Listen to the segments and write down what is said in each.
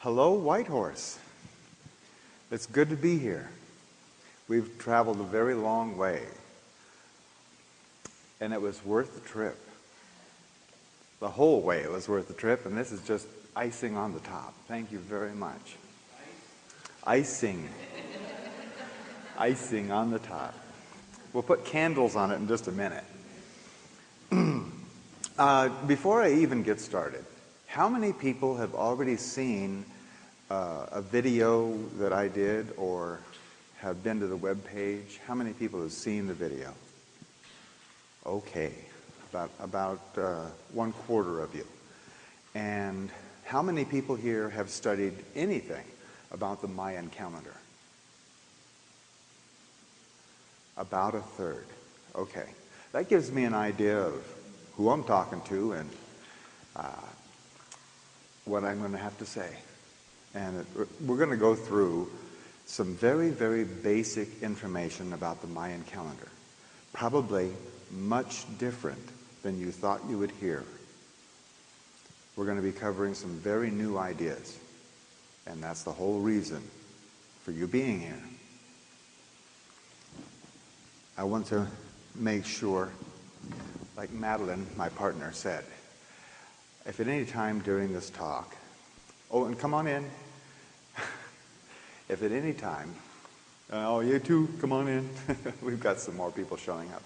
Hello, Whitehorse. It's good to be here. We've traveled a very long way, and it was worth the trip. The whole way it was worth the trip, and this is just icing on the top. Thank you very much. Icing. Icing on the top. We'll put candles on it in just a minute. Before I even get started, how many people have already seen a video that I did or have been to the web page? How many people have seen the video? Okay, about 1/4 of you. And how many people here have studied anything about the Mayan calendar? About 1/3. Okay, that gives me an idea of who I'm talking to and what I'm going to have to say. And we're going to go through some very, very basic information about the Mayan calendar. Probably much different than you thought you would hear. We're going to be covering some very new ideas. And that's the whole reason for you being here. I want to make sure, like Madeline, my partner, said, if at any time during this talk, oh, and come on in. If at any time, oh, you too, come on in. We've got some more people showing up.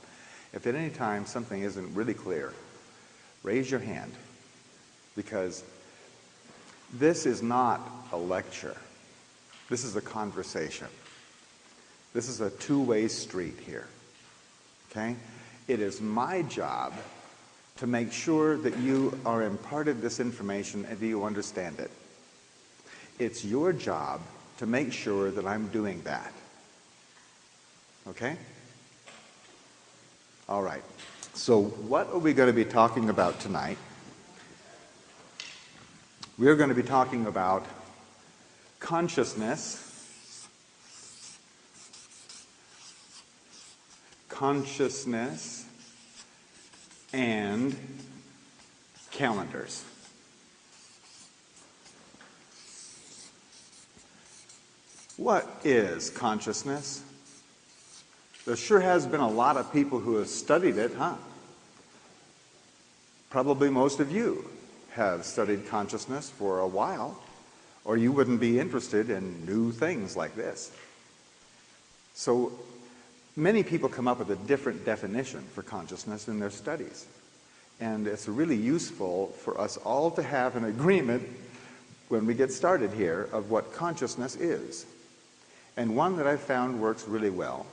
If at any time something isn't really clear, raise your hand, because this is not a lecture. This is a conversation. This is a two-way street here, okay? It is my job to make sure that you are imparted this information and that you understand it. It's your job to make sure that I'm doing that. Okay? All right. So what are we going to be talking about tonight? We're going to be talking about consciousness, and calendars. What is consciousness? There sure has been a lot of people who have studied it, huh? Probably most of you have studied consciousness for a while, or you wouldn't be interested in new things like this. So many people come up with a different definition for consciousness in their studies. And it's really useful for us all to have an agreement when we get started here of what consciousness is. And one that I've found works really well,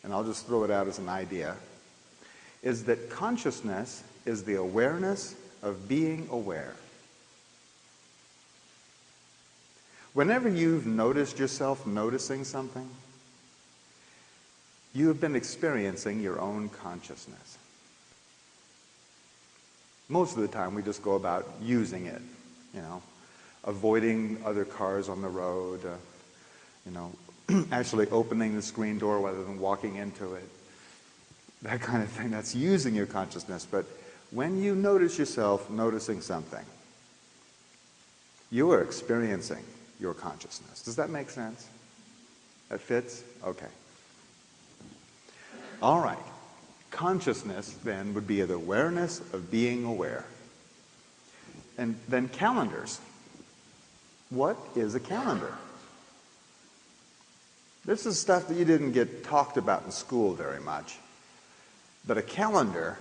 and I'll just throw it out as an idea, is that consciousness is the awareness of being aware. Whenever you've noticed yourself noticing something, you have been experiencing your own consciousness. Most of the time we just go about using it, you know, avoiding other cars on the road, you know, actually opening the screen door rather than walking into it, that kind of thing. That's using your consciousness. But when you notice yourself noticing something, you are experiencing your consciousness. Does that make sense? That fits? Okay. All right. Consciousness, then, would be the awareness of being aware. And then calendars. What is a calendar? This is stuff that you didn't get talked about in school very much. But a calendar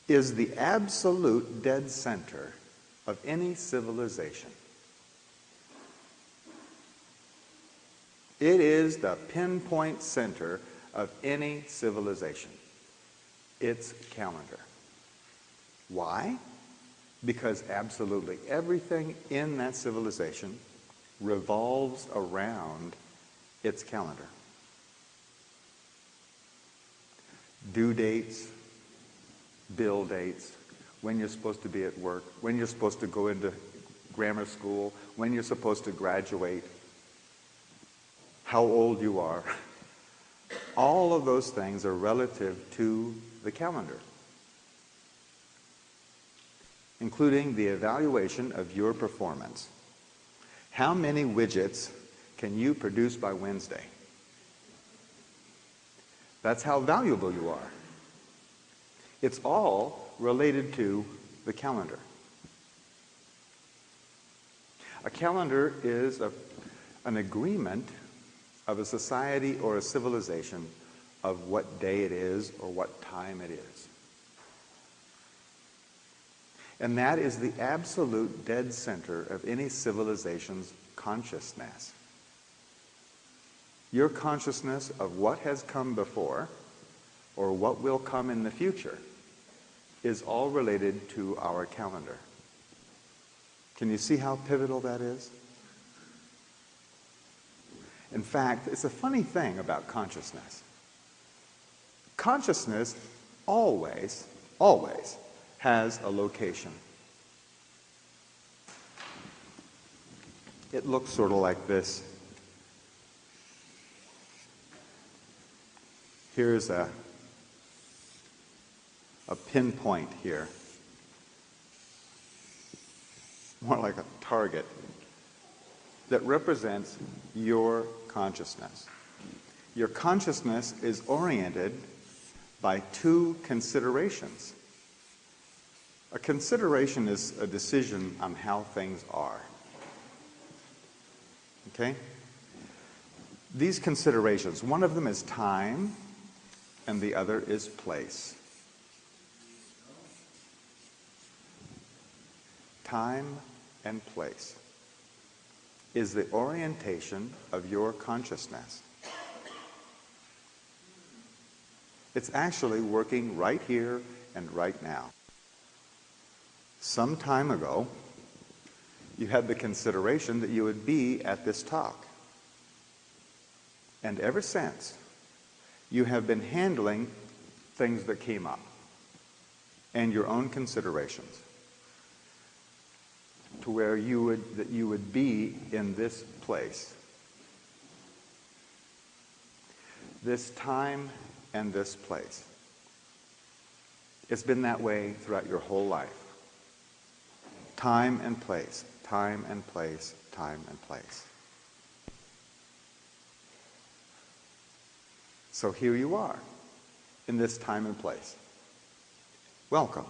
is the absolute dead center of any civilization. It is the pinpoint center of any civilization. It's calendar. Why? Because absolutely everything in that civilization revolves around its calendar. Due dates, bill dates, when you're supposed to be at work, when you're supposed to go into grammar school, when you're supposed to graduate, how old you are. All of those things are relative to the calendar, including the evaluation of your performance. How many widgets can you produce by Wednesday? That's how valuable you are. It's all related to the calendar. A calendar is an agreement of a society or a civilization of what day it is or what time it is. And that is the absolute dead center of any civilization's consciousness. Your consciousness of what has come before or what will come in the future is all related to our calendar. Can you see how pivotal that is? In fact, it's a funny thing about consciousness. Consciousness always has a location. It looks sort of like this. Here's a pinpoint here. More like a target that represents your consciousness. Your consciousness is oriented by two considerations. A consideration is a decision on how things are. Okay? These considerations, one of them is time, and the other is place. Time and place is the orientation of your consciousness. It's actually working right here and right now. Some time ago, you had the consideration that you would be at this talk. And ever since, you have been handling things that came up and your own considerations to where you would be in this place. This time and this place. It's been that way throughout your whole life. Time and place, time and place, time and place. So here you are, in this time and place. Welcome.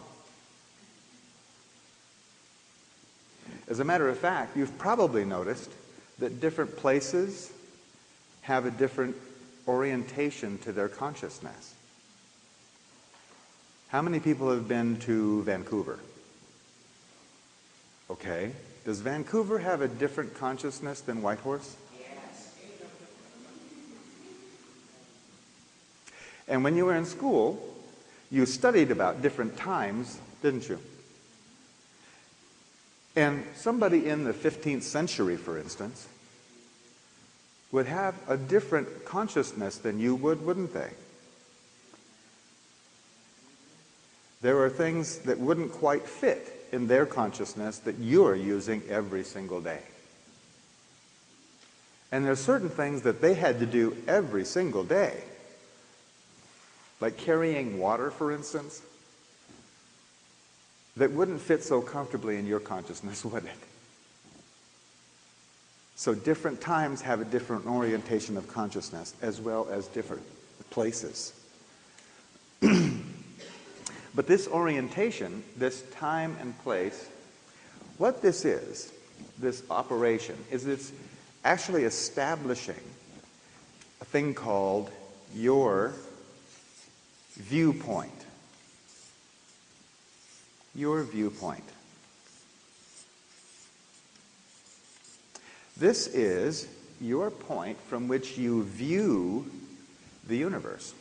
As a matter of fact, you've probably noticed that different places have a different orientation to their consciousness. How many people have been to Vancouver? Okay. Does Vancouver have a different consciousness than Whitehorse? Yes. And when you were in school, you studied about different times, didn't you? And somebody in the 15th century, for instance, would have a different consciousness than you would, wouldn't they? There are things that wouldn't quite fit in their consciousness that you're using every single day. And there are certain things that they had to do every single day, like carrying water, for instance, that wouldn't fit so comfortably in your consciousness, would it? So different times have a different orientation of consciousness, as well as different places. But this orientation, this time and place, what this is, this operation, is it's actually establishing a thing called your viewpoint. Your viewpoint. This is your point from which you view the universe.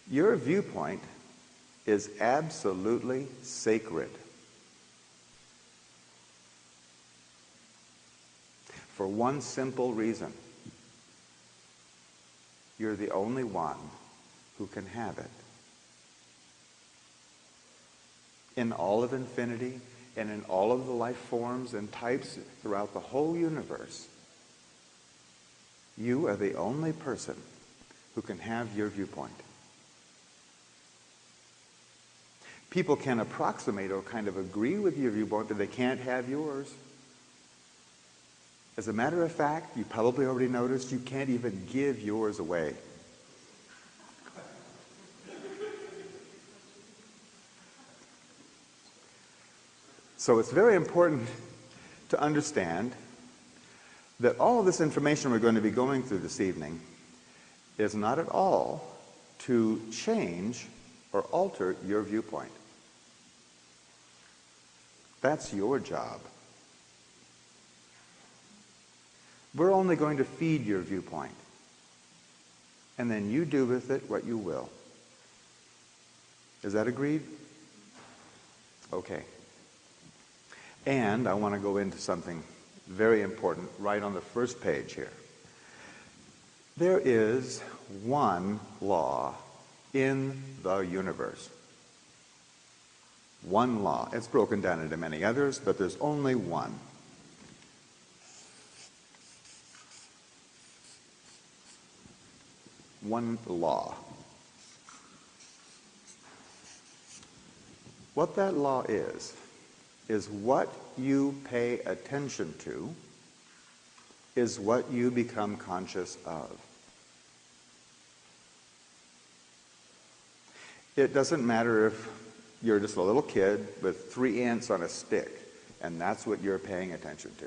Your viewpoint is absolutely sacred. For one simple reason. You're the only one who can have it. In all of infinity and in all of the life forms and types throughout the whole universe, you are the only person who can have your viewpoint. People can approximate or kind of agree with your viewpoint, but they can't have yours. As a matter of fact, you probably already noticed you can't even give yours away. So it's very important to understand that all of this information we're going to be going through this evening is not at all to change or alter your viewpoint. That's your job. We're only going to feed your viewpoint, and then you do with it what you will. Is that agreed? Okay. And I want to go into something very important right on the first page here. There is one law in the universe. One law. It's broken down into many others, but there's only one. One law. What that law is what you pay attention to is what you become conscious of. It doesn't matter if you're just a little kid with 3 ants on a stick, and that's what you're paying attention to.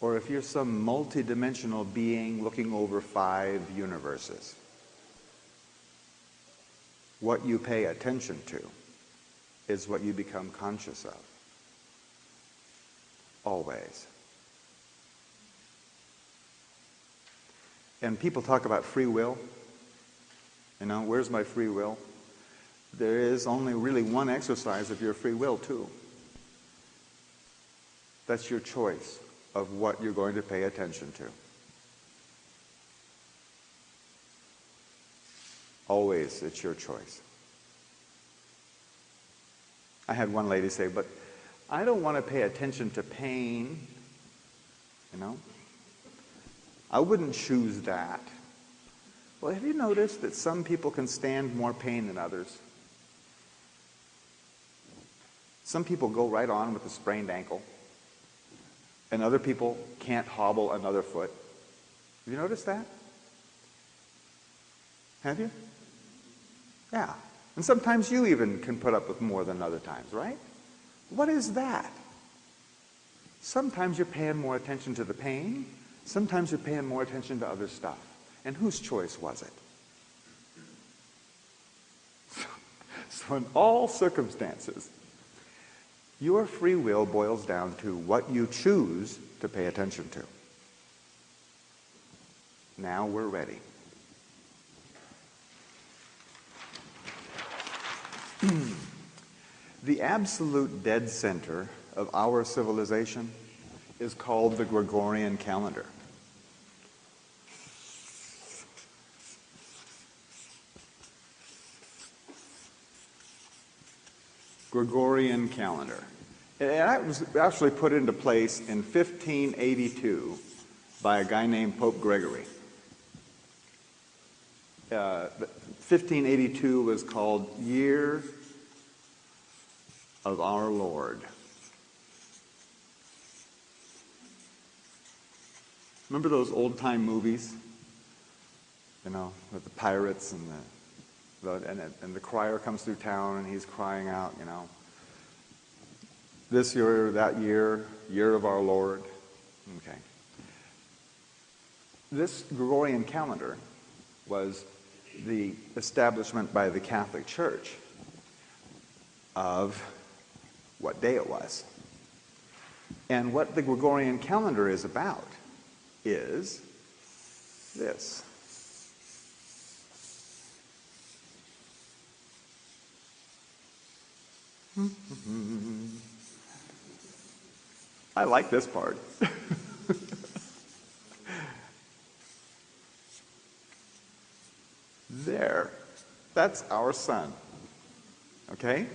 Or if you're some multi-dimensional being looking over 5 universes. What you pay attention to is what you become conscious of. Always. And people talk about free will. You know, where's my free will? There is only really one exercise of your free will, too. That's your choice of what you're going to pay attention to. Always, it's your choice. I had one lady say, but I don't want to pay attention to pain, you know. I wouldn't choose that. Well, have you noticed that some people can stand more pain than others? Some people go right on with a sprained ankle, and other people can't hobble another foot. Have you noticed that? Have you? Yeah. And sometimes you even can put up with more than other times, right? What is that? Sometimes you're paying more attention to the pain. Sometimes you're paying more attention to other stuff. And whose choice was it? So in all circumstances, your free will boils down to what you choose to pay attention to. Now we're ready. The absolute dead center of our civilization is called the Gregorian calendar. Gregorian calendar. It was actually put into place in 1582 by a guy named Pope Gregory. 1582 was called Year of Our Lord. Remember those old-time movies? You know, with the pirates and the crier comes through town and he's crying out, you know, this year, that year, year of our Lord. Okay. This Gregorian calendar was the establishment by the Catholic Church of what day it was. And what the Gregorian calendar is about is this. I like this part. There. That's our sun. Okay?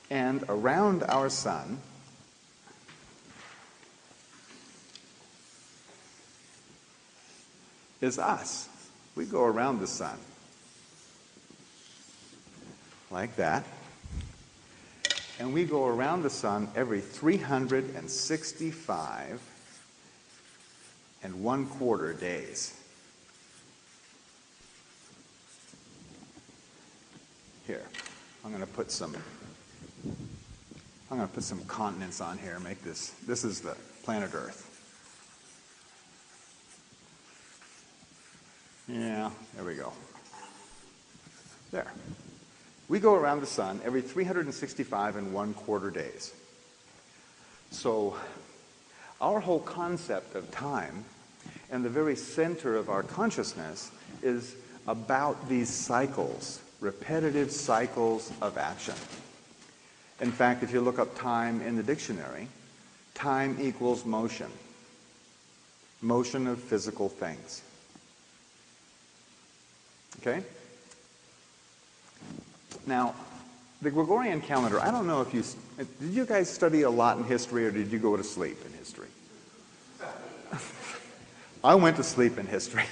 And around our sun is us. We go around the sun. like that. And we go around the sun every 365 and 1/4 days. Here, I'm going to put some continents on here, make this is the planet Earth. Yeah, there we go. There. We go around the sun every 365 and 1/4 days. So our whole concept of time and the very center of our consciousness is about these cycles, repetitive cycles of action. In fact, if you look up time in the dictionary, time equals motion. Motion of physical things. Okay? Now, the Gregorian calendar, I don't know if did you guys study a lot in history or did you go to sleep in history? I went to sleep in history,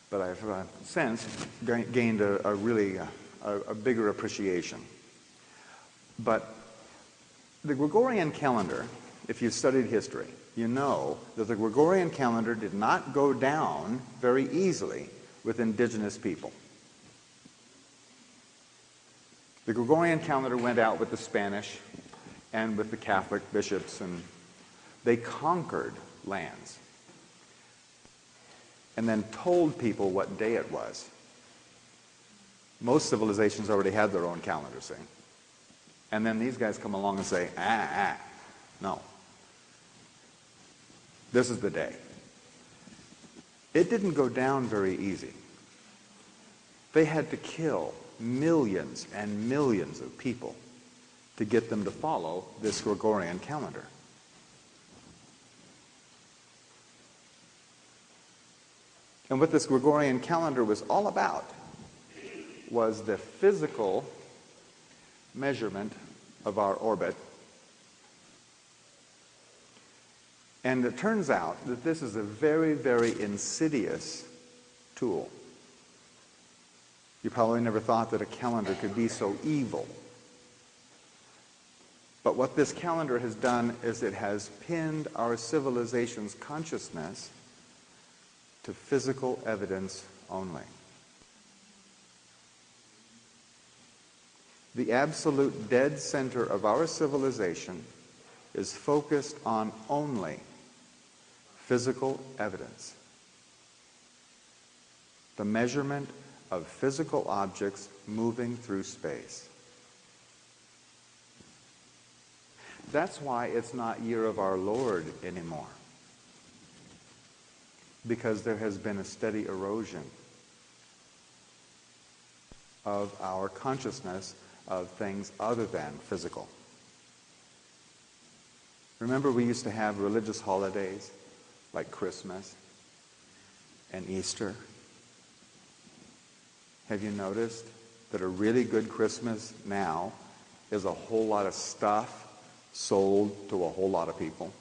but I've since gained a really bigger appreciation. But the Gregorian calendar, if you've studied history, you know that the Gregorian calendar did not go down very easily with indigenous people. The Gregorian calendar went out with the Spanish and with the Catholic bishops, and they conquered lands and then told people what day it was. Most civilizations already had their own calendar, see? And then these guys come along and say, no. This is the day. It didn't go down very easy. They had to kill millions and millions of people to get them to follow this Gregorian calendar. And what this Gregorian calendar was all about was the physical measurement of our orbit. And it turns out that this is a very, very insidious tool. You probably never thought that a calendar could be so evil. But what this calendar has done is it has pinned our civilization's consciousness to physical evidence only. The absolute dead center of our civilization is focused on only physical evidence. The measurement of physical objects moving through space. That's why it's not Year of Our Lord anymore. Because there has been a steady erosion of our consciousness of things other than physical. Remember, we used to have religious holidays like Christmas and Easter. Have you noticed that a really good Christmas now is a whole lot of stuff sold to a whole lot of people?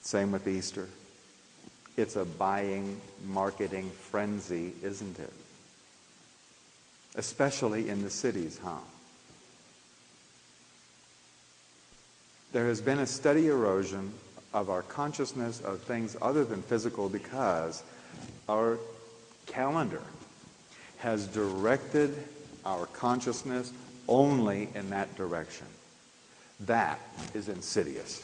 Same with Easter. It's a buying, marketing frenzy, isn't it? Especially in the cities, huh? There has been a steady erosion of our consciousness of things other than physical because our calendar has directed our consciousness only in that direction. That is insidious.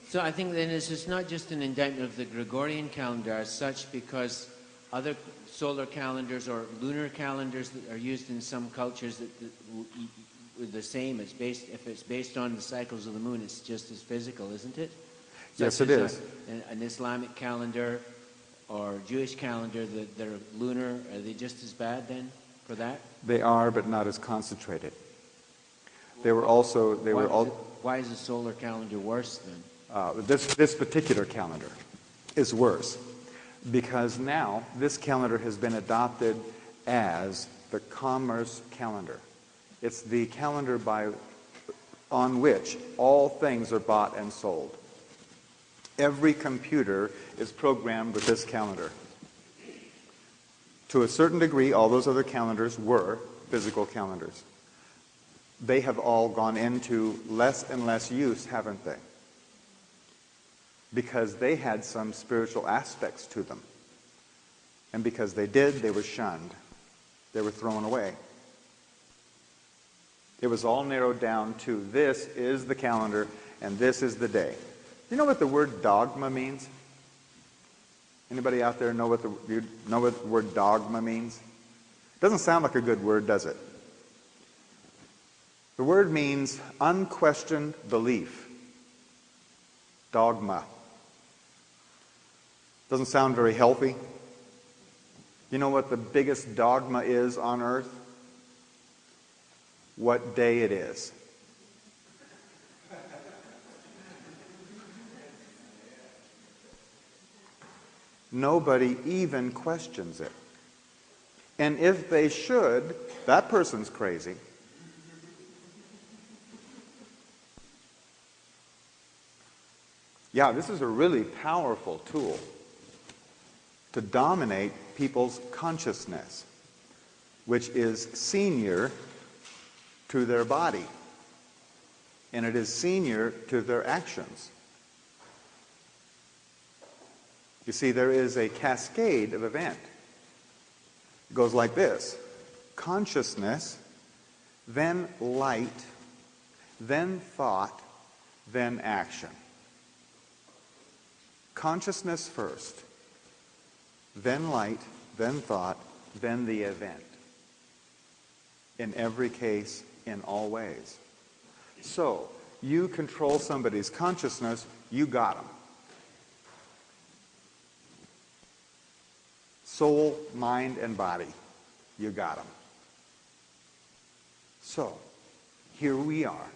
So I think then it's not just an indictment of the Gregorian calendar as such, because other solar calendars or lunar calendars that are used in some cultures that are the same. If it's based on the cycles of the moon, it's just as physical, isn't it? Yes, it is. An Islamic calendar or Jewish calendar that are lunar, are they just as bad then for that? They are, but not as concentrated. Why is the solar calendar worse then? This particular calendar is worse because now this calendar has been adopted as the commerce calendar. It's the calendar on which all things are bought and sold. Every computer is programmed with this calendar. To a certain degree, all those other calendars were physical calendars. They have all gone into less and less use, haven't they? Because they had some spiritual aspects to them. And because they did, they were shunned. They were thrown away. It was all narrowed down to this is the calendar and this is the day. You know what the word dogma means? Anybody out there know what the word dogma means? Doesn't sound like a good word, does it? The word means unquestioned belief. Dogma. Doesn't sound very healthy. You know what the biggest dogma is on earth? What day it is. Nobody even questions it. And if they should, that person's crazy. Yeah, this is a really powerful tool to dominate people's consciousness, which is senior to their body, and it is senior to their actions. You see, there is a cascade of event. It goes like this: consciousness, then light, then thought, then action. Consciousness first, then light, then thought, then the event. In every case, in all ways. So, you control somebody's consciousness, you got them. Soul, mind, and body, you got them. So, here we are,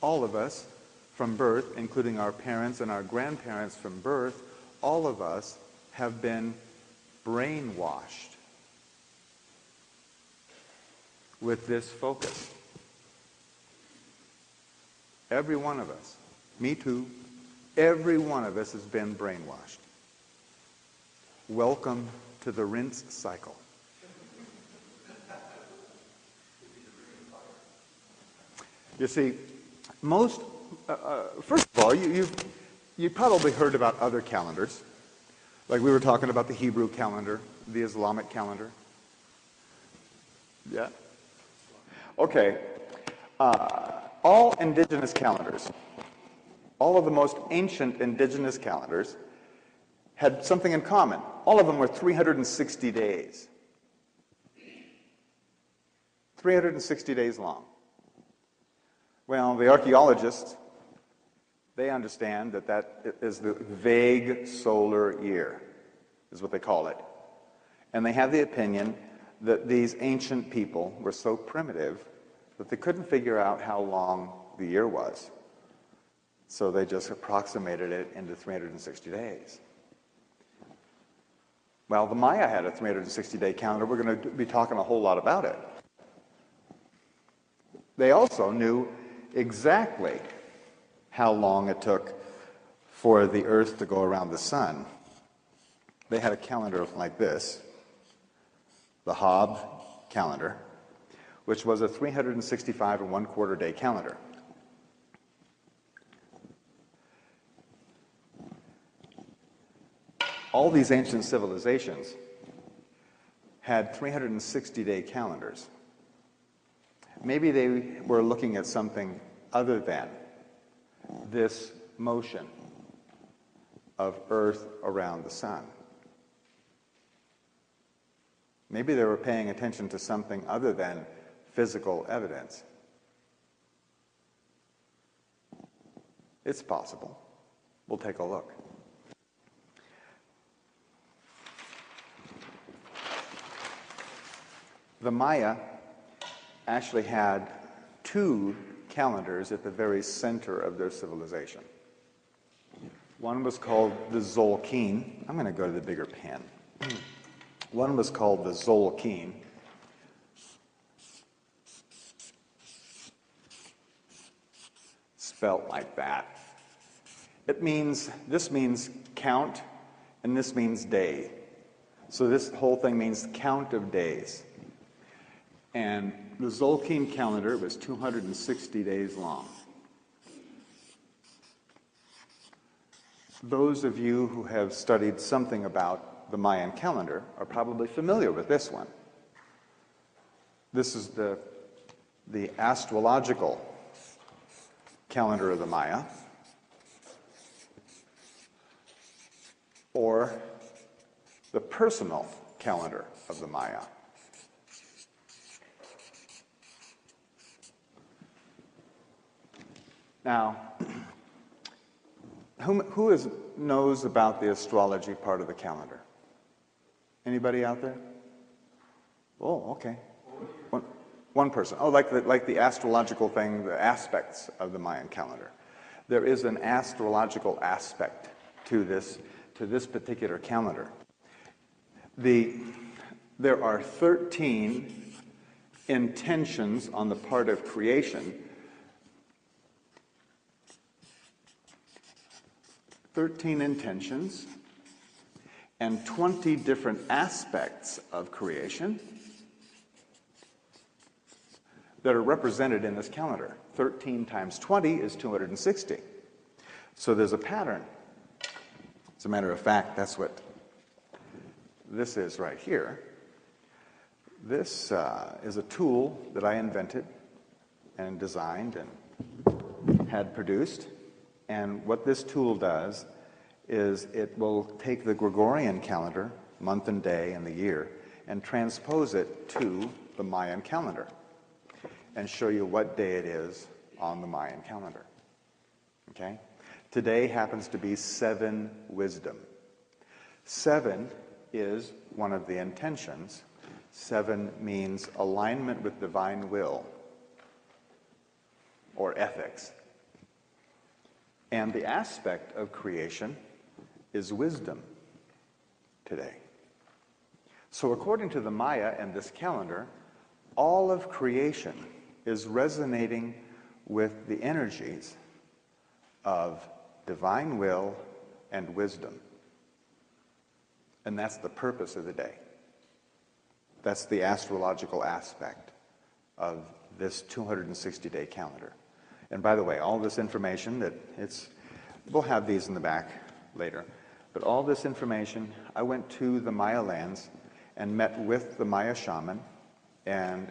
all of us, from birth, including our parents and our grandparents from birth, all of us have been brainwashed with this focus. Every one of us, me too, every one of us has been brainwashed. Welcome to the rinse cycle. You see, first of all, you probably heard about other calendars. Like we were talking about the Hebrew calendar, the Islamic calendar. Yeah? Okay. All indigenous calendars, all of the most ancient indigenous calendars, had something in common. All of them were 360 days. 360 days long. Well, the archaeologists, they understand that that is the vague solar year, is what they call it. And they have the opinion that these ancient people were so primitive that they couldn't figure out how long the year was. So they just approximated it into 360 days. Well, the Maya had a 360-day calendar. We're going to be talking a whole lot about it. They also knew exactly how long it took for the Earth to go around the sun. They had a calendar like this, the Hob calendar, which was a 365 and 1/4 day calendar. All these ancient civilizations had 360-day calendars. Maybe they were looking at something other than this motion of Earth around the sun. Maybe they were paying attention to something other than physical evidence. It's possible. We'll take a look. The Maya actually had two calendars at the very center of their civilization. One was called the Zolkin. I'm going to go to the bigger pen. One was called the Zolkin. Spelt like that. This means count, and this means day. So this whole thing means count of days. And the Zolkeen calendar was 260 days long. Those of you who have studied something about the Mayan calendar are probably familiar with this one. This is the astrological calendar of the Maya, or the personal calendar of the Maya. Now, who knows about the astrology part of the calendar? Anybody out there? Oh, okay. One person. Oh, like the astrological thing, the aspects of the Mayan calendar. There is an astrological aspect to this particular calendar. There are 13 intentions on the part of creation. 13 intentions and 20 different aspects of creation that are represented in this calendar. 13 times 20 is 260. So there's a pattern. As a matter of fact, that's what this is right here. This is a tool that I invented and designed and had produced. And what this tool does is it will take the Gregorian calendar, month and day and the year, and transpose it to the Mayan calendar and show you what day it is on the Mayan calendar. Okay? Today happens to be 7 wisdom. 7 is one of the intentions. 7 means alignment with divine will or ethics. And the aspect of creation is wisdom today. So according to the Maya and this calendar, all of creation is resonating with the energies of divine will and wisdom. And that's the purpose of the day. That's the astrological aspect of this 260-day calendar. And by the way, all this information we'll have these in the back later, but all this information, I went to the Maya lands and met with the Maya shaman and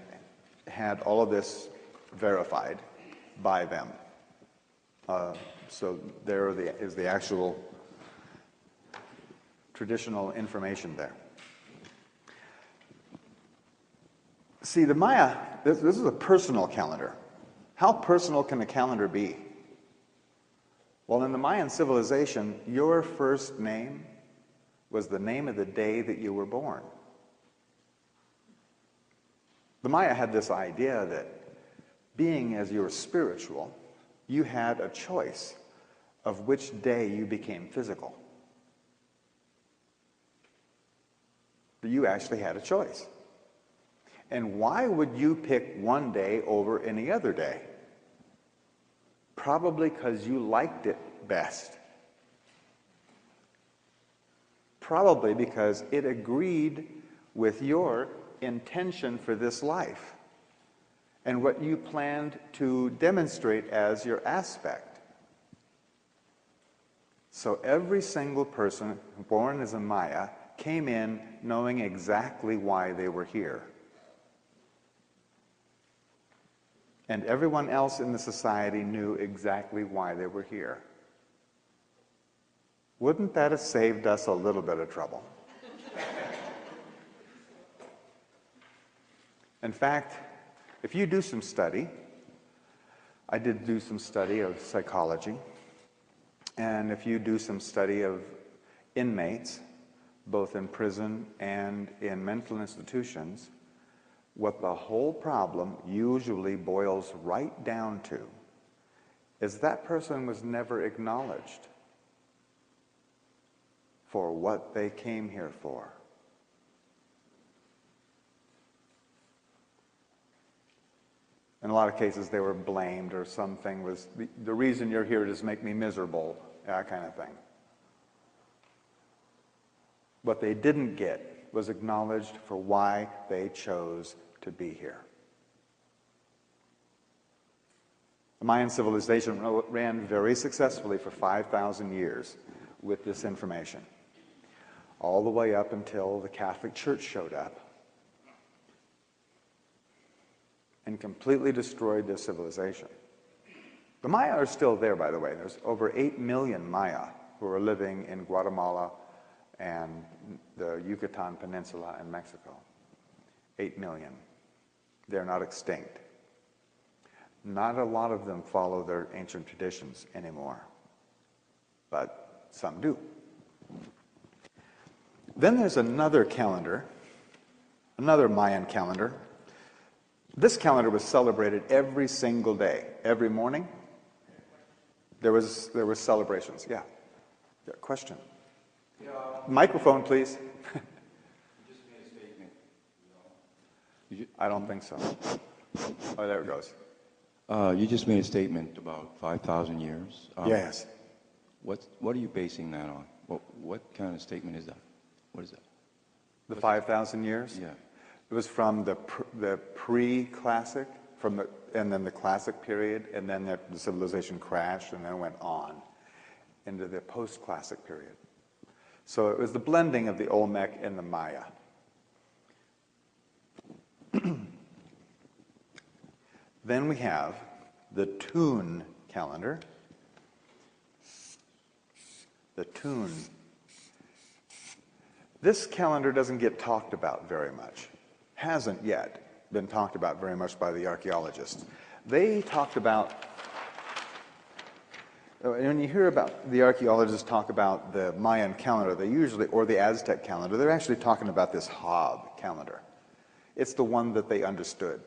had all of this verified by them. So there is the actual traditional information there. See, the Maya, this is a personal calendar. How personal can a calendar be? Well, in the Mayan civilization, your first name was the name of the day that you were born. The Maya had this idea that being as you were spiritual, you had a choice of which day you became physical. You actually had a choice. And why would you pick one day over any other day? Probably because you liked it best. Probably because it agreed with your intention for this life and what you planned to demonstrate as your aspect. So every single person born as a Maya came in knowing exactly why they were here. And everyone else in the society knew exactly why they were here. Wouldn't that have saved us a little bit of trouble? In fact, if you do some study, I did do some study of psychology, and if you do some study of inmates, both in prison and in mental institutions, what the whole problem usually boils right down to is that person was never acknowledged for what they came here for. In a lot of cases, they were blamed, or something was, the reason you're here is to make me miserable, that kind of thing. What they didn't get was acknowledged for why they chose to be here. The Mayan civilization ran very successfully for 5,000 years with this information, all the way up until the Catholic Church showed up and completely destroyed their civilization. The Maya are still there, by the way. There's over 8 million Maya who are living in Guatemala and the Yucatan Peninsula in Mexico. 8 million. They're not extinct. Not a lot of them follow their ancient traditions anymore, but some do. Then there's another calendar, another Mayan calendar. This calendar was celebrated every single day, every morning. There was celebrations. Yeah. Question. Yeah. Microphone, please. You just made a statement. I don't think so. Oh, there it goes. You just made a statement about 5,000 years. Yes. What are you basing that on? What kind of statement is that? What is that? The 5,000 years? Yeah. It was from the pre-classic, and then the classic period, and then the civilization crashed, and then it went on into the post-classic period. So it was the blending of the Olmec and the Maya. Then we have the Tune calendar. The Tune. This calendar doesn't get talked about very much. Hasn't yet been talked about very much by the archaeologists. They talked about, when you hear about the archaeologists talk about the Mayan calendar, they usually, or the Aztec calendar, they're actually talking about this Hob calendar. It's the one that they understood.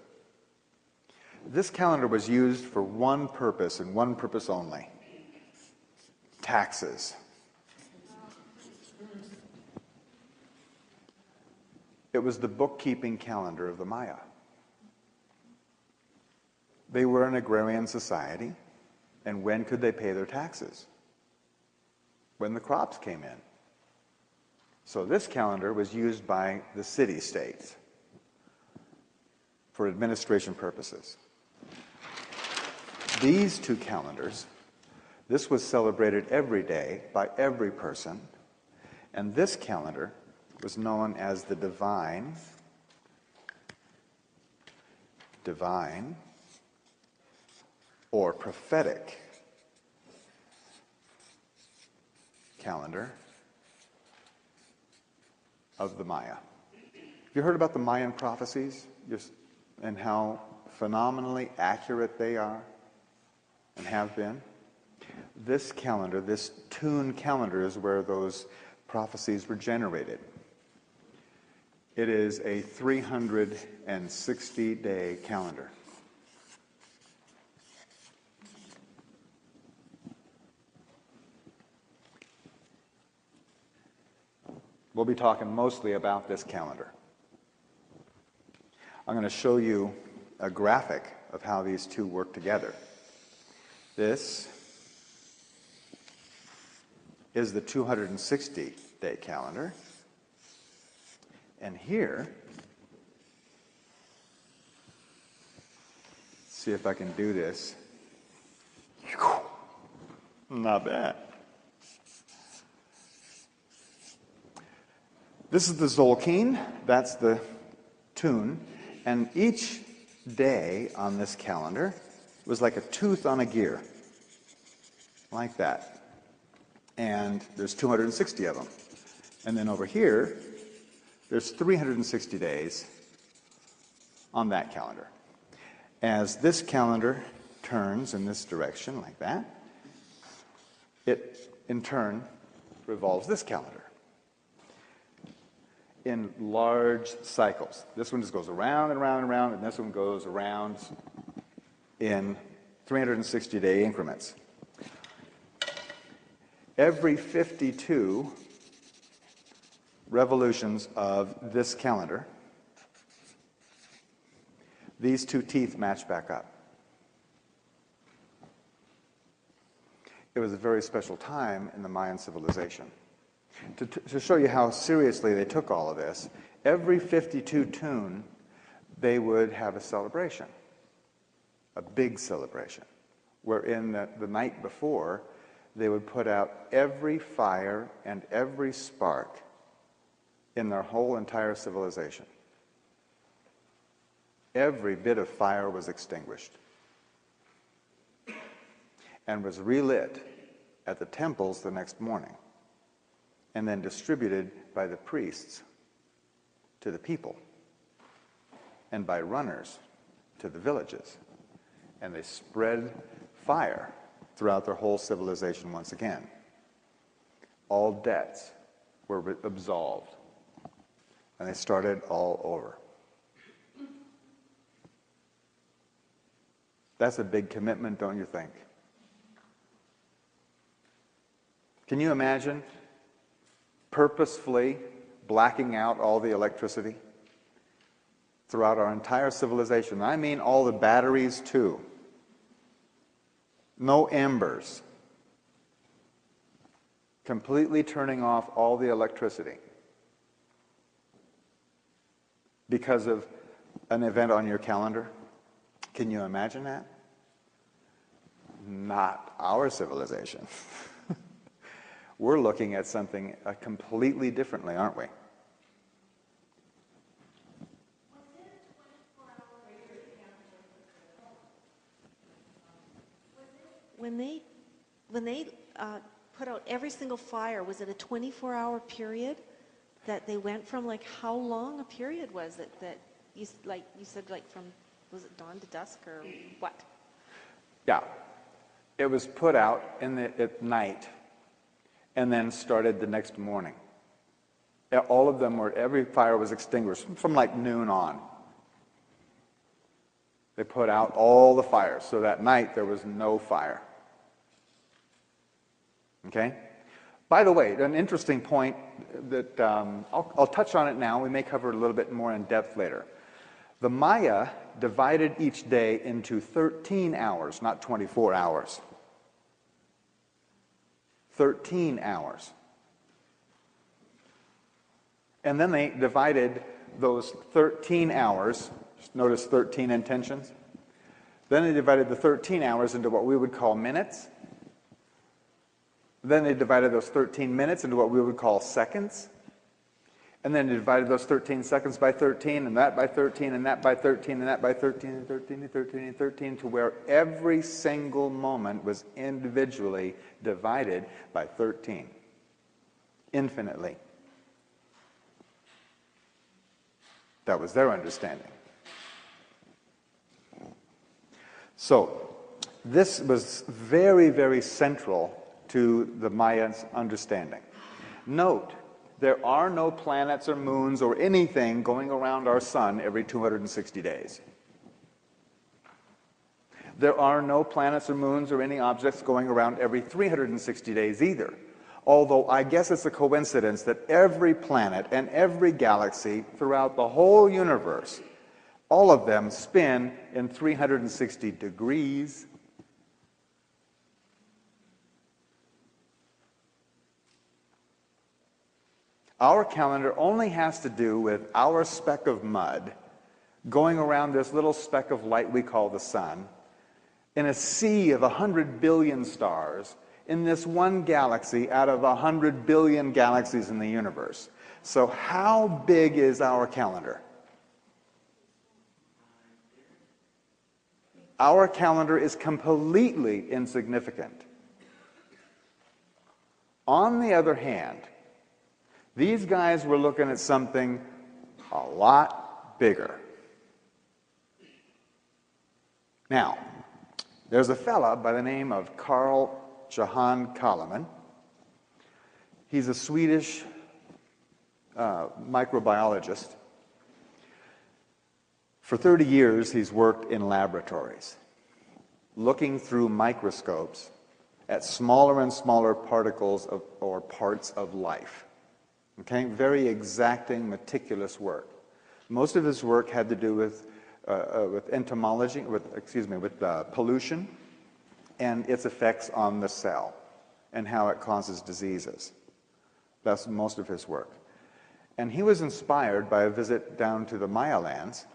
This calendar was used for one purpose and one purpose only: taxes. It was the bookkeeping calendar of the Maya. They were an agrarian society, and when could they pay their taxes? When the crops came in. So this calendar was used by the city-states for administration purposes. These two calendars, this was celebrated every day by every person, and this calendar was known as the divine or prophetic calendar of the Maya. Have you heard about the Mayan prophecies and how phenomenally accurate they are and have been? This calendar, this Tune calendar, is where those prophecies were generated. It is a 360-day calendar. We'll be talking mostly about this calendar. I'm going to show you a graphic of how these two work together. This is the 260-day calendar. And here, see if I can do this. Not bad. This is the Zolkeen, that's the Tune, and each day on this calendar was like a tooth on a gear, like that. And there's 260 of them. And then over here, there's 360 days on that calendar. As this calendar turns in this direction, like that, it, in turn, revolves this calendar in large cycles. This one just goes around and around and around, and this one goes around in 360-day increments. Every 52 revolutions of this calendar, these two teeth match back up. It was a very special time in the Mayan civilization. To show you how seriously they took all of this, every 52 tune, they would have a celebration, a big celebration, wherein the night before, they would put out every fire and every spark in their whole entire civilization. Every bit of fire was extinguished and was relit at the temples the next morning, and then distributed by the priests to the people and by runners to the villages. And they spread fire throughout their whole civilization once again. All debts were absolved, and they started all over. That's a big commitment, don't you think? Can you imagine purposefully blacking out all the electricity throughout our entire civilization? I mean all the batteries too. No embers. Completely turning off all the electricity because of an event on your calendar. Can you imagine that? Not our civilization. We're looking at something completely differently, aren't we? When they put out every single fire, was it a 24-hour period that they went from? Like, how long a period was it that you said, like, from, was it dawn to dusk or what? Yeah. It was put out at night and then started the next morning. All of them every fire was extinguished from like noon on. They put out all the fires, so that night there was no fire. Okay? By the way, an interesting point that I'll touch on it now. We may cover it a little bit more in depth later. The Maya divided each day into 13 hours, not 24 hours. 13 hours. And then they divided those 13 hours, notice 13 intentions. Then they divided the 13 hours into what we would call minutes. Then they divided those 13 minutes into what we would call seconds. And then they divided those 13 seconds by 13, and that by 13, and that by 13, and that by 13, and 13, and 13, and 13, to where every single moment was individually divided by 13. Infinitely. That was their understanding. So, this was very, very central to the Mayans' understanding. Note, there are no planets or moons or anything going around our sun every 260 days. There are no planets or moons or any objects going around every 360 days either. Although I guess it's a coincidence that every planet and every galaxy throughout the whole universe, all of them spin in 360 degrees. Our calendar only has to do with our speck of mud going around this little speck of light we call the sun in a sea of 100 billion stars in this one galaxy out of 100 billion galaxies in the universe. So how big is our calendar? Our calendar is completely insignificant. On the other hand, these guys were looking at something a lot bigger. Now, there's a fella by the name of Carl Johan Kalaman. He's a Swedish microbiologist. For 30 years, he's worked in laboratories, looking through microscopes at smaller and smaller particles or parts of life. Okay, very exacting, meticulous work. Most of his work had to do with entomology, with pollution and its effects on the cell and how it causes diseases. That's most of his work. And he was inspired by a visit down to the Maya lands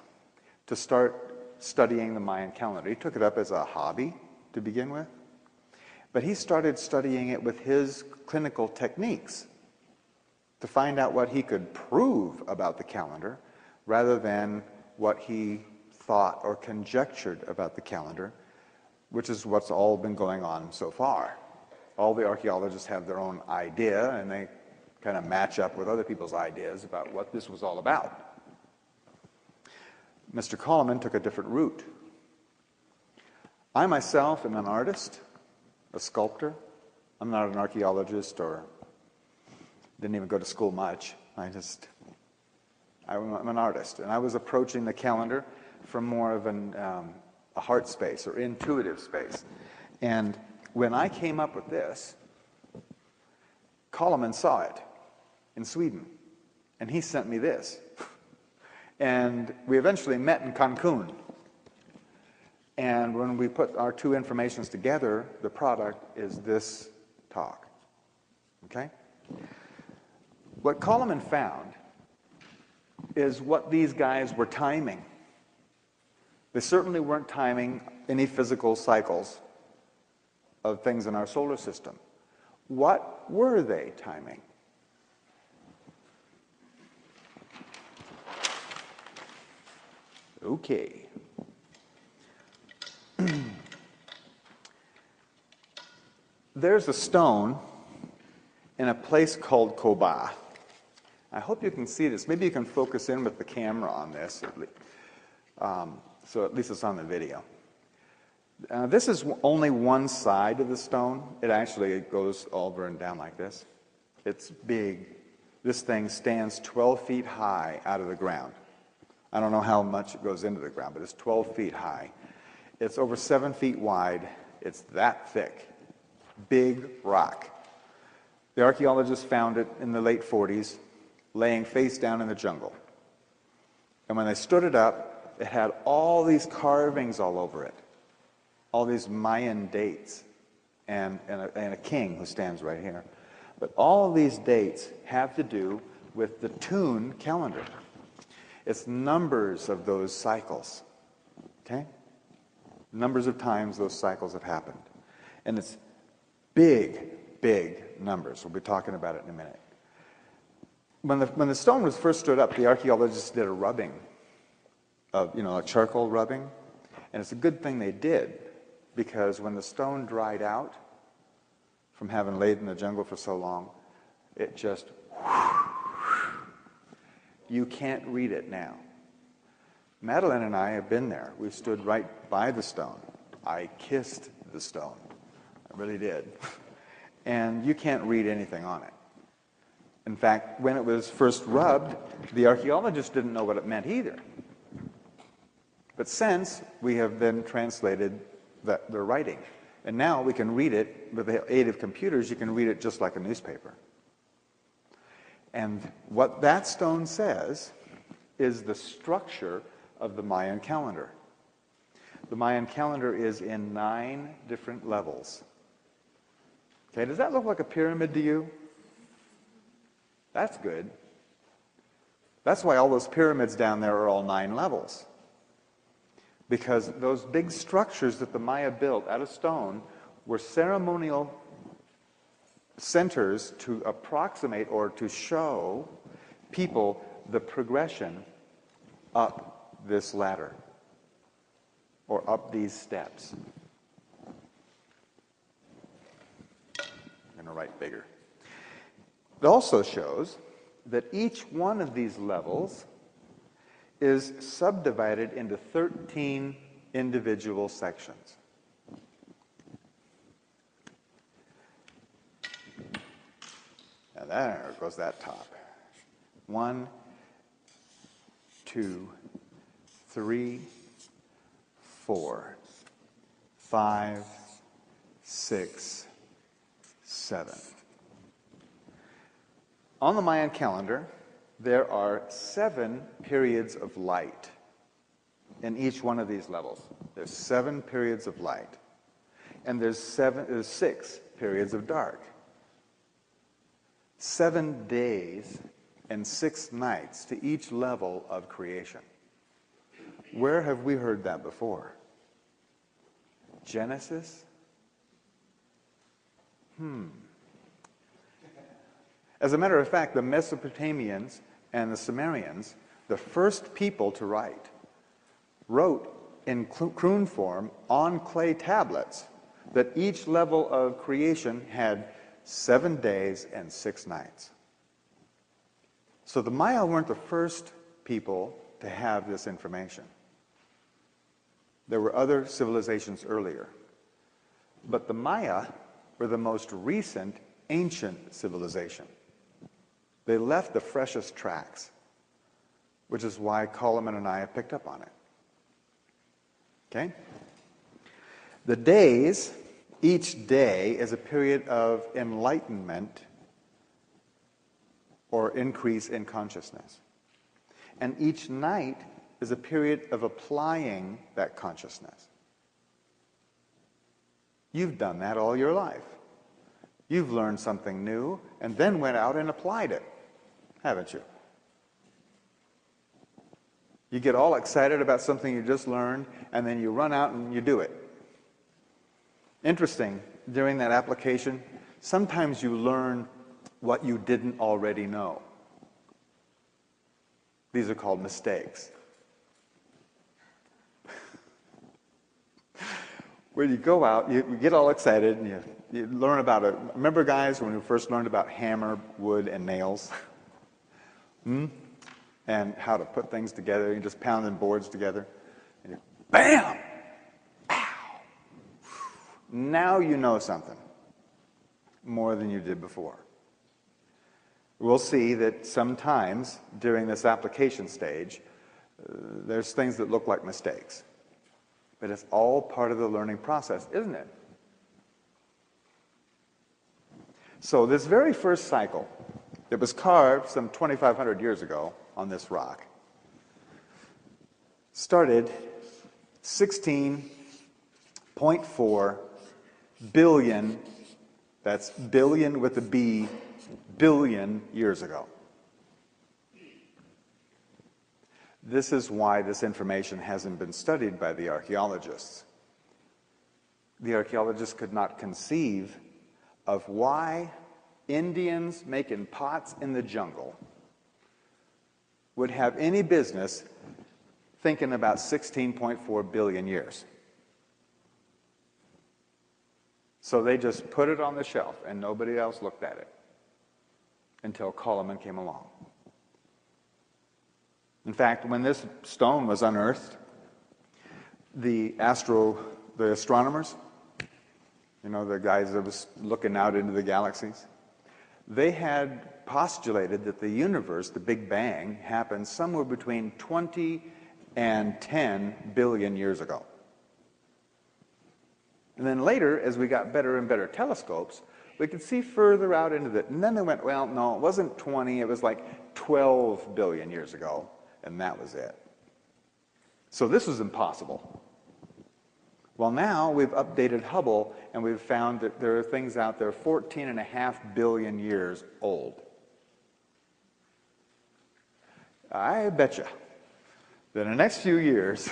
to start studying the Mayan calendar. He took it up as a hobby to begin with, but he started studying it with his clinical techniques to find out what he could prove about the calendar rather than what he thought or conjectured about the calendar, which is what's all been going on so far. All the archaeologists have their own idea, and they kind of match up with other people's ideas about what this was all about. Mr. Coleman took a different route. I myself am an artist, a sculptor. I'm not an archaeologist or didn't even go to school much. I'm an artist, and I was approaching the calendar from more of a heart space or intuitive space. And when I came up with this, Coleman saw it in Sweden, and he sent me this. And we eventually met in Cancun. And when we put our two informations together, the product is this talk. Okay? What Coleman found is what these guys were timing. They certainly weren't timing any physical cycles of things in our solar system. What were they timing? Okay. There's a stone in a place called Koba. I hope you can see this. Maybe you can focus in with the camera on this, so at least it's on the video. This is only one side of the stone. It actually goes over and down like this. It's big. This thing stands 12 feet high out of the ground. I don't know how much it goes into the ground, but it's 12 feet high. It's over 7 feet wide. It's that thick. Big rock. The archaeologists found it in the late 40s, laying face down in the jungle. And when they stood it up, it had all these carvings all over it, all these Mayan dates, and a king who stands right here. But all of these dates have to do with the Tune calendar. It's numbers of those cycles, okay? Numbers of times those cycles have happened. And it's big, big numbers. We'll be talking about it in a minute. When the stone was first stood up, the archaeologists did a rubbing, a charcoal rubbing. And it's a good thing they did, because when the stone dried out from having laid in the jungle for so long, it just, you can't read it now. Madeline and I have been there. We stood right by the stone. I kissed the stone. I really did. And you can't read anything on it. In fact, when it was first rubbed, the archaeologists didn't know what it meant either. But since, we have then translated the writing. And now we can read it with the aid of computers. You can read it just like a newspaper. And what that stone says is the structure of the Mayan calendar. The Mayan calendar is in 9 different levels. Okay, does that look like a pyramid to you? That's good. That's why all those pyramids down there are all 9 levels. Because those big structures that the Maya built out of stone were ceremonial centers to approximate or to show people the progression up this ladder or up these steps. I'm going to write bigger. It also shows that each one of these levels is subdivided into 13 individual sections. Now there goes that top. 1, 2, 3, 4, 5, 6, 7. On the Mayan calendar, there are 7 periods of light in each one of these levels. There's 7 periods of light. And there's 6 periods of dark. 7 days and 6 nights to each level of creation. Where have we heard that before? Genesis? As a matter of fact, the Mesopotamians and the Sumerians, the first people to write, wrote in cuneiform form on clay tablets that each level of creation had 7 days and 6 nights. So the Maya weren't the first people to have this information. There were other civilizations earlier. But the Maya were the most recent ancient civilization. They left the freshest tracks, which is why Coleman and I have picked up on it. Okay? The days, each day is a period of enlightenment or increase in consciousness. And each night is a period of applying that consciousness. You've done that all your life. You've learned something new and then went out and applied it, haven't you? You get all excited about something you just learned, and then you run out and you do it. Interesting, during that application, sometimes you learn what you didn't already know. These are called mistakes. Where you go out, you get all excited, and you learn about it. Remember, guys, when we first learned about hammer, wood, and nails? And how to put things together. You just pounding boards together. And you, bam! Ow! Now you know something more than you did before. We'll see that sometimes during this application stage, there's things that look like mistakes. But it's all part of the learning process, isn't it? So this very first cycle that was carved some 2,500 years ago on this rock started 16.4 billion, that's billion with a B, billion years ago. This is why this information hasn't been studied by the archaeologists. The archaeologists could not conceive of why Indians making pots in the jungle would have any business thinking about 16.4 billion years. So they just put it on the shelf and nobody else looked at it until Coleman came along. In fact, when this stone was unearthed, the astronomers, you know, the guys that was looking out into the galaxies, they had postulated that the universe, the Big Bang, happened somewhere between 20 and 10 billion years ago. And then later, as we got better and better telescopes, we could see further out into it. And then they went, well, no, it wasn't 20, it was like 12 billion years ago. And that was it. So this was impossible. Well, now we've updated Hubble, and we've found that there are things out there 14.5 billion years old. I bet you that in the next few years,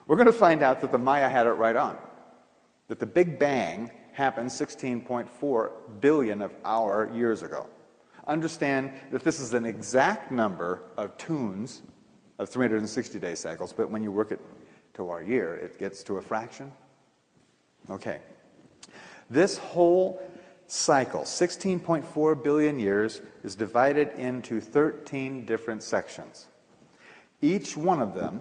we're going to find out that the Maya had it right on. That the Big Bang happened 16.4 billion of our years ago. Understand that this is an exact number of tunes of 360-day cycles, but when you work it to our year, it gets to a fraction. Okay. This whole cycle, 16.4 billion years, is divided into 13 different sections. Each one of them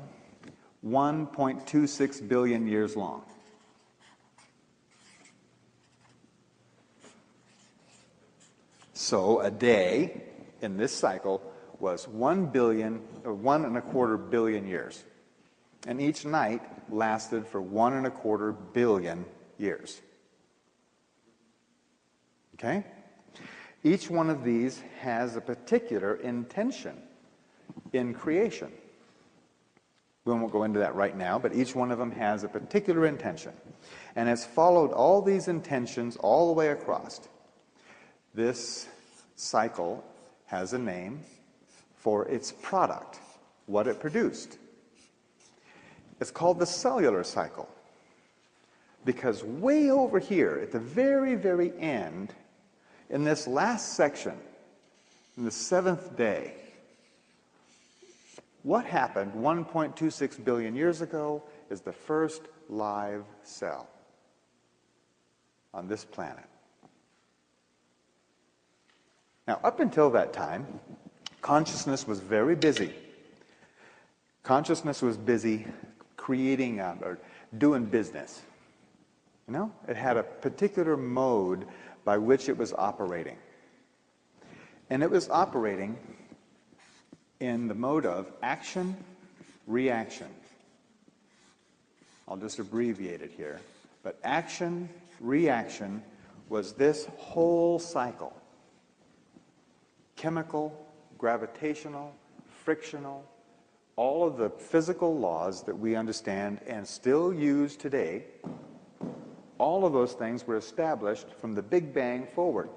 1.26 billion years long. So a day in this cycle was 1.25 billion years. And each night lasted for 1.25 billion years. Okay? Each one of these has a particular intention in creation. We won't go into that right now, but each one of them has a particular intention. And it's followed all these intentions all the way across. This cycle has a name for its product, what it produced. It's called the cellular cycle, because way over here at the very, very end, in this last section, in the 7th day, what happened 1.26 billion years ago is the first live cell on this planet. Now, up until that time, consciousness was very busy. Consciousness was busy creating or doing business. You know, it had a particular mode by which it was operating. And it was operating in the mode of action, reaction. I'll just abbreviate it here. But action, reaction was this whole cycle. Chemical, gravitational, frictional, all of the physical laws that we understand and still use today, all of those things were established from the Big Bang forward.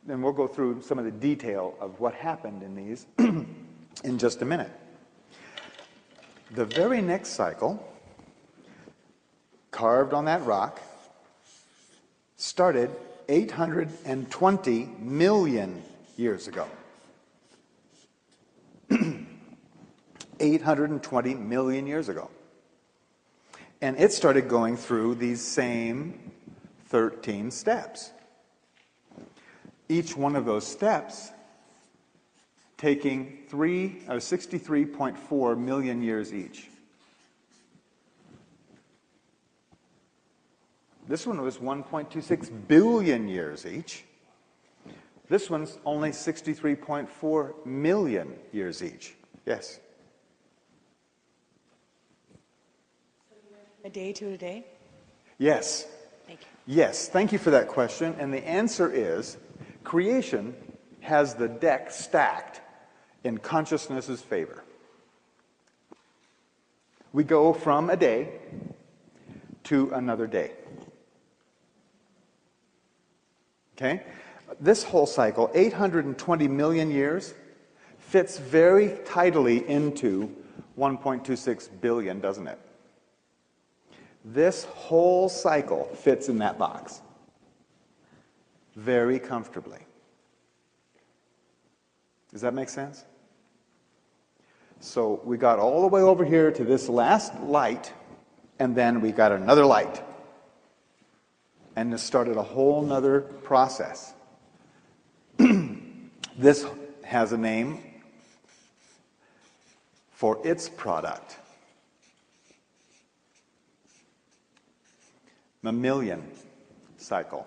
Then we'll go through some of the detail of what happened in these in just a minute. The very next cycle, carved on that rock, started 820 million years ago. 820 million years ago. And it started going through these same 13 steps. Each one of those steps taking 63.4 million years each. This one was 1.26 billion years each. This one's only 63.4 million years each. Yes? A day to a day? Yes. Thank you. Yes, thank you for that question. And the answer is, creation has the deck stacked in consciousness's favor. We go from a day to another day. Okay? This whole cycle, 820 million years, fits very tidily into 1.26 billion, doesn't it? This whole cycle fits in that box very comfortably. Does that make sense? So we got all the way over here to this last light, and then we got another light. And it started a whole nother process. This has a name for its product. Mammalian cycle.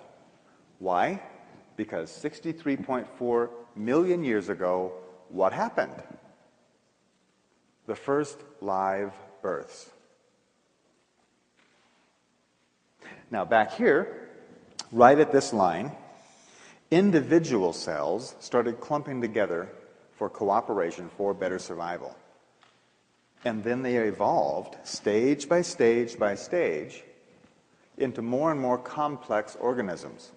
Why? Because 63.4 million years ago, what happened? The first live births. Now back here, right at this line, individual cells started clumping together for cooperation for better survival. And then they evolved stage by stage by stage into more and more complex organisms.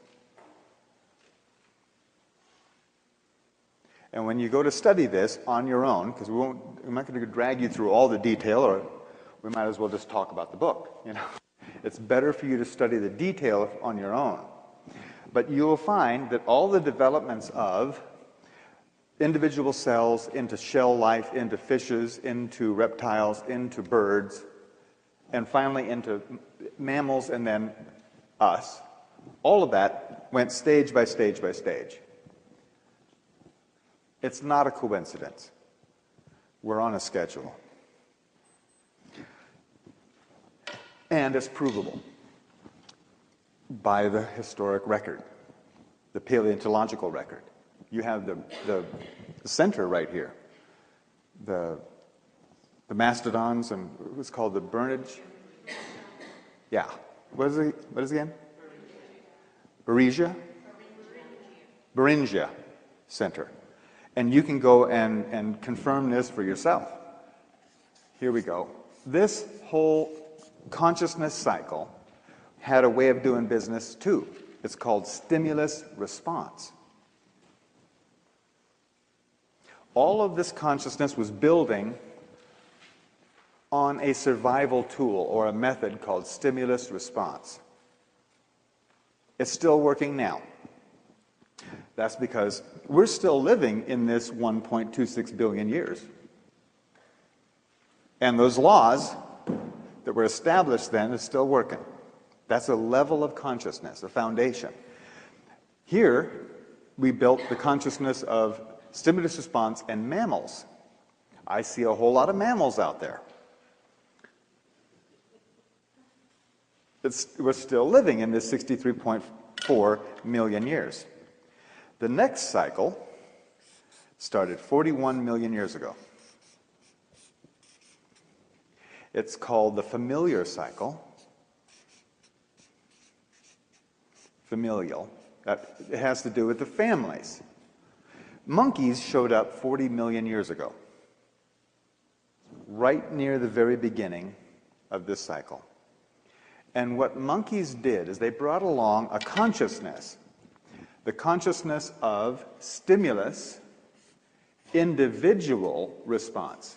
And when you go to study this on your own, because we're not going to drag you through all the detail, or we might as well just talk about the book, you know. It's better for you to study the detail on your own. But you will find that all the developments of individual cells into shell life, into fishes, into reptiles, into birds, and finally into mammals and then us, all of that went stage by stage by stage. It's not a coincidence. We're on a schedule. And it's provable by the historic record, the paleontological record. You have the center right here. The mastodons and what's called the Bernage. Yeah. What is it again? Beringia? Beringia Center. And you can go and confirm this for yourself. Here we go. This whole consciousness cycle had a way of doing business too. It's called stimulus response. All of this consciousness was building on a survival tool or a method called stimulus response. It's still working now. That's because we're still living in this 1.26 billion years. And those laws that were established then are still working. That's a level of consciousness, a foundation. Here, we built the consciousness of stimulus response and mammals. I see a whole lot of mammals out there. We're still living in this 63.4 million years. The next cycle started 41 million years ago. It's called the familiar cycle. Familial. It has to do with the families. Monkeys showed up 40 million years ago, right near the very beginning of this cycle. And what monkeys did is they brought along a consciousness, the consciousness of stimulus, individual response.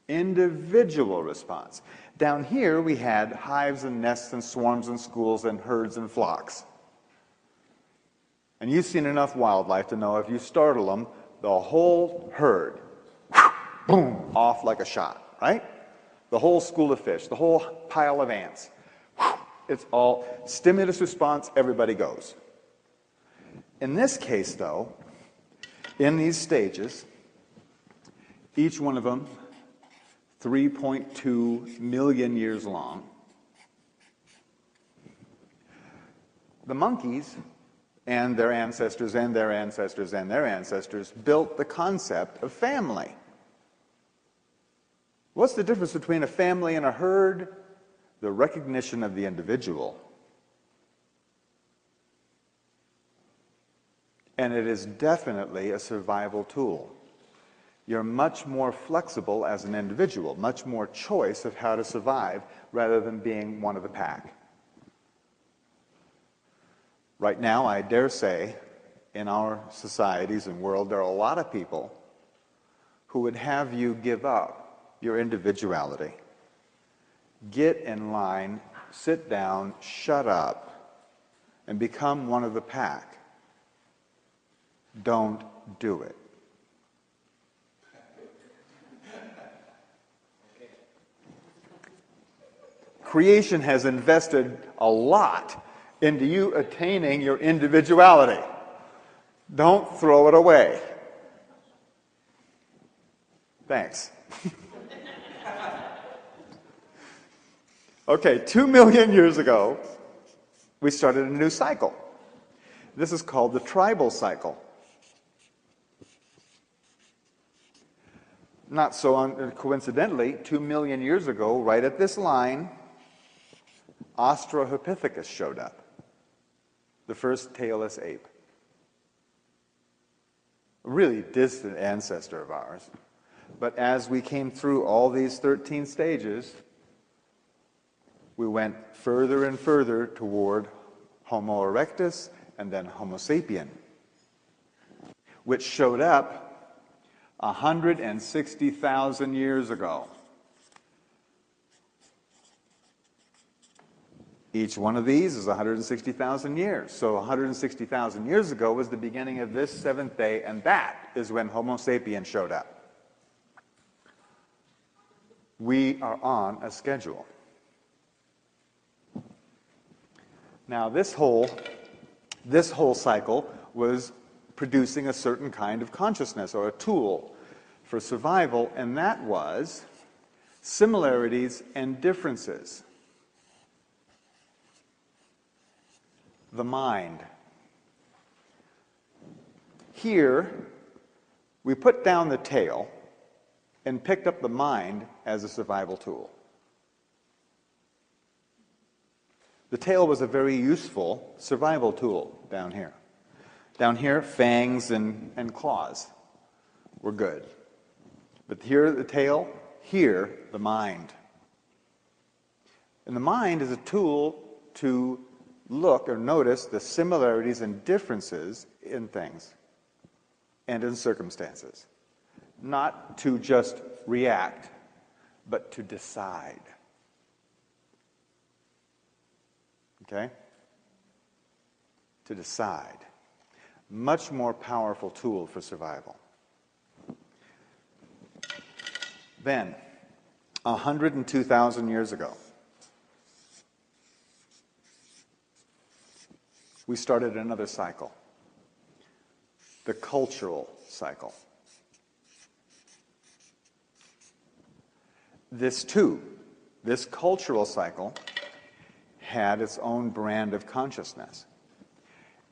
Individual response. Down here we had hives and nests and swarms and schools and herds and flocks. And you've seen enough wildlife to know if you startle them, the whole herd, boom, off like a shot, right? The whole school of fish, the whole pile of ants. It's all stimulus response, everybody goes. In this case, though, in these stages, each one of them 3.2 million years long, the monkeys and their ancestors and their ancestors and their ancestors built the concept of family. What's the difference between a family and a herd? The recognition of the individual. And it is definitely a survival tool. You're much more flexible as an individual, much more choice of how to survive rather than being one of the pack. Right now, I dare say, in our societies and world, there are a lot of people who would have you give up your individuality. Get in line, sit down, shut up, and become one of the pack. Don't do it. Creation has invested a lot into you attaining your individuality. Don't throw it away. Thanks. Okay, 2 million years ago, we started a new cycle. This is called the tribal cycle. Not so coincidentally, 2 million years ago, right at this line, Australopithecus showed up, the first tailless ape. A really distant ancestor of ours. But as we came through all these 13 stages, we went further and further toward Homo erectus and then Homo sapien, which showed up 160,000 years ago. Each one of these is 160,000 years. So 160,000 years ago was the beginning of this seventh day, and that is when Homo sapien showed up. We are on a schedule. Now, this whole cycle was producing a certain kind of consciousness or a tool for survival, and that was similarities and differences. The mind. Here, we put down the tail and picked up the mind as a survival tool. The tail was a very useful survival tool down here. Down here, fangs and claws were good. But here, the tail, here, the mind. And the mind is a tool to look or notice the similarities and differences in things and in circumstances. Not to just react, but to decide. Okay? To decide. Much more powerful tool for survival. Then, 102,000 years ago, we started another cycle. The cultural cycle. This cultural cycle, had its own brand of consciousness.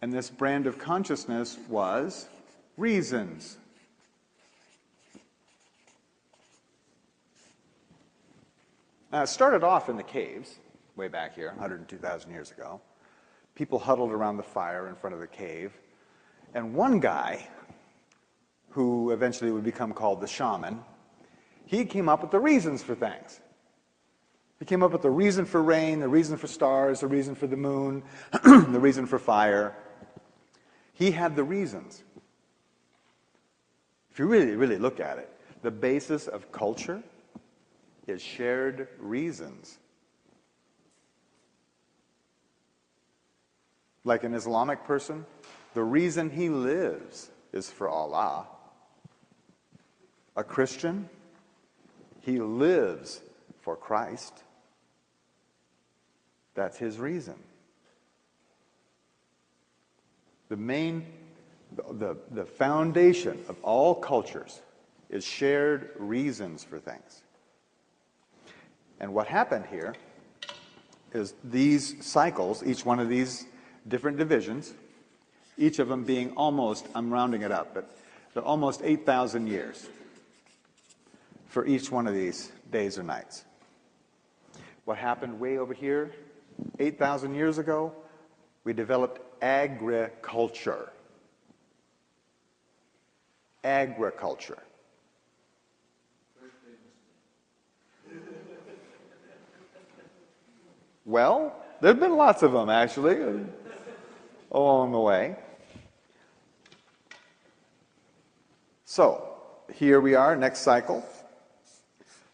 And this brand of consciousness was reasons. Now, it started off in the caves, way back here, 102,000 years ago. People huddled around the fire in front of the cave. And one guy, who eventually would become called the shaman, he came up with the reasons for things. He came up with the reason for rain, the reason for stars, the reason for the moon, the reason for fire. He had the reasons. If you really, really look at it, the basis of culture is shared reasons. Like an Islamic person, the reason he lives is for Allah. A Christian, he lives for Christ. That's his reason. The foundation of all cultures is shared reasons for things. And what happened here is these cycles, each one of these different divisions, each of them being almost, I'm rounding it up, but they're almost 8,000 years for each one of these days or nights. What happened way over here, 8,000 years ago, we developed agriculture. Agriculture. Well, there have been lots of them, actually, along the way. So, here we are, next cycle.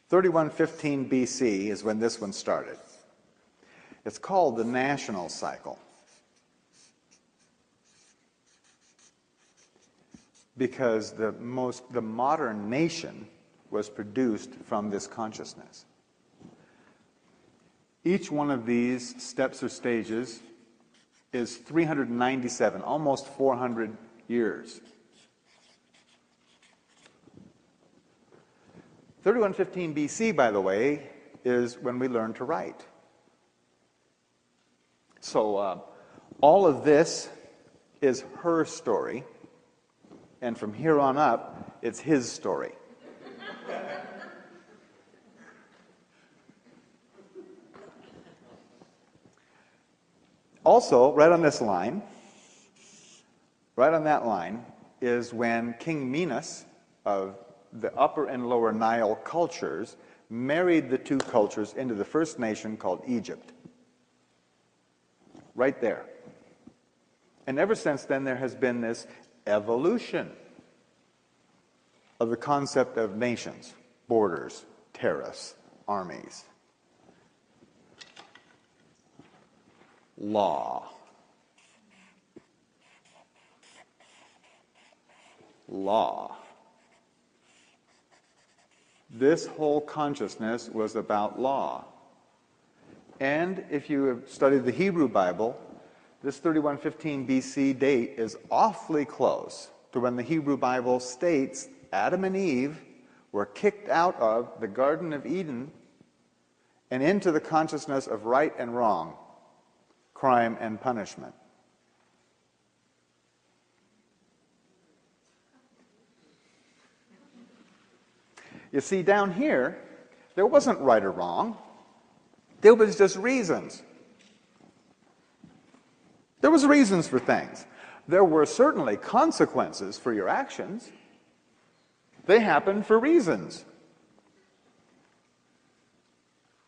3115 BC is when this one started. It's called the national cycle. Because the modern nation was produced from this consciousness. Each one of these steps or stages is 397, almost 400 years. 3115 BC, by the way, is when we learned to write. So all of this is her story, and from here on up, it's his story. Also, right on this line, right on that line, is when King Minos of the Upper and Lower Nile cultures married the two cultures into the first nation called Egypt. Right there. And ever since then, there has been this evolution of the concept of nations, borders, tariffs, armies. Law. Law. This whole consciousness was about law. And if you have studied the Hebrew Bible, this 3115 BC date is awfully close to when the Hebrew Bible states Adam and Eve were kicked out of the Garden of Eden and into the consciousness of right and wrong, crime and punishment. You see, down here, there wasn't right or wrong. There was just reasons. There was reasons for things. There were certainly consequences for your actions. They happened for reasons.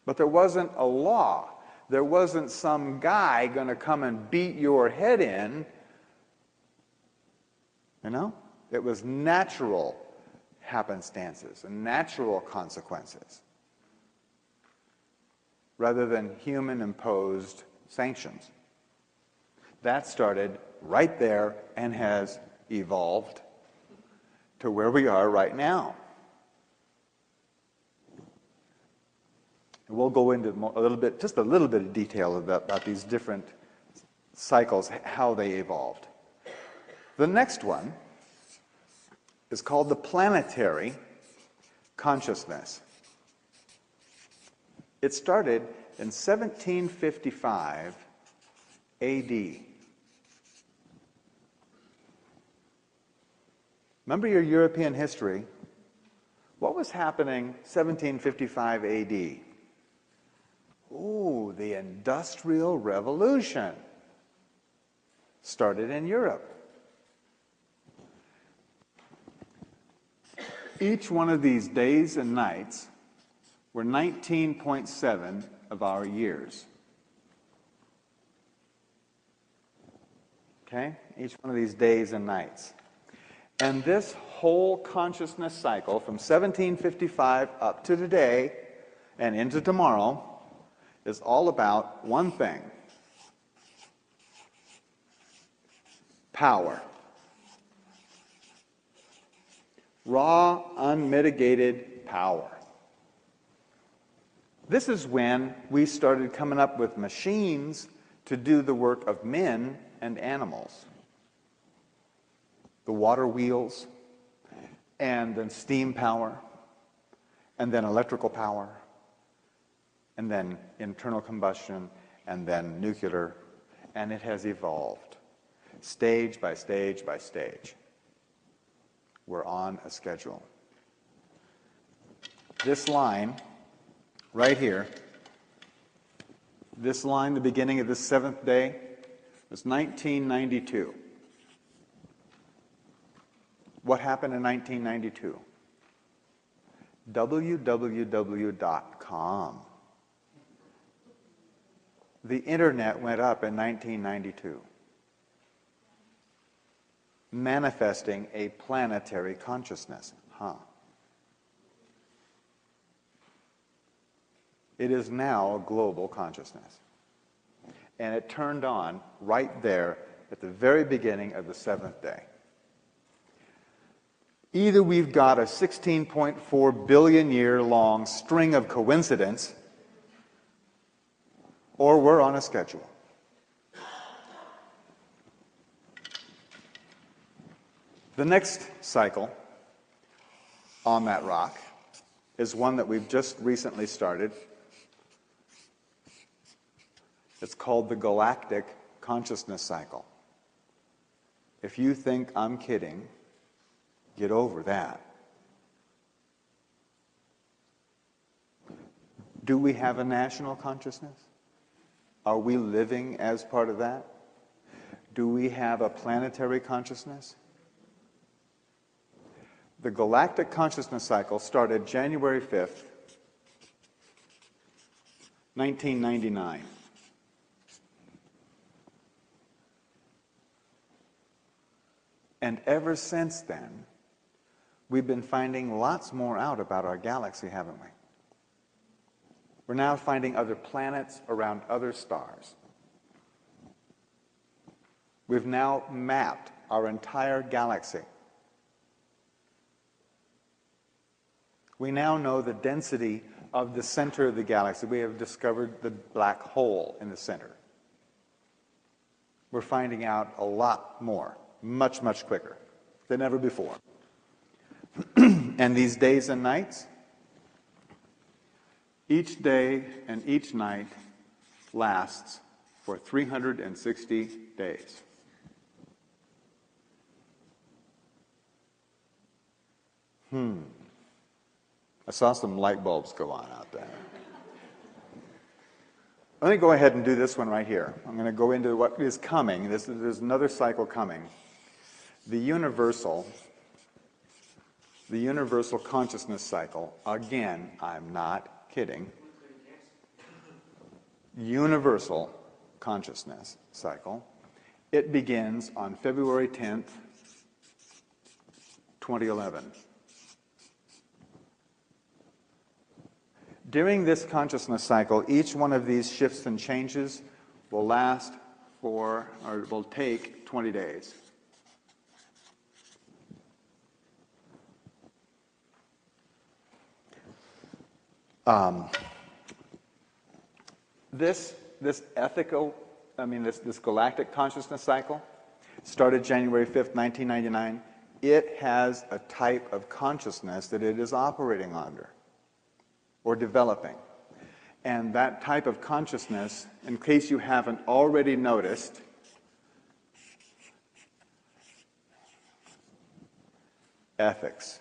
But there wasn't a law. There wasn't some guy going to come and beat your head in. You know? It was natural happenstances and natural consequences rather than human-imposed sanctions. That started right there and has evolved to where we are right now. And we'll go into just a little bit of detail about these different cycles, how they evolved. The next one is called the planetary consciousness. It started in 1755 AD. Remember your European history? What was happening 1755 AD? Ooh, the Industrial Revolution started in Europe. Each one of these days and nights were 19.7 of our years. Okay? Each one of these days and nights. And this whole consciousness cycle from 1755 up to today and into tomorrow is all about one thing: power. Raw, unmitigated power. This is when we started coming up with machines to do the work of men and animals. The water wheels, and then steam power, and then electrical power, and then internal combustion, and then nuclear, and it has evolved stage by stage by stage. We're on a schedule. This line right here, this line, the beginning of this seventh day, was 1992. What happened in 1992? www.com. The internet went up in 1992, manifesting a planetary consciousness. It is now a global consciousness. And it turned on right there at the very beginning of the seventh day. Either we've got a 16.4 billion year long string of coincidence, or we're on a schedule. The next cycle on that rock is one that we've just recently started. It's called the galactic consciousness cycle. If you think I'm kidding, get over that. Do we have a national consciousness? Are we living as part of that? Do we have a planetary consciousness? The galactic consciousness cycle started January 5th, 1999. And ever since then, we've been finding lots more out about our galaxy, haven't we? We're now finding other planets around other stars. We've now mapped our entire galaxy. We now know the density of the center of the galaxy. We have discovered the black hole in the center. We're finding out a lot more, much, much quicker than ever before. And these days and nights, each day and each night lasts for 360 days. I saw some light bulbs go on out there. Let me go ahead and do this one right here. I'm going to go into what is coming. There's another cycle coming. The universal consciousness cycle. Again, I'm not kidding. universal consciousness cycle. It begins on February 10th, 2011. During this consciousness cycle, each one of these shifts and changes will last for, or will take 20 days. This ethical, this galactic consciousness cycle started January 5th, 1999. It has a type of consciousness that it is operating under or developing. And that type of consciousness, in case you haven't already noticed, ethics.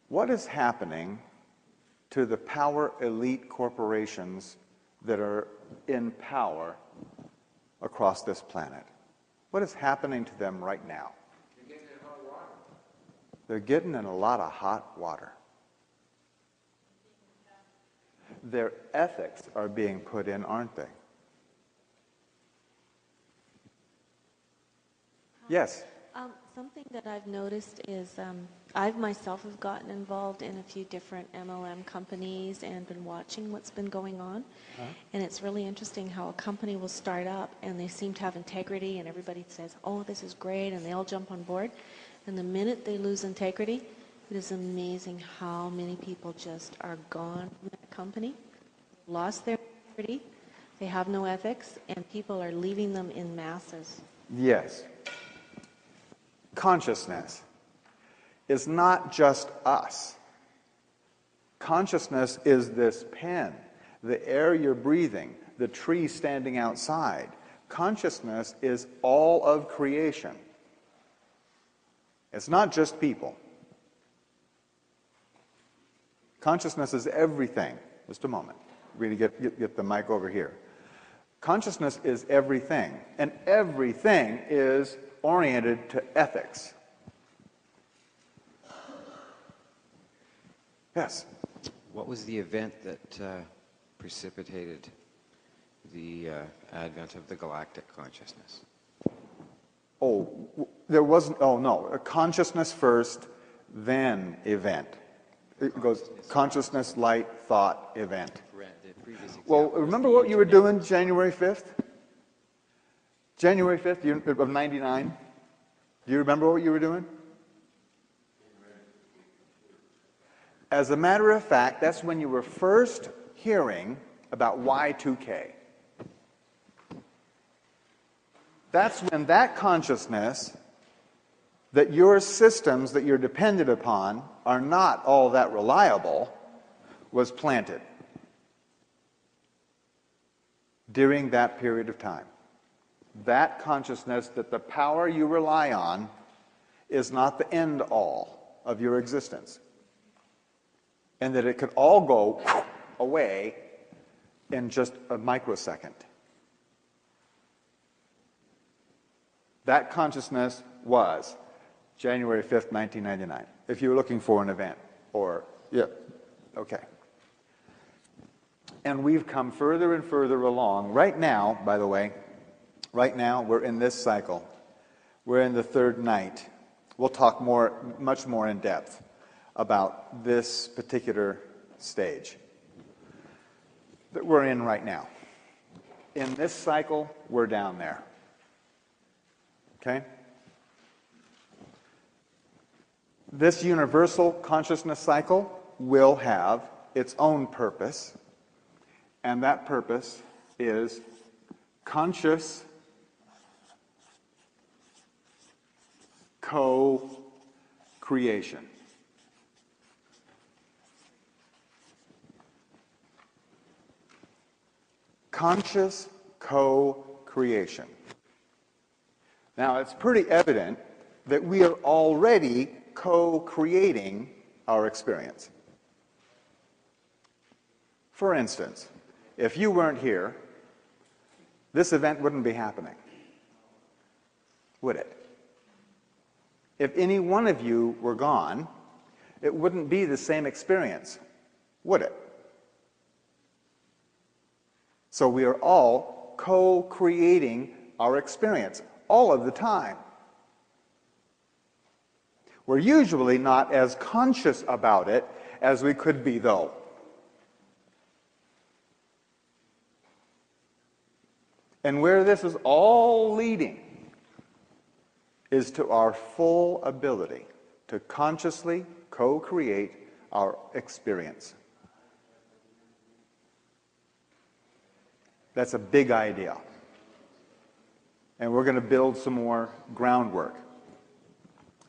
What is happening to the power elite corporations that are in power across this planet? What is happening to them right now? They're getting in hot water. They're getting in a lot of hot water. Their ethics are being put in, aren't they? Yes? Something that I've noticed is I've myself have gotten involved in a few different MLM companies and been watching what's been going on. And it's really interesting how a company will start up and they seem to have integrity and everybody says, oh, this is great, and they all jump on board. And the minute they lose integrity, it is amazing how many people just are gone from that company, lost their integrity, they have no ethics, and people are leaving them in masses. Yes. Consciousness is not just us. Consciousness is this pen, the air you're breathing, the tree standing outside. Consciousness is all of creation. It's not just people. Consciousness is everything. Just a moment. We're going to get the mic over here. Consciousness is everything, and everything is oriented to ethics. Yes? What was the event that precipitated the advent of the galactic consciousness? There wasn't, no, a consciousness first, then event. It goes consciousness, light, thought, event. Well, remember what you were doing January 5th? January 5th of 99? Do you remember what you were doing? As a matter of fact, that's when you were first hearing about Y2K. That's when that consciousness that your systems that you're dependent upon are not all that reliable was planted during that period of time. That consciousness that the power you rely on is not the end all of your existence, and that it could all go away in just a microsecond. That consciousness was January 5th, 1999, if you were looking for an event. Okay. And we've come further and further along. Right now, by the way, right now we're in this cycle. We're in the third night. We'll talk much more in depth about this particular stage that we're in right now. In this cycle, we're down there. Okay? This universal consciousness cycle will have its own purpose, and that purpose is conscious co-creation. Conscious co-creation. Now, it's pretty evident that we are already co-creating our experience. For instance, if you weren't here, this event wouldn't be happening, would it? If any one of you were gone, it wouldn't be the same experience, would it? So we are all co-creating our experience all of the time. We're usually not as conscious about it as we could be, though. And where this is all leading is to our full ability to consciously co-create our experience. That's a big idea. And we're going to build some more groundwork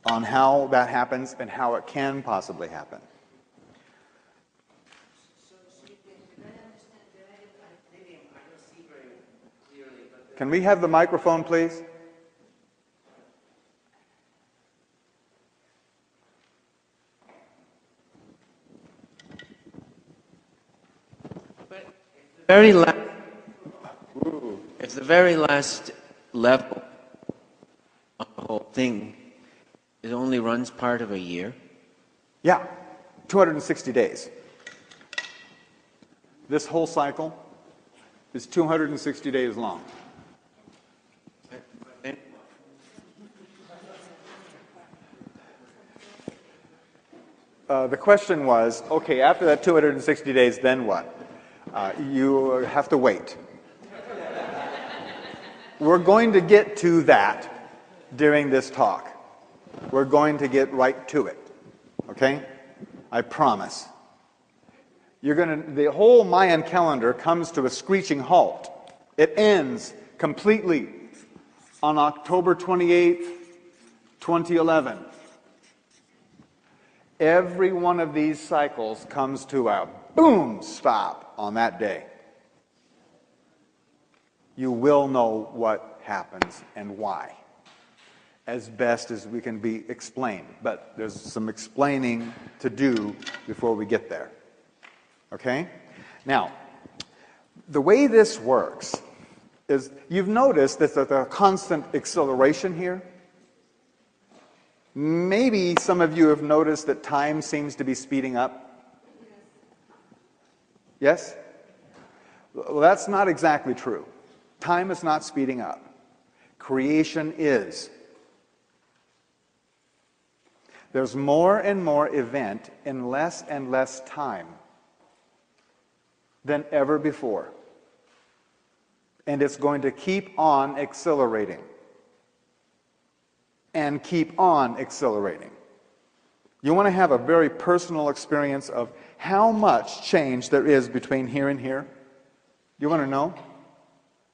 on how that happens and how it can possibly happen. Can we have the microphone, please? If the very last level of the whole thing, it only runs part of a year. Yeah, 260 days. This whole cycle is 260 days long. The question was, okay, after that 260 days, then what? You have to wait. We're going to get to that during this talk. We're going to get right to it. Okay? I promise. The whole Mayan calendar comes to a screeching halt. It ends completely on October 28th, 2011. Every one of these cycles comes to a boom stop on that day. You will know what happens and why, as best as we can be explained. But there's some explaining to do before we get there. Okay? Now, the way this works is, you've noticed that there's a constant acceleration here. Maybe some of you have noticed that time seems to be speeding up. Yes? Well, that's not exactly true. Time is not speeding up. Creation is. There's more and more event in less and less time than ever before. And it's going to keep on accelerating. And keep on accelerating. You want to have a very personal experience of how much change there is between here and here? You want to know?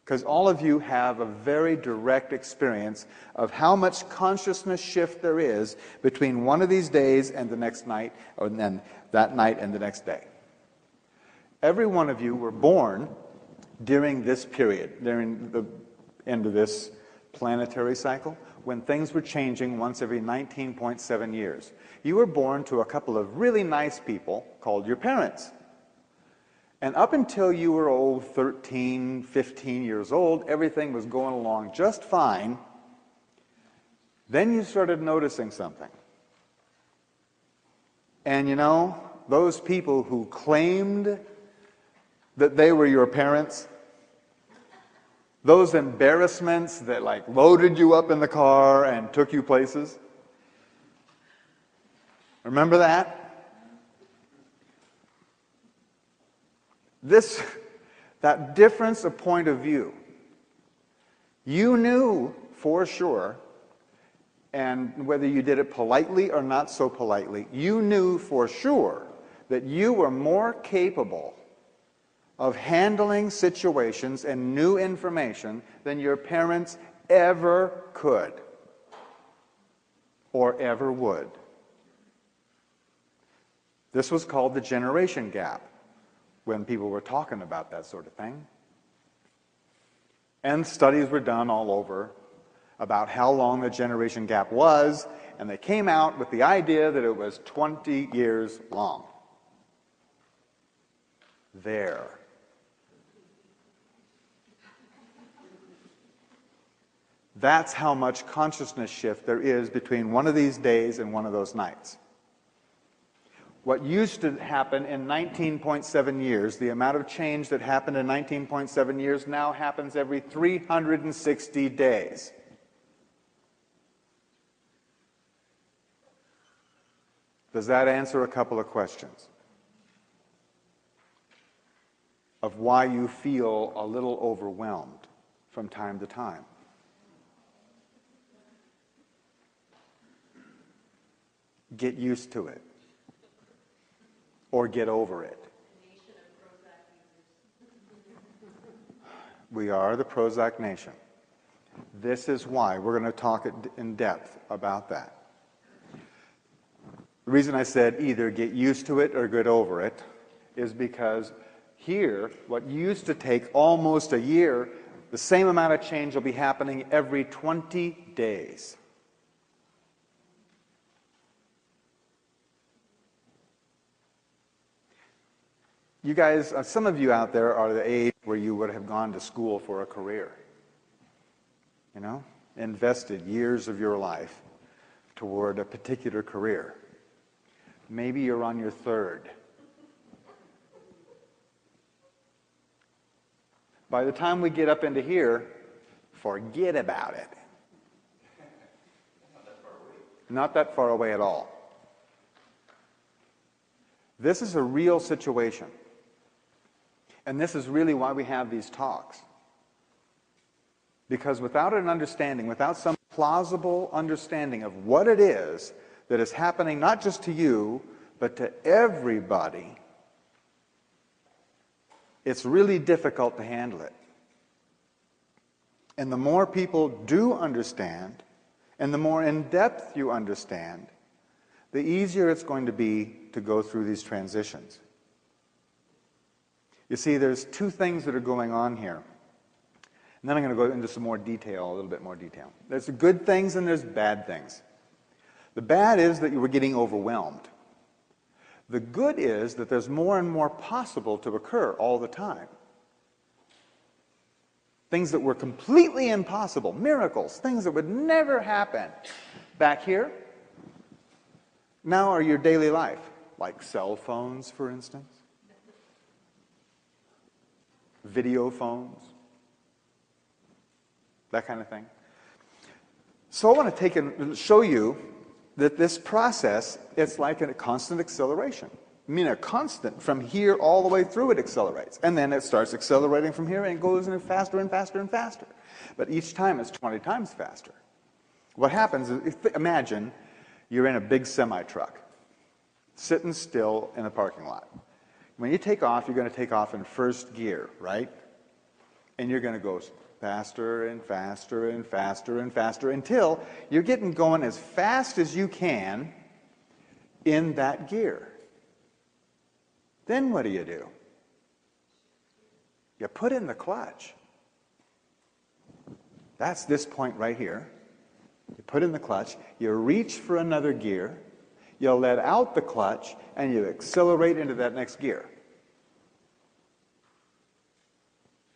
Because all of you have a very direct experience of how much consciousness shift there is between one of these days and the next night, or then that night and the next day. Every one of you were born during this period, during the end of this planetary cycle, when things were changing once every 19.7 years. You were born to a couple of really nice people called your parents. And up until you were 13, 15 years old, everything was going along just fine. Then you started noticing something. And you know, those people who claimed that they were your parents, those embarrassments that like loaded you up in the car and took you places. Remember that? That difference of point of view. You knew for sure, and whether you did it politely or not so politely, you knew for sure that you were more capable of handling situations and new information than your parents ever could or ever would. This was called the generation gap when people were talking about that sort of thing. And studies were done all over about how long the generation gap was, and they came out with the idea that it was 20 years long. There. That's how much consciousness shift there is between one of these days and one of those nights. What used to happen in 19.7 years, the amount of change that happened in 19.7 years now happens every 360 days. Does that answer a couple of questions of why you feel a little overwhelmed from time to time? Get used to it. Or get over it. We are the Prozac nation. This is why we're going to talk in depth about that. The reason I said either get used to it or get over it is because here, what used to take almost a year, the same amount of change will be happening every 20 days. You guys, some of you out there are the age where you would have gone to school for a career. You know? Invested years of your life toward a particular career. Maybe you're on your third. By the time we get up into here, forget about it. Not that far away at all. This is a real situation. And this is really why we have these talks. Because without an understanding, without some plausible understanding of what it is that is happening not just to you, but to everybody, it's really difficult to handle it. And the more people do understand, and the more in depth you understand, the easier it's going to be to go through these transitions. You see, there's two things that are going on here. And then I'm going to go into some more detail, a little bit more detail. There's good things and there's bad things. The bad is that you were getting overwhelmed. The good is that there's more and more possible to occur all the time. Things that were completely impossible, miracles, things that would never happen back here, now are your daily life, like cell phones, for instance. Video phones, that kind of thing. So I want to take and show you that this process, it's like a constant acceleration. I mean, a constant from here all the way through it accelerates. And then it starts accelerating from here and it goes in faster and faster and faster. But each time it's 20 times faster. What happens is, imagine you're in a big semi-truck, sitting still in a parking lot. When you take off, you're going to take off in first gear, right? And you're going to go faster and faster and faster and faster until you're getting going as fast as you can in that gear. Then what do? You put in the clutch. That's this point right here. You put in the clutch, you reach for another gear, you let out the clutch, and you accelerate into that next gear.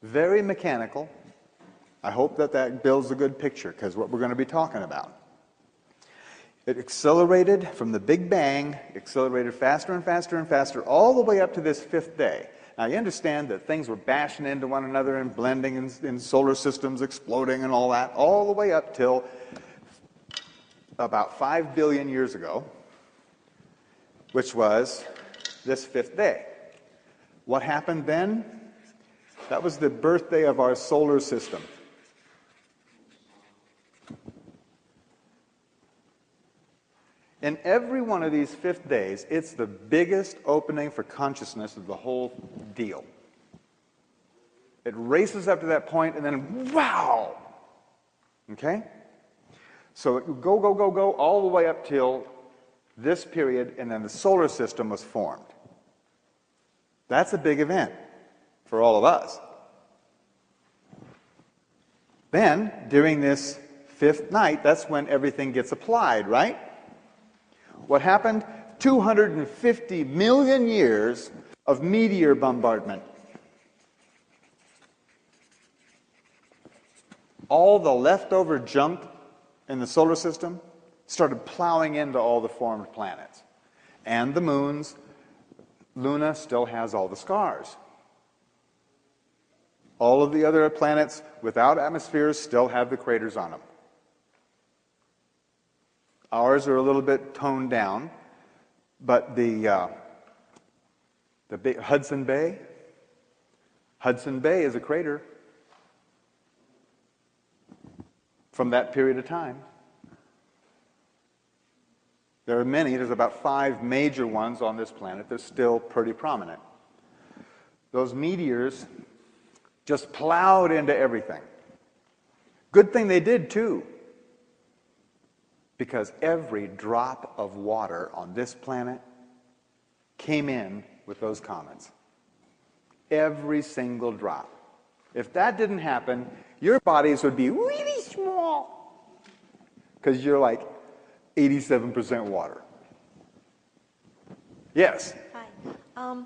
Very mechanical. I hope that that builds a good picture, because what we're going to be talking about. It accelerated from the Big Bang, accelerated faster and faster and faster, all the way up to this fifth day. Now, you understand that things were bashing into one another and blending in solar systems, exploding and all that, all the way up till about 5 billion years ago, which was this fifth day. What happened then? That was the birthday of our solar system. In every one of these fifth days, it's the biggest opening for consciousness of the whole deal. It races up to that point, and then, wow! Okay? So it would go, go, go, go, all the way up till this period, and then the solar system was formed. That's a big event for all of us. Then, during this fifth night, that's when everything gets applied, right? What happened? 250 million years of meteor bombardment. All the leftover junk in the solar system started plowing into all the formed planets. and the moons, Luna still has all the scars. All of the other planets without atmospheres still have the craters on them. Ours are a little bit toned down, but the big Hudson Bay is a crater from that period of time. There are many, there's about 5 major ones on this planet that's still pretty prominent. Those meteors just plowed into everything. Good thing they did too, because every drop of water on this planet came in with those comets. Every single drop. If that didn't happen, your bodies would be really small, because you're like 87% water. Yes? Hi.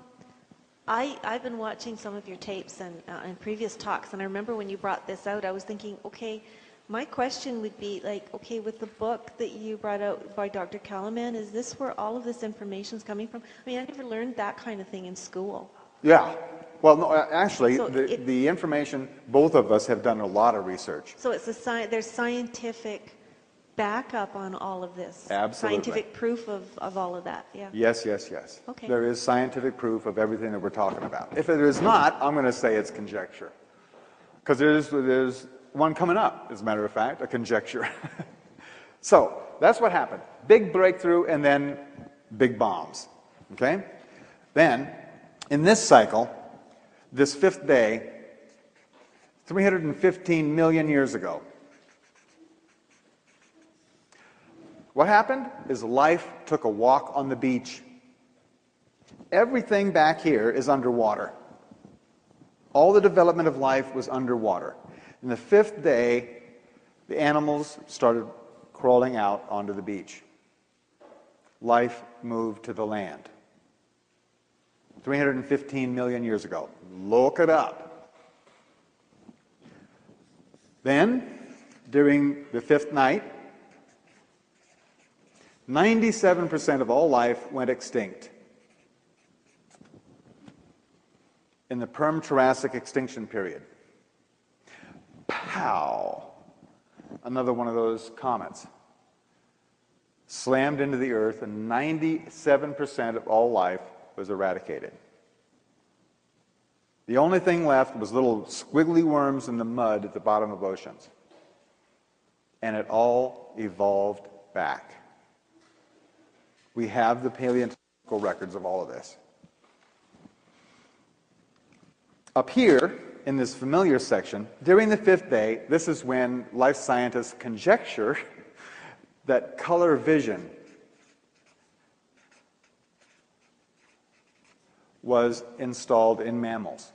I've been watching some of your tapes and previous talks, and I remember when you brought this out, I was thinking, okay, my question would be like, okay, with the book that you brought out by Dr. Kalaman, is this where all of this information is coming from? I mean, I never learned that kind of thing in school. Yeah. Well, no, actually, So the information, both of us have done a lot of research. So it's there's scientific backup on all of this. Absolutely. Scientific proof of all of that, yeah. Yes, yes, yes. Okay. There is scientific proof of everything that we're talking about. If it is not, I'm going to say it's conjecture. Because there's one coming up, as a matter of fact, a conjecture. So, that's what happened. Big breakthrough and then big bombs. Okay? Then, in this cycle, this 5th day, 315 million years ago, what happened is life took a walk on the beach. Everything back here is underwater. All the development of life was underwater. In the 5th day, the animals started crawling out onto the beach. Life moved to the land. 315 million years ago. Look it up. Then, during the 5th night, 97% of all life went extinct in the Perm-Triassic extinction period. Pow! Another one of those comets slammed into the earth, and 97% of all life was eradicated. The only thing left was little squiggly worms in the mud at the bottom of oceans. And it all evolved back. We have the paleontological records of all of this. Up here, in this familiar section, during the 5th day, this is when life scientists conjecture that color vision was installed in mammals.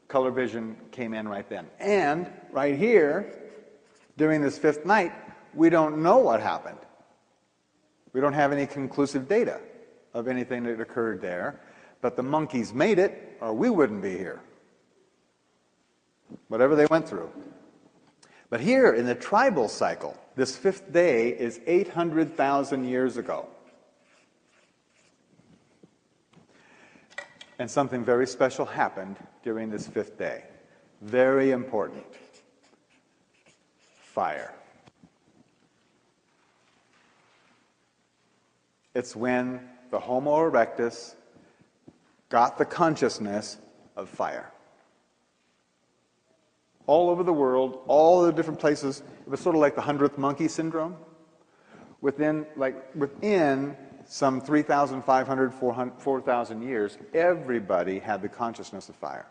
Color vision came in right then. And right here, during this 5th night, we don't know what happened. We don't have any conclusive data of anything that occurred there, but the monkeys made it, or we wouldn't be here. Whatever they went through. But here in the tribal cycle, this 5th day is 800,000 years ago. And something very special happened during this 5th day. Very important. Fire. It's when the Homo erectus got the consciousness of fire. All over the world, all the different places, it was sort of like the 100th monkey syndrome. Within some 3,500, 4,000 years, everybody had the consciousness of fire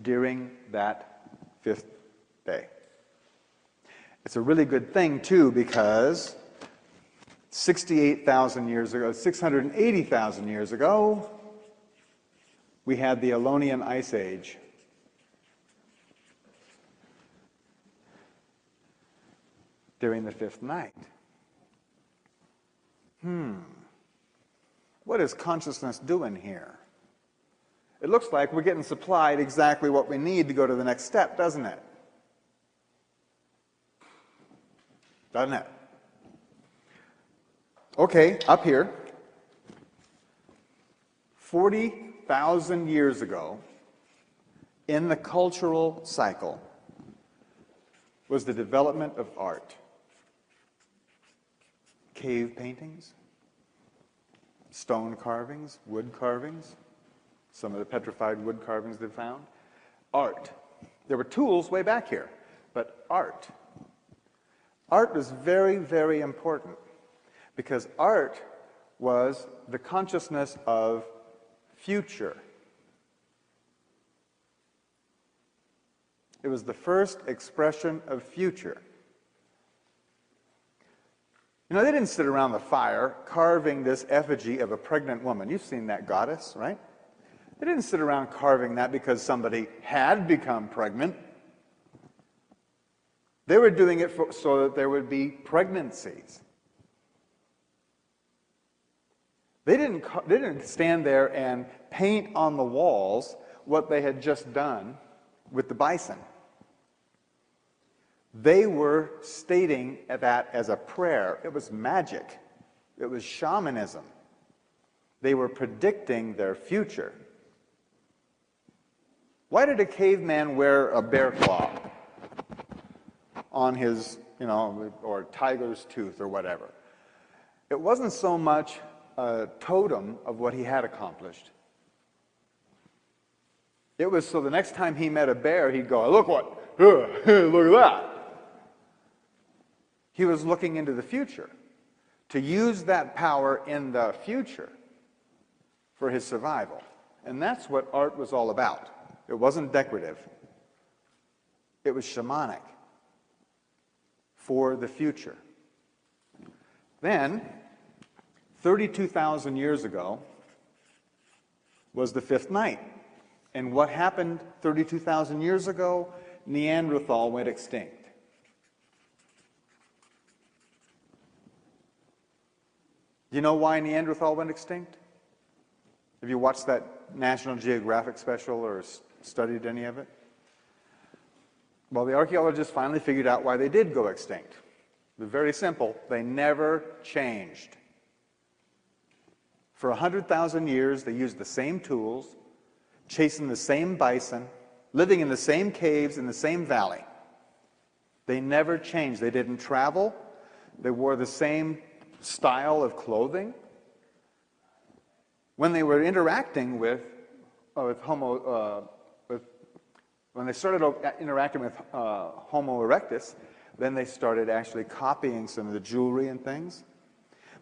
during that 5th day. It's a really good thing, too, because 68,000 years ago, 680,000 years ago, we had the Ionian Ice Age. During the 5th night. What is consciousness doing here? It looks like we're getting supplied exactly what we need to go to the next step, doesn't it? Doesn't it? Okay, up here, 40,000 years ago, in the cultural cycle, was the development of art. Cave paintings, stone carvings, wood carvings, some of the petrified wood carvings they found. Art. There were tools way back here, but art. Art was very, very important because art was the consciousness of future. It was the first expression of future. You know, they didn't sit around the fire carving this effigy of a pregnant woman. You've seen that goddess, right? They didn't sit around carving that because somebody had become pregnant. They were doing it so that there would be pregnancies. They didn't stand there and paint on the walls what they had just done with the bison. They were stating that as a prayer. It was magic. It was shamanism. They were predicting their future. Why did a caveman wear a bear claw on his, or tiger's tooth or whatever? It wasn't so much a totem of what he had accomplished. It was so the next time he met a bear, he'd go, look at that. He was looking into the future, to use that power in the future for his survival. And that's what art was all about. It wasn't decorative. It was shamanic for the future. Then, 32,000 years ago, was the fifth night. And what happened 32,000 years ago? Neanderthal went extinct. Do you know why Neanderthal went extinct? Have you watched that National Geographic special or studied any of it? Well, the archaeologists finally figured out why they did go extinct. It was very simple. They never changed. For 100,000 years, they used the same tools, chasing the same bison, living in the same caves in the same valley. They never changed. They didn't travel. They wore the same style of clothing. When they were interacting when they started interacting with Homo erectus, then they started actually copying some of the jewelry and things.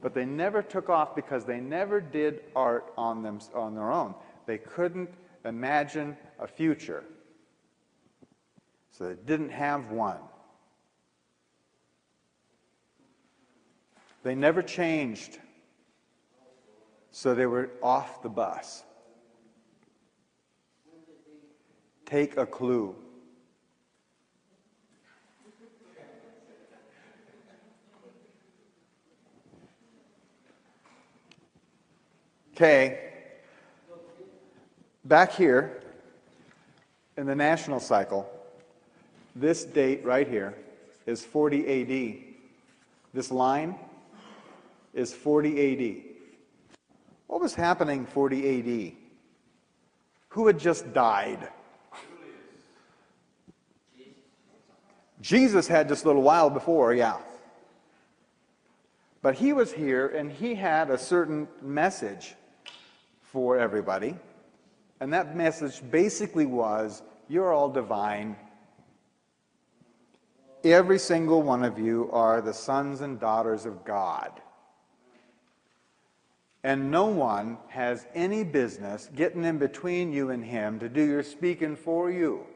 But they never took off because they never did art on their own. They couldn't imagine a future. So they didn't have one. They never changed. So they were off the bus. Take a clue. Okay. Back here in the national cycle, this date right here is 40 AD. This line is 40 AD. What was happening 40 AD? Who had just died? Jesus had just a little while before, yeah. But he was here and he had a certain message for everybody. And that message basically was, you're all divine. Every single one of you are the sons and daughters of God. And no one has any business getting in between you and him to do your speaking for you.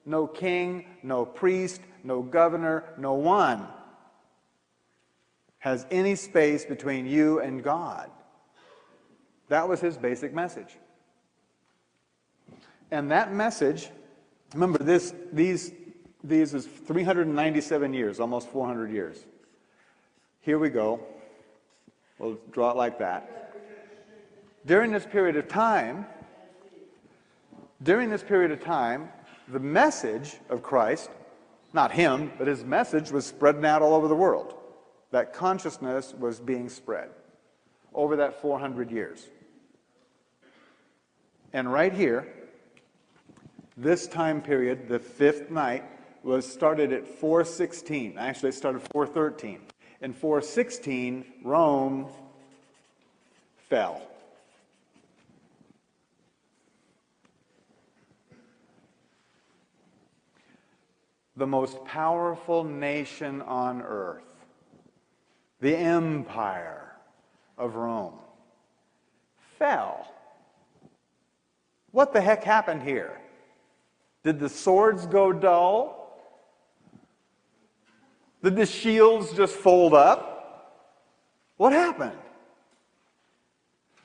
No king, no priest, no governor, no one has any space between you and God. That was his basic message. And that message, remember these is 397 years, almost 400 years. Here we go. We'll draw it like that. During this period of time, the message of Christ, not him, but his message was spreading out all over the world. That consciousness was being spread over that 400 years. And right here, this time period, the fifth night, was started at 416. Actually, it started 413. In 416, Rome fell. The most powerful nation on earth, the empire of Rome, fell. What the heck happened here? Did the swords go dull? Did the shields just fold up? What happened?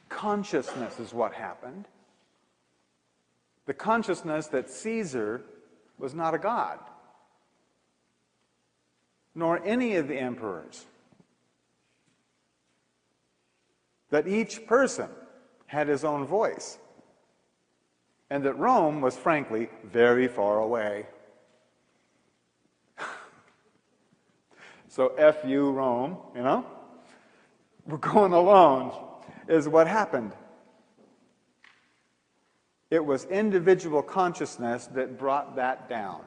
Consciousness is what happened. The consciousness that Caesar was not a god, nor any of the emperors. That each person had his own voice. And that Rome was, frankly, very far away. So F you, Rome, you know? We're going alone, is what happened. It was individual consciousness that brought that down.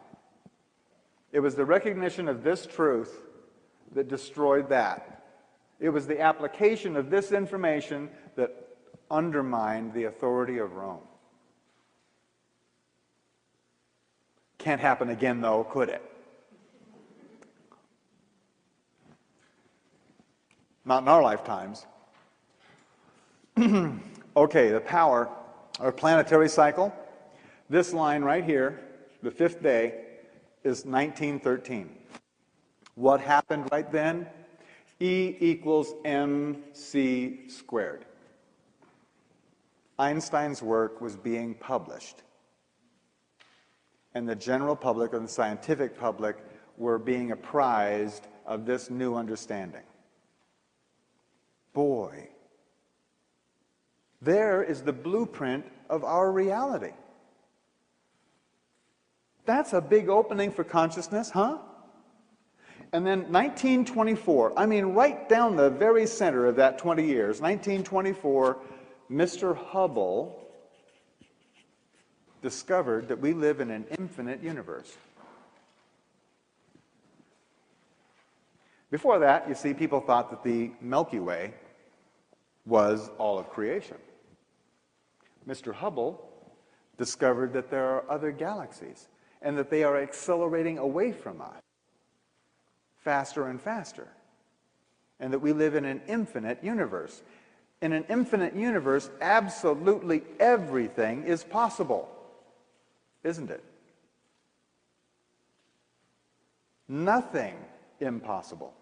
It was the recognition of this truth that destroyed that. It was the application of this information that undermined the authority of Rome. Can't happen again, though, could it? Not in our lifetimes. Okay, the power, or planetary cycle. This line right here, the fifth day, is 1913. What happened right then? E equals mc squared. Einstein's work was being published. And the general public and the scientific public were being apprised of this new understanding. Boy, there is the blueprint of our reality. That's a big opening for consciousness, huh? And then 1924, I mean right down the very center of that 20 years, 1924, Mr. Hubble discovered that we live in an infinite universe. Before that, you see, people thought that the Milky Way was all of creation. Mr. Hubble discovered that there are other galaxies and that they are accelerating away from us faster and faster, and that we live in an infinite universe. In an infinite universe, absolutely everything is possible. Isn't it? Nothing impossible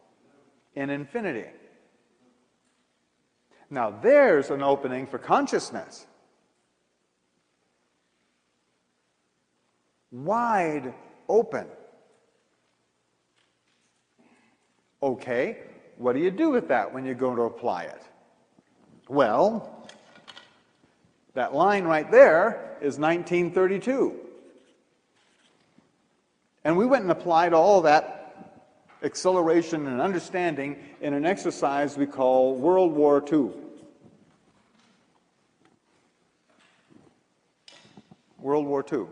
in infinity. Now there's an opening for consciousness. Wide open. Okay, what do you do with that when you go to apply it? Well, that line right there is 1932. And we went and applied all that acceleration and understanding in an exercise we call World War II. World War II,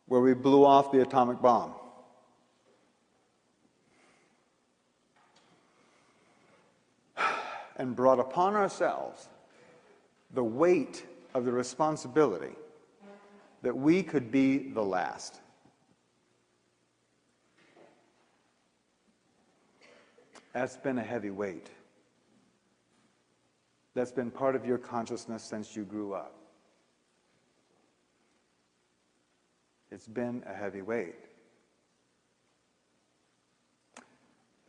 where we blew off the atomic bomb. And brought upon ourselves the weight of the responsibility that we could be the last. That's been a heavy weight. That's been part of your consciousness since you grew up. It's been a heavy weight.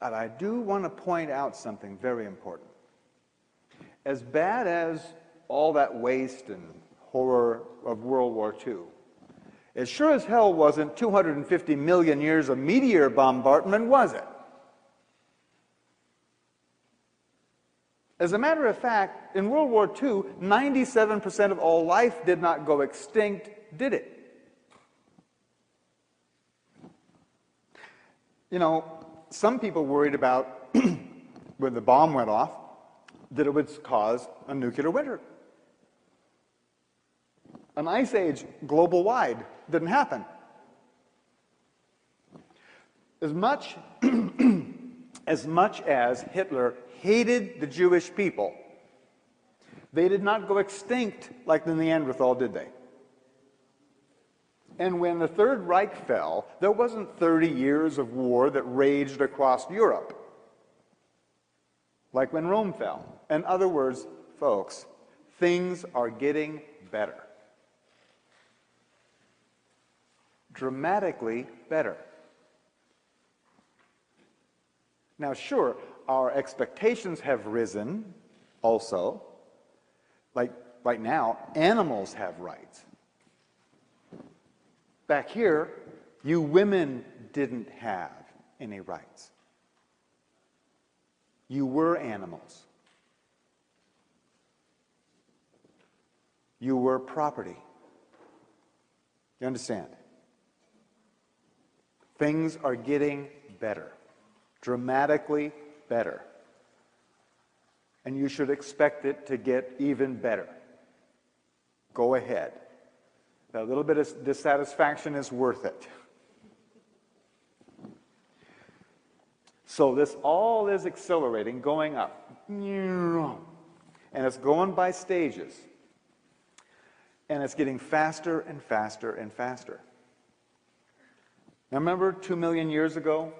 But I do want to point out something very important. As bad as all that waste and horror of World War II, it sure as hell wasn't 250 million years of meteor bombardment, was it? As a matter of fact, in World War II, 97% of all life did not go extinct, did it? You know, some people worried about, when the bomb went off, that it would cause a nuclear winter. An ice age global-wide didn't happen. As much as Hitler hated the Jewish people, they did not go extinct like the Neanderthal, did they? And when the Third Reich fell, there wasn't 30 years of war that raged across Europe, like when Rome fell. In other words, folks, things are getting better. Dramatically better. Now, sure, our expectations have risen also. Like right now, animals have rights. Back here, you women didn't have any rights. You were animals. You were property. You understand? Things are getting better, dramatically better. And you should expect it to get even better. Go ahead. That little bit of dissatisfaction is worth it. So this all is accelerating, going up. And it's going by stages. And it's getting faster and faster and faster. Now remember 2 million years ago,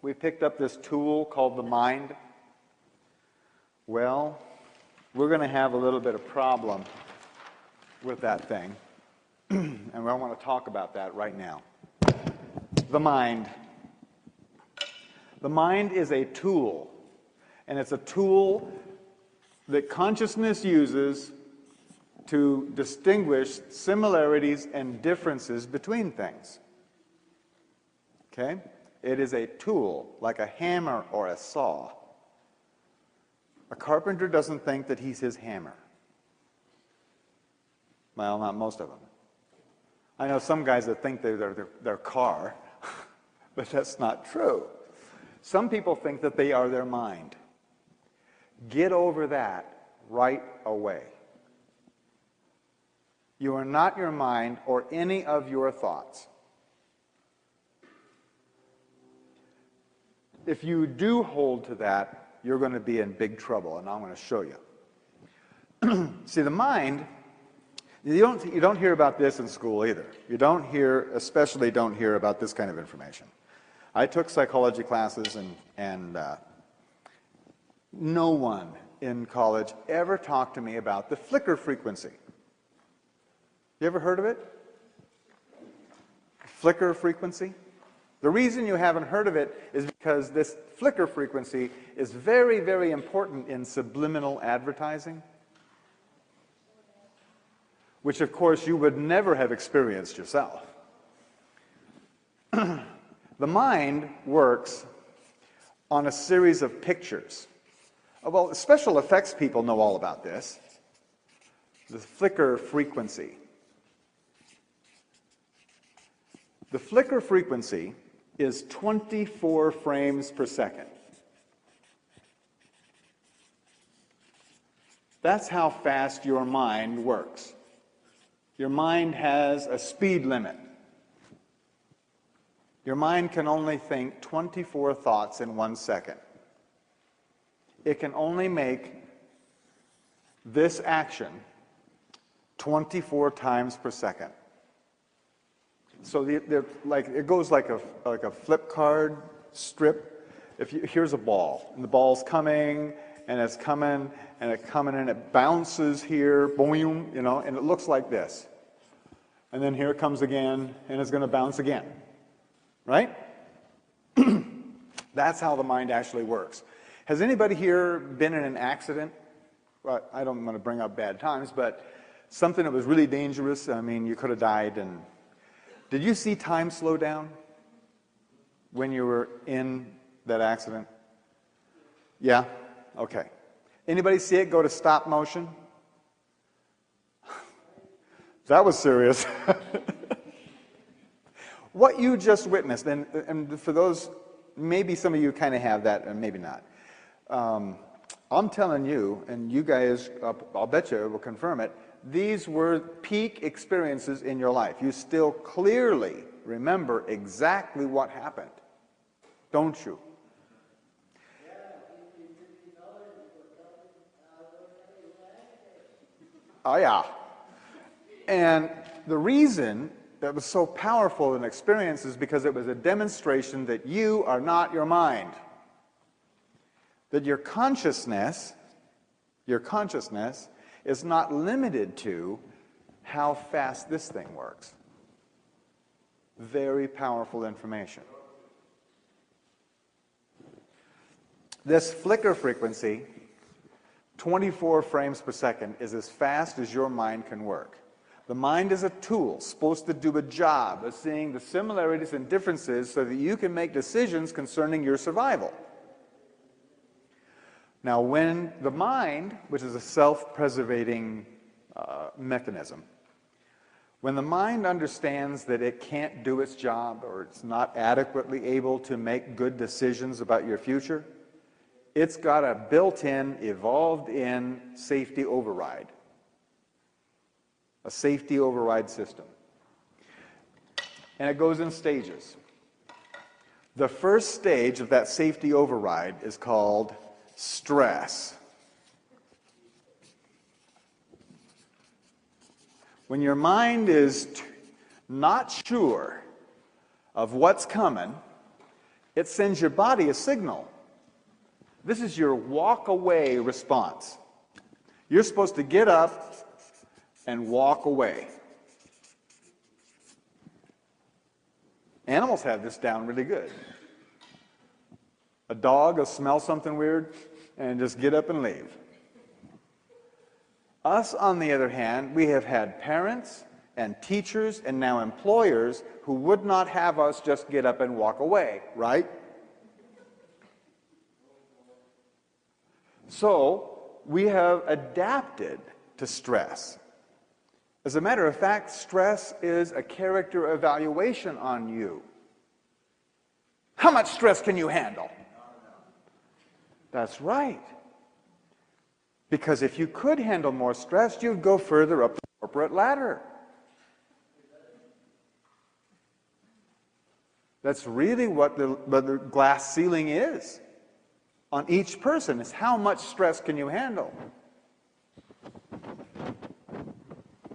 we picked up this tool called the mind? Well, we're going to have a little bit of problem with that thing. And I want to talk about that right now. The mind. The mind is a tool. And it's a tool that consciousness uses to distinguish similarities and differences between things. Okay? It is a tool, like a hammer or a saw. A carpenter doesn't think that he's his hammer. Well, not most of them. I know some guys that think they're their car, but that's not true. Some people think that they are their mind. Get over that right away. You are not your mind or any of your thoughts. If you do hold to that, you're going to be in big trouble, and I'm going to show you. See, the mind, you don't hear about this in school either. You especially don't hear about this kind of information. I took psychology classes, and no one in college ever talked to me about the flicker frequency. You ever heard of it? Flicker frequency? The reason you haven't heard of it is because this flicker frequency is very, very important in subliminal advertising, which of course you would never have experienced yourself. The mind works on a series of pictures. Well, special effects people know all about this. The flicker frequency. The flicker frequency is 24 frames per second. That's how fast your mind works. Your mind has a speed limit. Your mind can only think 24 thoughts in 1 second. It can only make this action 24 times per second. So it goes like a flip card strip. Here's a ball, and the ball's coming, and it's coming, and it's coming, and it bounces here, boom, and it looks like this. And then here it comes again, and it's going to bounce again. Right? That's how the mind actually works. Has anybody here been in an accident? Well, I don't want to bring up bad times, but something that was really dangerous. I mean, you could have died. And did you see time slow down when you were in that accident? Yeah? Okay. Anybody see it go to stop motion? That was serious. What you just witnessed, and for those, maybe some of you kind of have that, and maybe not. I'm telling you, and you guys, I'll bet you will confirm it, these were peak experiences in your life. You still clearly remember exactly what happened, don't you? Oh, yeah. And the reason that was so powerful an experience is because it was a demonstration that you are not your mind. That your consciousness is not limited to how fast this thing works. Very powerful information. This flicker frequency, 24 frames per second, is as fast as your mind can work. The mind is a tool supposed to do a job of seeing the similarities and differences so that you can make decisions concerning your survival. Now, when the mind, which is a self-preservating mechanism, when the mind understands that it can't do its job or it's not adequately able to make good decisions about your future, it's got a built-in, evolved-in safety override. A safety override system. And it goes in stages. The first stage of that safety override is called stress. When your mind is not sure of what's coming, it sends your body a signal. This is your walk-away response. You're supposed to get up and walk away. Animals have this down really good. A dog will smell something weird and just get up and leave. Us, on the other hand, we have had parents and teachers and now employers who would not have us just get up and walk away, right? So, we have adapted to stress. As a matter of fact, stress is a character evaluation on you. How much stress can you handle? That's right. Because if you could handle more stress, you'd go further up the corporate ladder. That's really what the glass ceiling is on each person, is how much stress can you handle?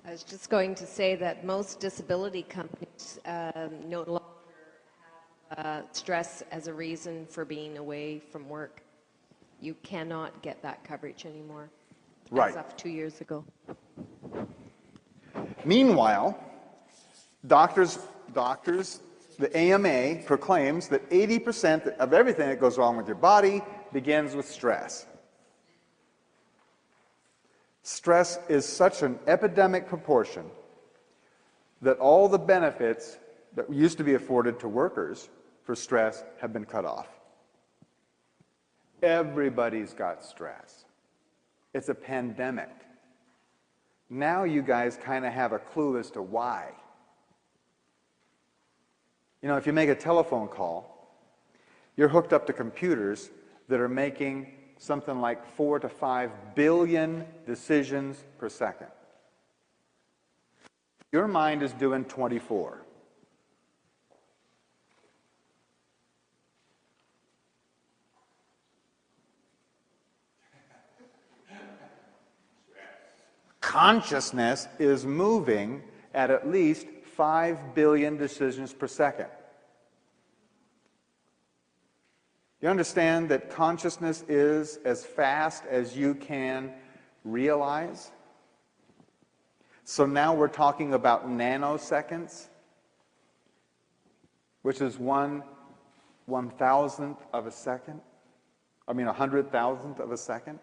I was just going to say that most disability companies no longer have stress as a reason for being away from work. You cannot get that coverage anymore. Right. As of 2 years ago. Meanwhile, doctors, the AMA proclaims that 80% of everything that goes wrong with your body begins with stress. Stress is such an epidemic proportion that all the benefits that used to be afforded to workers for stress have been cut off. Everybody's got stress. It's a pandemic. Now you guys kind of have a clue as to why. You know, if you make a telephone call, you're hooked up to computers that are making something like 4 to 5 billion decisions per second. Your mind is doing 24. Consciousness is moving at least 5 billion decisions per second. You understand that consciousness is as fast as you can realize? So now we're talking about nanoseconds, which is 1/1000th of a second. I mean, 100,000th of a second.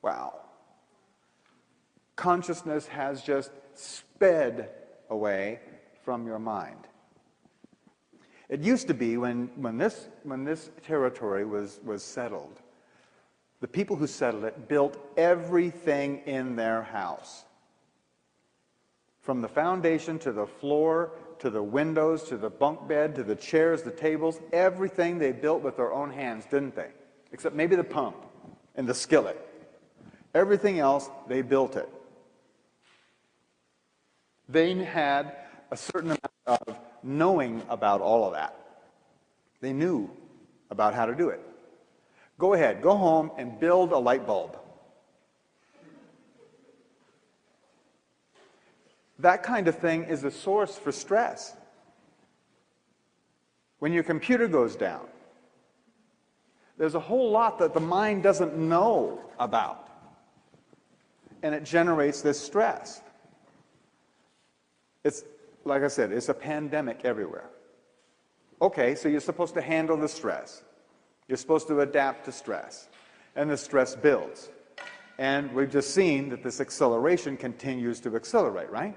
Wow. Consciousness has just sped away from your mind. It used to be when this territory was settled, the people who settled it built everything in their house. From the foundation to the floor, to the windows, to the bunk bed, to the chairs, the tables, everything they built with their own hands, didn't they? Except maybe the pump and the skillet. Everything else, they built it. They had a certain amount of knowing about all of that. They knew about how to do it. Go ahead, go home and build a light bulb. That kind of thing is a source for stress. When your computer goes down, there's a whole lot that the mind doesn't know about. And it generates this stress. It's, like I said, it's a pandemic everywhere. Okay, so you're supposed to handle the stress. You're supposed to adapt to stress. And the stress builds. And we've just seen that this acceleration continues to accelerate, right?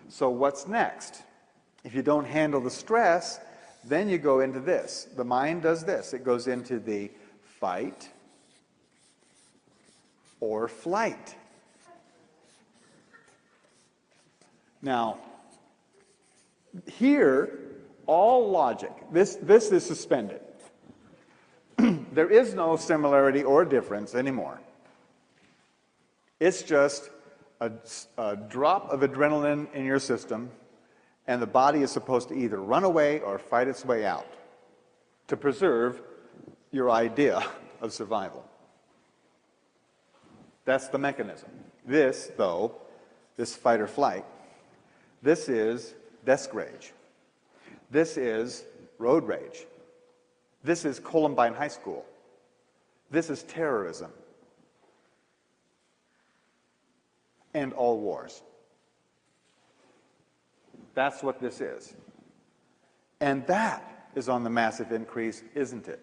So what's next? If you don't handle the stress, then you go into this. The mind does this. It goes into the fight or flight. Now, here, all logic, this is suspended. There is no similarity or difference anymore. It's just a drop of adrenaline in your system, and the body is supposed to either run away or fight its way out to preserve your idea of survival. That's the mechanism. This, though, this fight or flight, this is desk rage. This is road rage. This is Columbine High School. This is terrorism. And all wars. That's what this is. And that is on the massive increase, isn't it?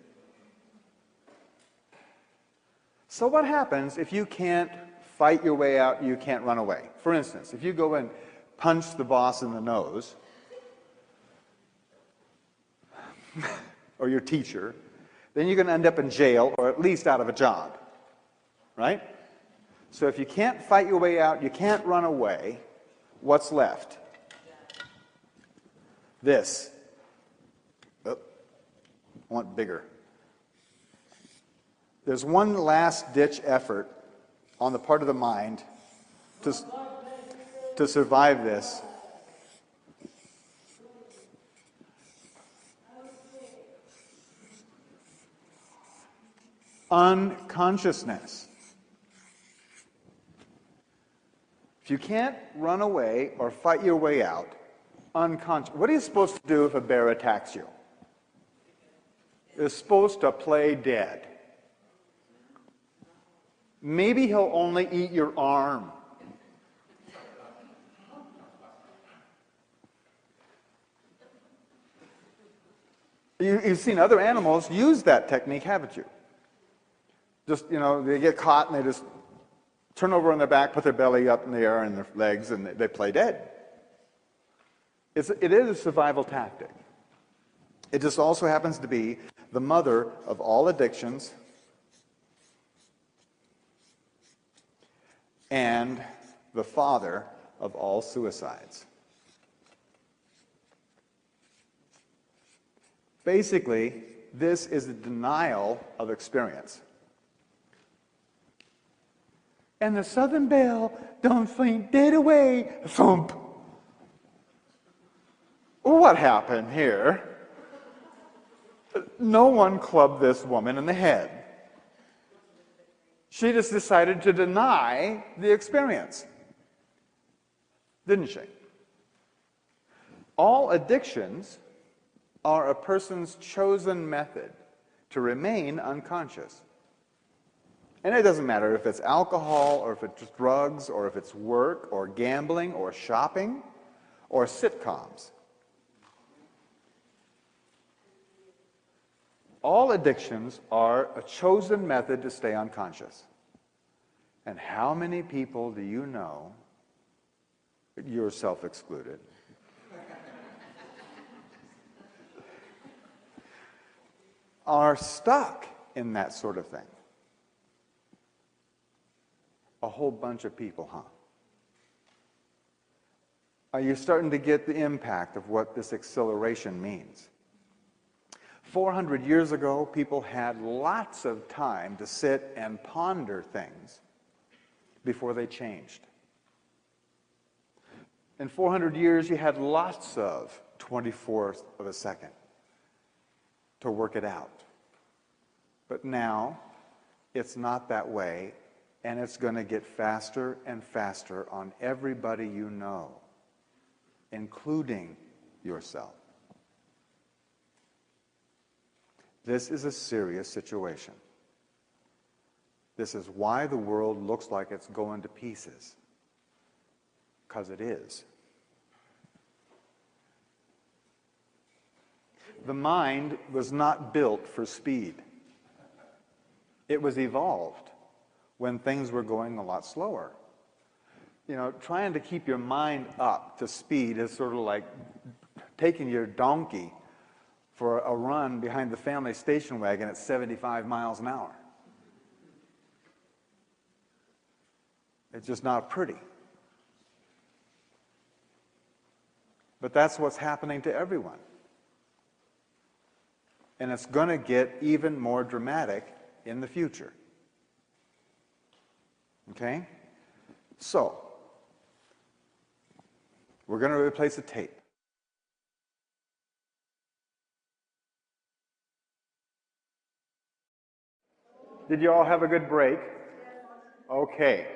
So what happens if you can't fight your way out, you can't run away? For instance, if you go and punch the boss in the nose, or your teacher, then you're going to end up in jail or at least out of a job, right? So if you can't fight your way out, you can't run away, what's left? This. Oh, I want bigger. There's one last-ditch effort on the part of the mind to survive this. Unconsciousness. If you can't run away or fight your way out, unconscious. What are you supposed to do if a bear attacks you? You're supposed to play dead. Maybe he'll only eat your arm. You've seen other animals use that technique, haven't you? Just, they get caught and they just turn over on their back, put their belly up in the air and their legs, and they play dead. It is a survival tactic. It just also happens to be the mother of all addictions and the father of all suicides. Basically, this is a denial of experience. And the Southern Belle don't faint dead away, thump. What happened here? No one clubbed this woman in the head. She just decided to deny the experience, didn't she? All addictions are a person's chosen method to remain unconscious. And it doesn't matter if it's alcohol, or if it's drugs, or if it's work, or gambling, or shopping, or sitcoms. All addictions are a chosen method to stay unconscious. And how many people do you know, yourself excluded, are stuck in that sort of thing? A whole bunch of people, huh? Are you starting to get the impact of what this acceleration means? 400 years ago, people had lots of time to sit and ponder things. before they changed. In 400 years, you had lots of 24th of a second to work it out. But now, it's not that way, and it's going to get faster and faster on everybody you know, including yourself. This is a serious situation. This is why the world looks like it's going to pieces, because it is. The mind was not built for speed. It was evolved when things were going a lot slower. You know, trying to keep your mind up to speed is sort of like taking your donkey for a run behind the family station wagon at 75 miles an hour. It's just not pretty. But that's what's happening to everyone. And it's going to get even more dramatic in the future. Okay? So, we're going to replace a tape. Did you all have a good break? Okay.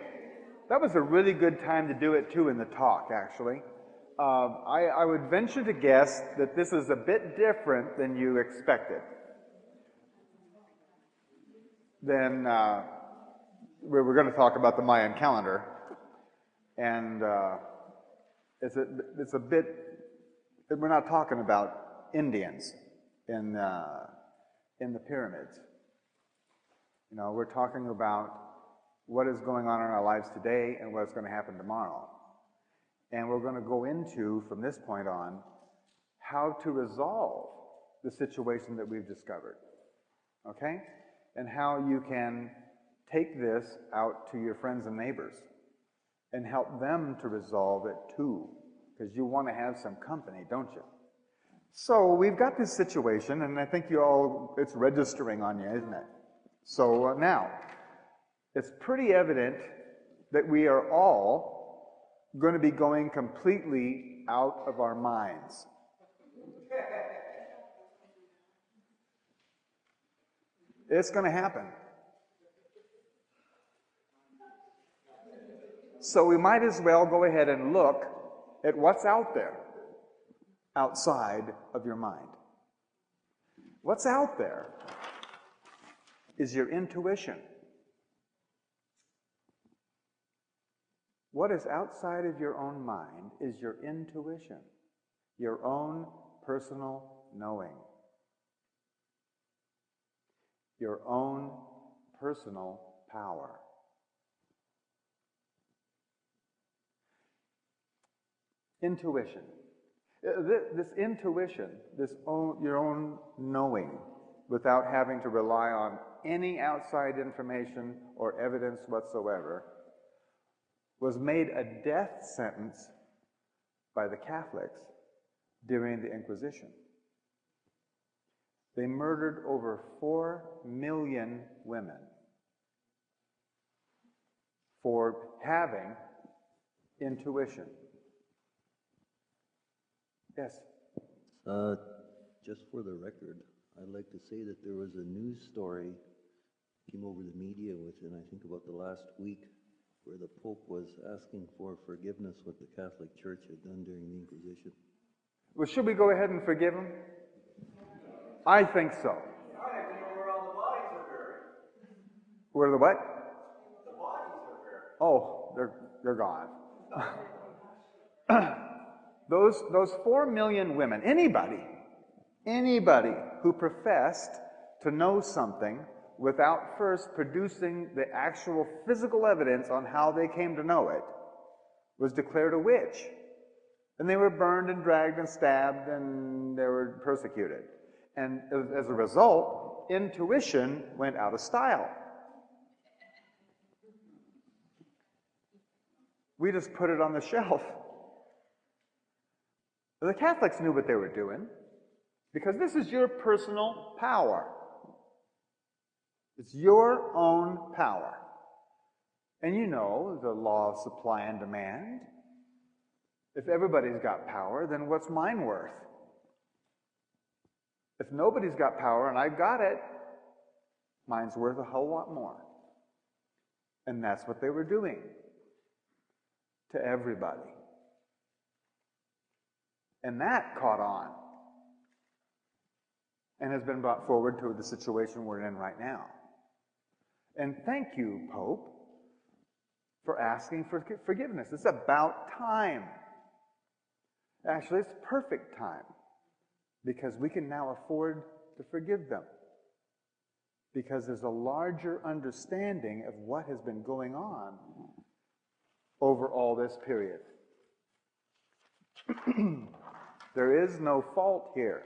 That was a really good time to do it, too, in the talk, actually. I would venture to guess that this is a bit different than you expected. Then we're going to talk about the Mayan calendar, and it's a bit. We're not talking about Indians in the pyramids. You know, we're talking about what is going on in our lives today and what's going to happen tomorrow. And we're going to go into, from this point on, how to resolve the situation that we've discovered. Okay? And how you can take this out to your friends and neighbors and help them to resolve it too. Because you want to have some company, don't you? So we've got this situation, and I think it's registering on you, isn't it? So now, it's pretty evident that we are all going to be going completely out of our minds. It's going to happen. So we might as well go ahead and look at what's out there, outside of your mind. What's out there is your intuition. What is outside of your own mind is your intuition, your own personal knowing, your own personal power. Intuition. This intuition, your own knowing, without having to rely on any outside information or evidence whatsoever, was made a death sentence by the Catholics during the Inquisition. They murdered over 4 million women for having intuition. Yes? Just for the record, I'd like to say that there was a news story came over the media within, I think, about the last week, where the Pope was asking for forgiveness what the Catholic Church had done during the Inquisition. Well, should we go ahead and forgive him? I think so. I have to know where all the bodies are buried. Where the what? The bodies are buried. Oh, they're gone. Those 4 million women, anybody who professed to know something without first producing the actual physical evidence on how they came to know it, was declared a witch. And they were burned and dragged and stabbed, and they were persecuted. And as a result, intuition went out of style. We just put it on the shelf. The Catholics knew what they were doing, because this is your personal power. It's your own power. And you know the law of supply and demand. If everybody's got power, then what's mine worth? If nobody's got power and I've got it, mine's worth a whole lot more. And that's what they were doing to everybody. And that caught on and has been brought forward to the situation we're in right now. And thank you, Pope, for asking for forgiveness. It's about time. Actually, it's perfect time, because we can now afford to forgive them, because there's a larger understanding of what has been going on over all this period. There is no fault here.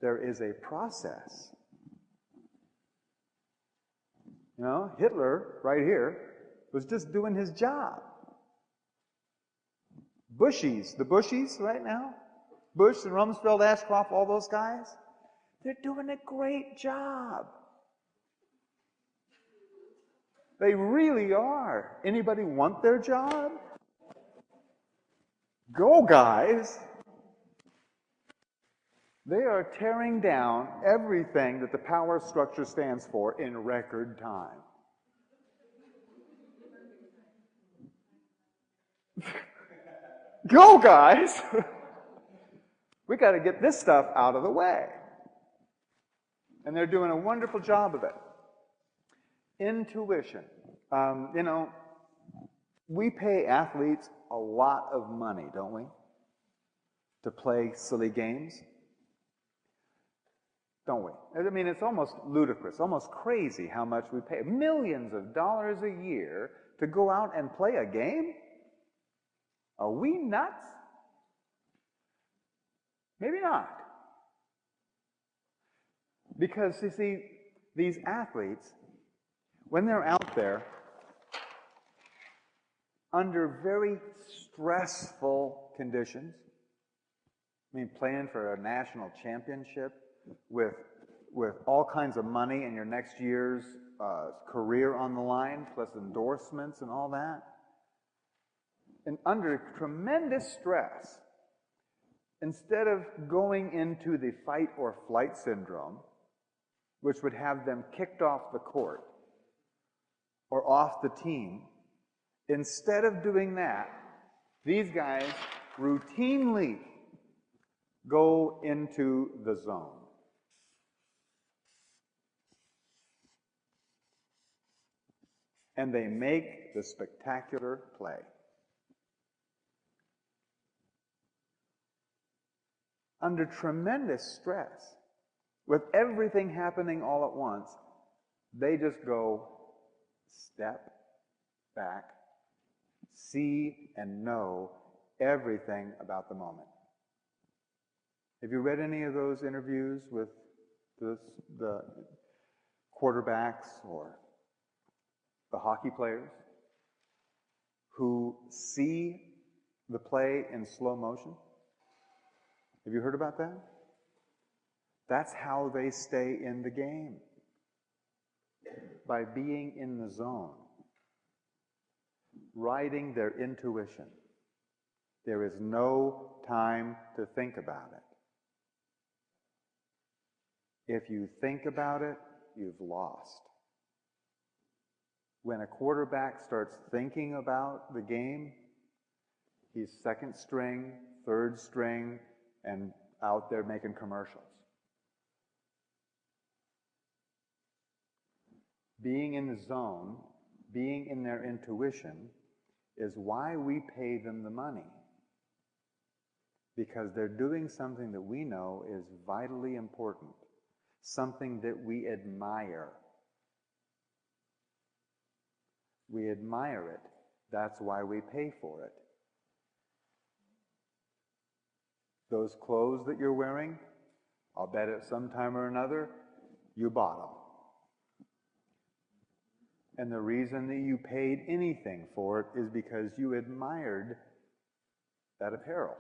There is a process. You know, Hitler, right here, was just doing his job. The Bushies right now, Bush and Rumsfeld, Ashcroft, all those guys, they're doing a great job. They really are. Anybody want their job? Go, guys. They are tearing down everything that the power structure stands for in record time. Go, guys! We got to get this stuff out of the way. And they're doing a wonderful job of it. Intuition. You know, we pay athletes a lot of money, don't we? To play silly games. Don't we? I mean, it's almost ludicrous, almost crazy how much we pay. Millions of dollars a year to go out and play a game? Are we nuts? Maybe not. Because, you see, these athletes, when they're out there, under very stressful conditions, I mean, playing for a national championship with all kinds of money and your next year's career on the line, plus endorsements and all that, and under tremendous stress, instead of going into the fight or flight syndrome, which would have them kicked off the court or off the team, instead of doing that, these guys routinely go into the zone. And they make the spectacular play. Under tremendous stress, with everything happening all at once, they just go step back, see and know everything about the moment. Have you read any of those interviews with the quarterbacks or the hockey players who see the play in slow motion? Have you heard about that? That's how they stay in the game. By being in the zone. Riding their intuition. There is no time to think about it. If you think about it, you've lost. When a quarterback starts thinking about the game, he's second string, third string, and out there making commercials. Being in the zone, being in their intuition, is why we pay them the money. Because they're doing something that we know is vitally important, something that we admire. We admire it. That's why we pay for it. Those clothes that you're wearing, I'll bet at some time or another, you bought them. And the reason that you paid anything for it is because you admired that apparel.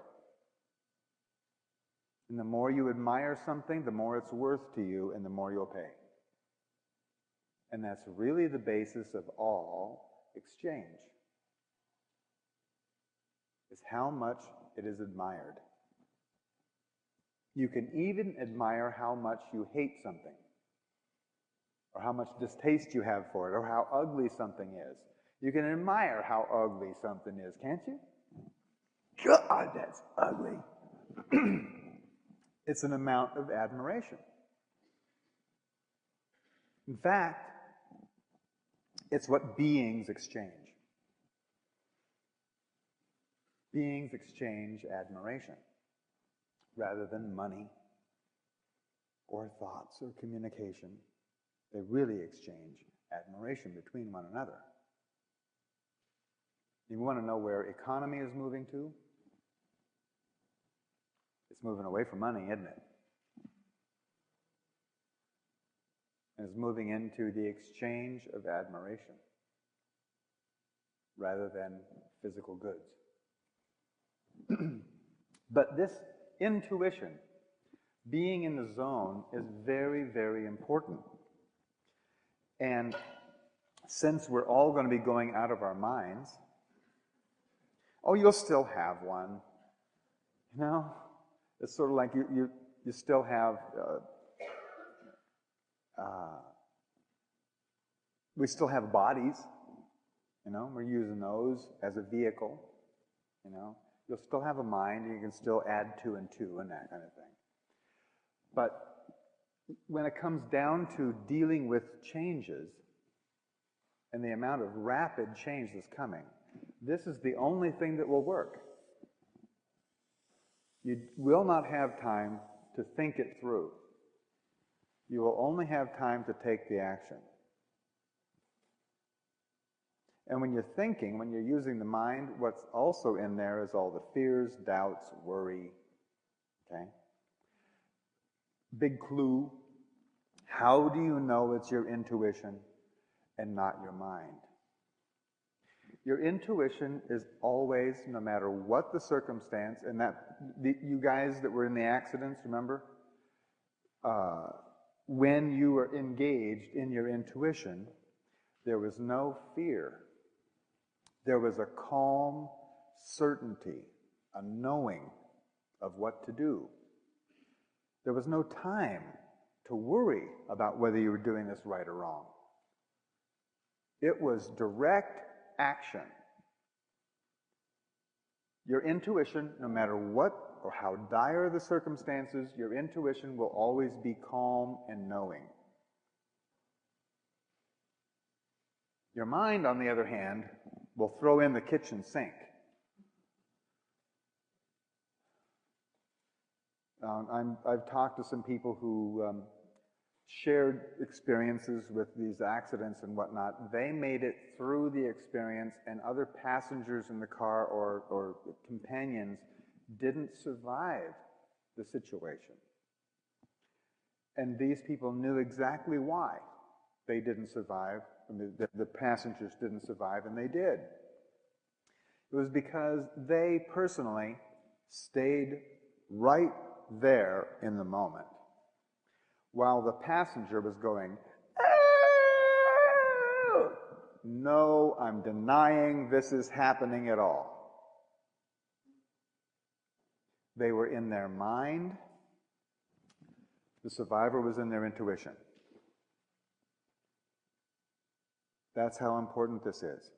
And the more you admire something, the more it's worth to you and the more you'll pay. And that's really the basis of all exchange, is how much it is admired. You can even admire how much you hate something, or how much distaste you have for it, or how ugly something is. You can admire how ugly something is, can't you? God, that's ugly. It's an amount of admiration. In fact, it's what beings exchange. Beings exchange admiration rather than money or thoughts or communication. They really exchange admiration between one another. You want to know where economy is moving to? It's moving away from money, isn't it? And it's moving into the exchange of admiration rather than physical goods. But this intuition, being in the zone, is very, very important. And since we're all going to be going out of our minds, oh, you'll still have one. You know? It's sort of like you still have, we still have bodies, you know? We're using those as a vehicle, you know? You'll still have a mind, and you can still add 2 and 2 and that kind of thing. But when it comes down to dealing with changes and the amount of rapid change that's coming, this is the only thing that will work. You will not have time to think it through. You will only have time to take the action. And when you're thinking, when you're using the mind, what's also in there is all the fears, doubts, worry, okay? Big clue. How do you know it's your intuition and not your mind? Your intuition is always, no matter what the circumstance, and you guys that were in the accidents, remember? When you were engaged in your intuition, there was no fear. There was a calm certainty, a knowing of what to do. There was no time to worry about whether you were doing this right or wrong. It was direct action. Your intuition, no matter what or how dire the circumstances, your intuition will always be calm and knowing. Your mind, on the other hand, will throw in the kitchen sink. I've talked to some people who shared experiences with these accidents and whatnot. They made it through the experience, and other passengers in the car or companions didn't survive the situation. And these people knew exactly why they didn't survive, the passengers didn't survive, and they did. It was because they personally stayed right there in the moment, while the passenger was going, "Oh, no, I'm denying this is happening at all." They were in their mind. The survivor was in their intuition. That's how important this is.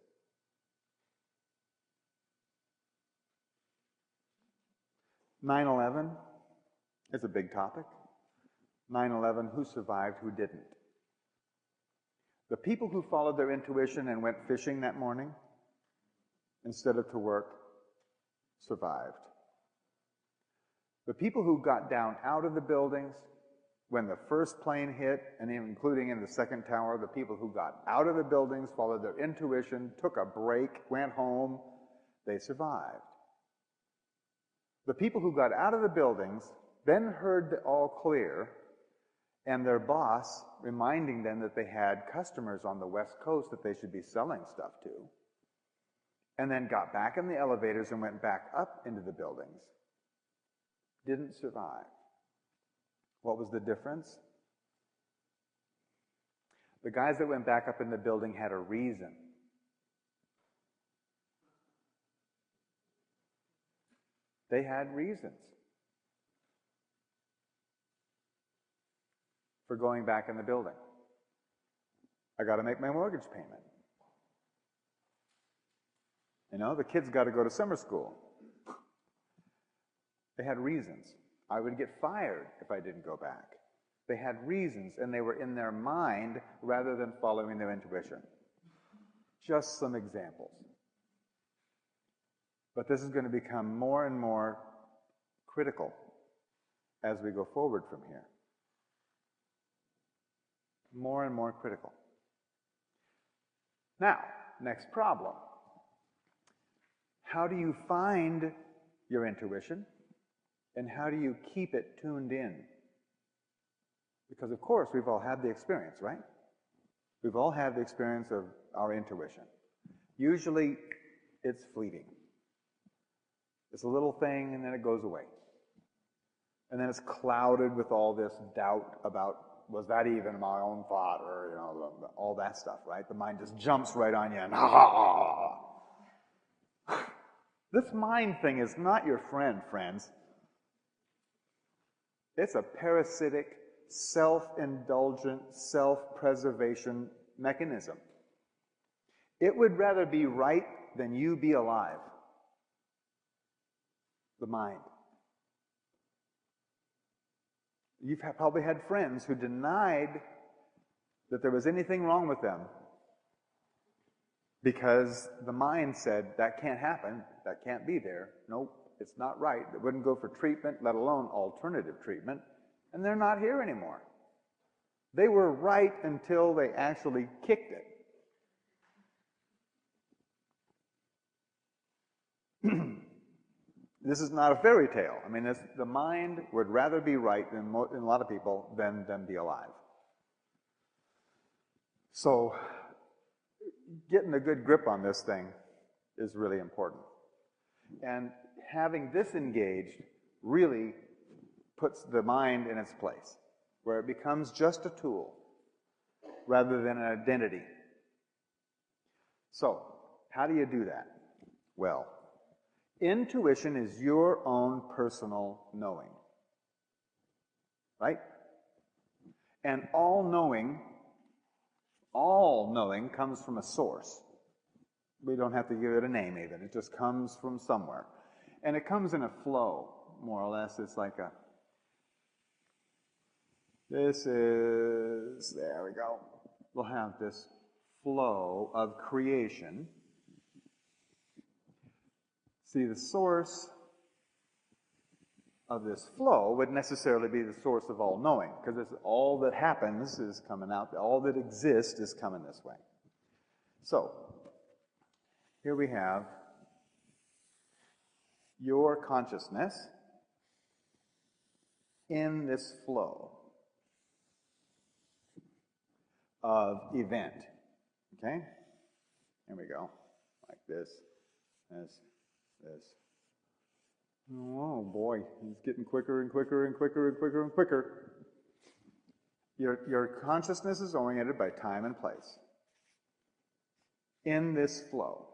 "9/11 is a big topic. 9/11, who survived, who didn't? The people who followed their intuition and went fishing that morning instead of to work survived. The people who got down out of the buildings when the first plane hit, and including in the second tower, the people who got out of the buildings, followed their intuition, took a break, went home, they survived. The people who got out of the buildings then heard the all clear, and their boss reminding them that they had customers on the West Coast that they should be selling stuff to, and then got back in the elevators and went back up into the buildings, didn't survive. What was the difference? The guys that went back up in the building had a reason. They had reasons for going back in the building. I got to make my mortgage payment. You know, the kids got to go to summer school. They had reasons. I would get fired if I didn't go back. They had reasons, and they were in their mind rather than following their intuition. Just some examples. But this is going to become more and more critical as we go forward from here. More and more critical. Now, next problem. How do you find your intuition, and how do you keep it tuned in? Because, of course, we've all had the experience, right? We've all had the experience of our intuition. Usually, it's fleeting. It's a little thing, and then it goes away. And then it's clouded with all this doubt about, was that even my own thought, or, you know, all that stuff, right? The mind just jumps right on you, and This mind thing is not your friend, friends. It's a parasitic, self-indulgent, self-preservation mechanism. It would rather be right than you be alive. The mind. You've probably had friends who denied that there was anything wrong with them because the mind said, that can't happen, that can't be there, nope, it's not right. They wouldn't go for treatment, let alone alternative treatment, and they're not here anymore. They were right until they actually kicked it. This is not a fairy tale. I mean, the mind would rather be right in a lot of people than be alive. So, getting a good grip on this thing is really important. And having this engaged really puts the mind in its place, where it becomes just a tool rather than an identity. So, how do you do that? Well, intuition is your own personal knowing, right? And all knowing comes from a source. We don't have to give it a name even. It just comes from somewhere. And it comes in a flow, more or less. It's like there we go. We'll have this flow of creation. See, the source of this flow would necessarily be the source of all knowing, because all that happens is coming out, all that exists is coming this way. So, here we have your consciousness in this flow of event. Okay? Here we go. Like this. Oh boy, it's getting quicker and quicker and quicker and quicker and quicker. Your consciousness is oriented by time and place. In this flow.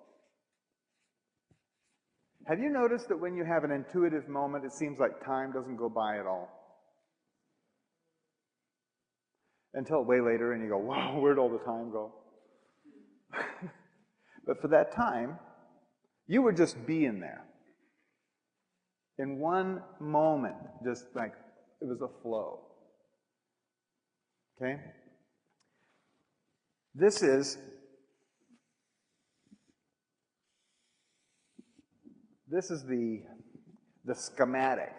Have you noticed that when you have an intuitive moment, it seems like time doesn't go by at all? Until way later and you go, wow, where'd all the time go? But for that time, you were just being there. In one moment, just like it was a flow. Okay? This is the schematic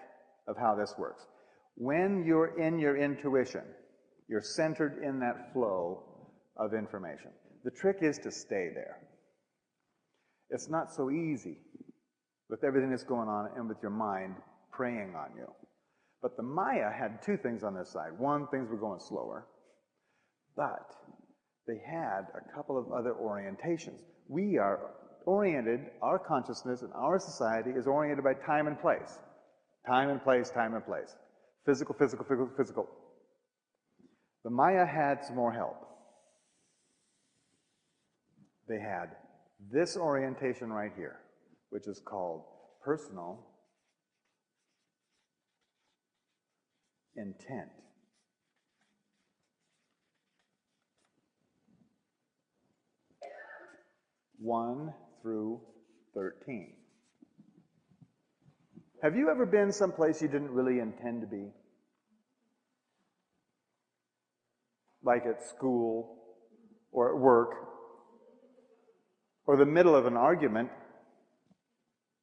of how this works. When you're in your intuition, you're centered in that flow of information. The trick is to stay there. It's not so easy with everything that's going on and with your mind preying on you. But the Maya had two things on their side. One, things were going slower, but they had a couple of other orientations. We are oriented, our consciousness and our society is oriented by time and place. Time and place, time and place. Physical, physical, physical, physical. The Maya had some more help. they had this orientation right here, which is called personal intent. One through 13. Have you ever been someplace you didn't really intend to be? Like at school, or at work, or the middle of an argument?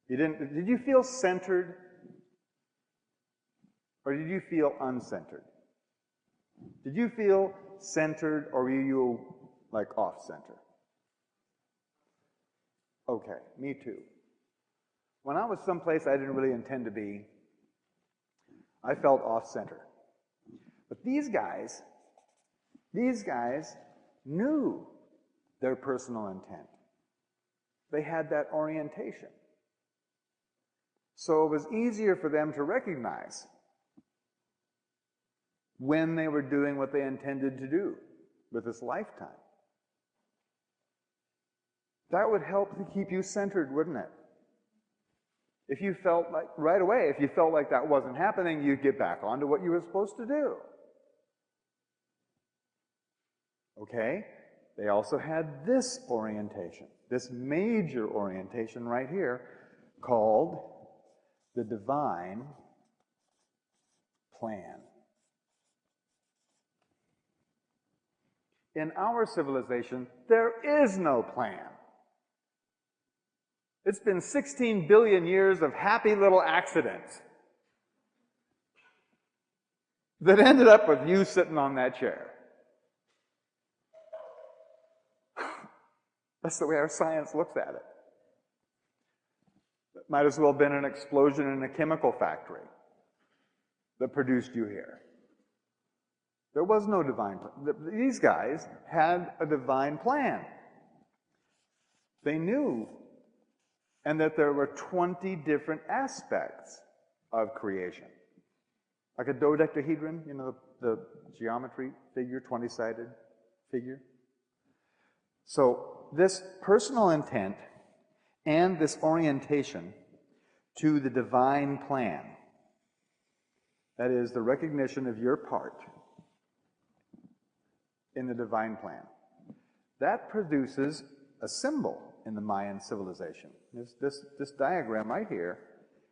Did you feel centered? Or did you feel uncentered? Did you feel centered, or were you like off-center? Okay, me too. When I was someplace I didn't really intend to be, I felt off-center. But these guys knew their personal intent. They had that orientation. So it was easier for them to recognize when they were doing what they intended to do with this lifetime. That would help to keep you centered, wouldn't it? If you felt like, right away, if you felt like that wasn't happening, you'd get back onto what you were supposed to do. Okay? They also had this orientation, this major orientation right here, called the divine plan. In our civilization, there is no plan. It's been 16 billion years of happy little accidents that ended up with you sitting on that chair. That's the way our science looks at it. It might as well have been an explosion in a chemical factory that produced you here. There was no divine plan. These guys had a divine plan. They knew, and that there were 20 different aspects of creation. Like a dodecahedron, you know, the geometry figure, 20-sided figure. So this personal intent and this orientation to the divine plan, that is the recognition of your part in the divine plan, that produces a symbol in the Mayan civilization. This diagram right here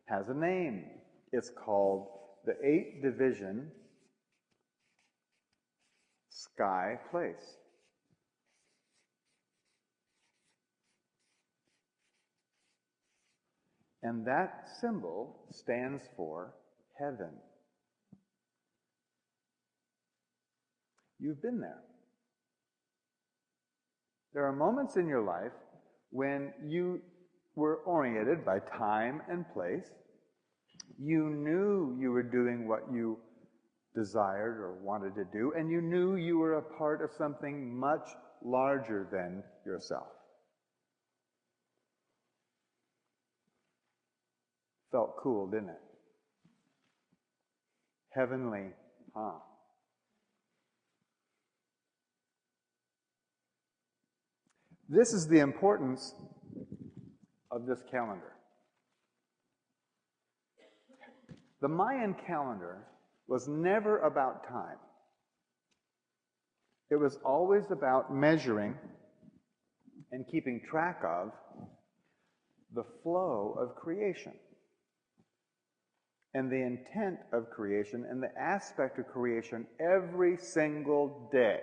has a name. It's called the 8-division sky place. And that symbol stands for heaven. You've been there. There are moments in your life when you were oriented by time and place. You knew you were doing what you desired or wanted to do, and you knew you were a part of something much larger than yourself. Felt cool, didn't it? Heavenly, huh? This is the importance of this calendar. The Mayan calendar was never about time. It was always about measuring and keeping track of the flow of creation and the intent of creation and the aspect of creation every single day.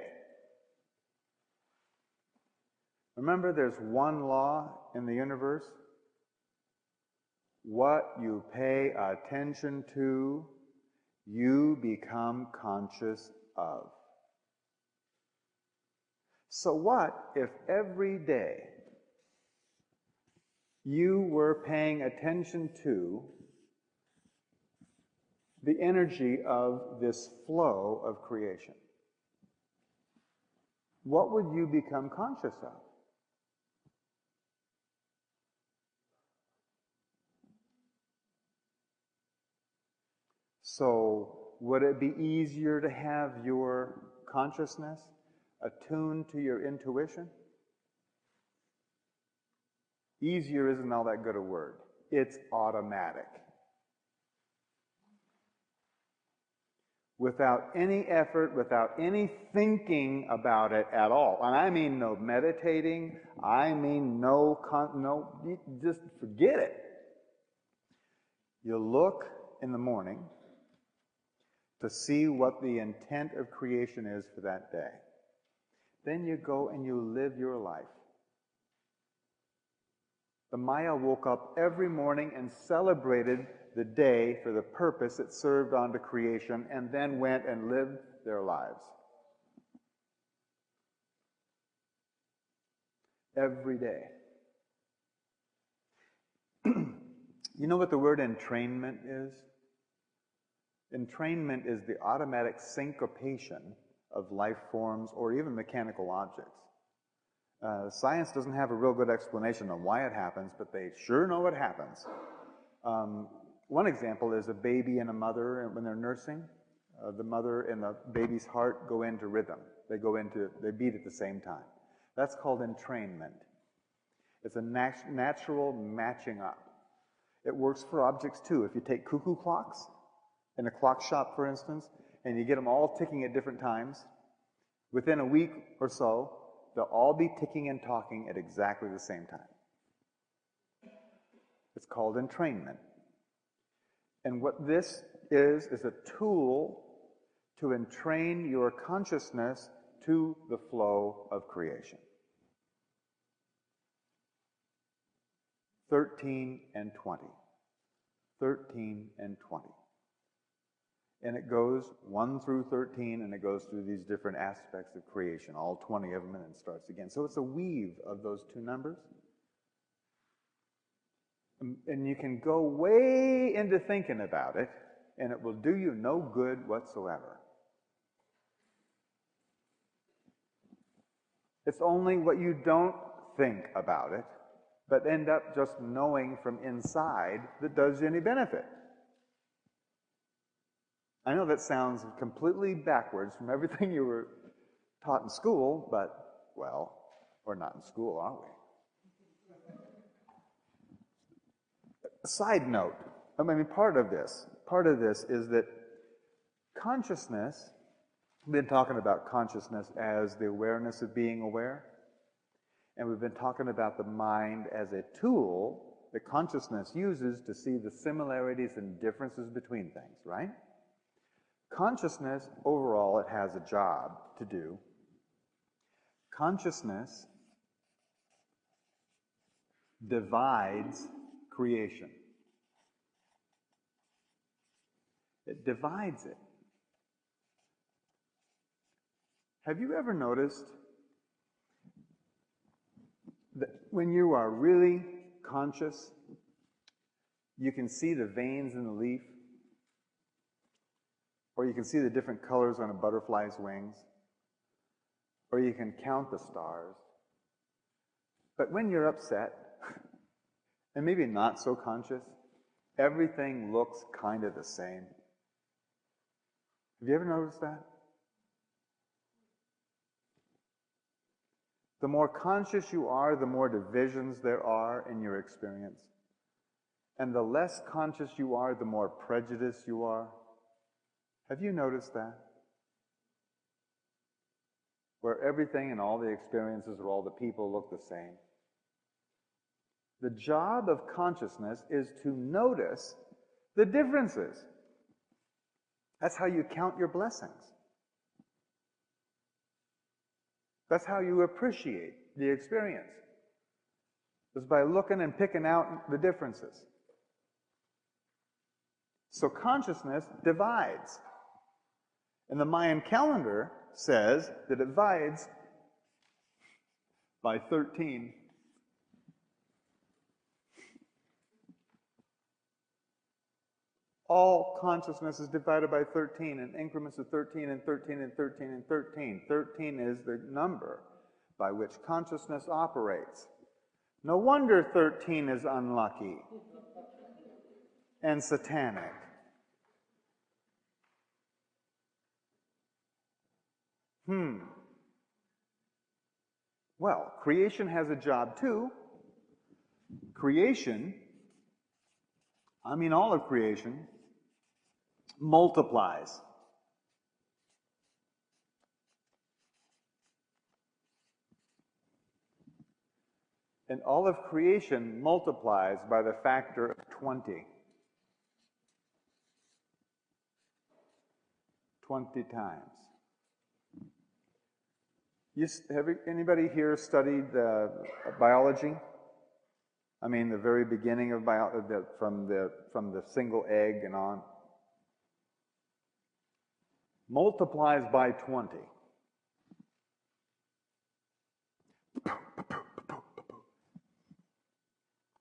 Remember, there's one law in the universe. What you pay attention to, you become conscious of. So what if every day you were paying attention to the energy of this flow of creation? What would you become conscious of? So, would it be easier to have your consciousness attuned to your intuition? Easier isn't all that good a word. It's automatic. Without any effort, without any thinking about it at all. And I mean no meditating, I mean no, just forget it. You look in the morning to see what the intent of creation is for that day. Then you go and you live your life. The Maya woke up every morning and celebrated the day for the purpose it served onto creation, and then went and lived their lives. Every day. You know what the word entrainment is? Entrainment is the automatic syncopation of life forms or even mechanical objects. Science doesn't have a real good explanation on why it happens, but they sure know it happens. One example is a baby and a mother, when they're nursing, the mother and the baby's heart go into rhythm. They beat at the same time. That's called entrainment. It's a natural matching up. It works for objects too. If you take cuckoo clocks in a clock shop, for instance, and you get them all ticking at different times, within a week or so, they'll all be ticking and talking at exactly the same time. It's called entrainment. And what this is a tool to entrain your consciousness to the flow of creation. 13 and 20. 13 and 20. And it goes 1 through 13, and it goes through these different aspects of creation, all 20 of them, and then starts again. So it's a weave of those two numbers. And you can go way into thinking about it, and it will do you no good whatsoever. It's only what you don't think about it, but end up just knowing from inside that does you any benefit. I know that sounds completely backwards from everything you were taught in school, but, well, we're not in school, are we? A side note, I mean, part of this is that consciousness, we've been talking about consciousness as the awareness of being aware, and we've been talking about the mind as a tool that consciousness uses to see the similarities and differences between things, right? Consciousness, overall, it has a job to do. Consciousness divides creation. It divides it. Have you ever noticed that when you are really conscious, you can see the veins in the leaf, or you can see the different colors on a butterfly's wings, or you can count the stars. But when you're upset, and maybe not so conscious, everything looks kind of the same. Have you ever noticed that? The more conscious you are, the more divisions there are in your experience. And the less conscious you are, the more prejudiced you are. Have you noticed that? Where everything and all the experiences or all the people look the same. The job of consciousness is to notice the differences. That's how you count your blessings. That's how you appreciate the experience. Is by looking and picking out the differences. So consciousness divides. And the Mayan calendar says that it divides by 13. All consciousness is divided by 13 in increments of 13 and 13 and 13 and 13. 13 is the number by which consciousness operates. No wonder 13 is unlucky and satanic. Well, creation has a job too. creation, I mean all of creation, multiplies. And all of creation multiplies by the factor of 20. 20 times. Anybody here studied biology? I mean, the very beginning of biology, from the single egg and on. Multiplies by 20.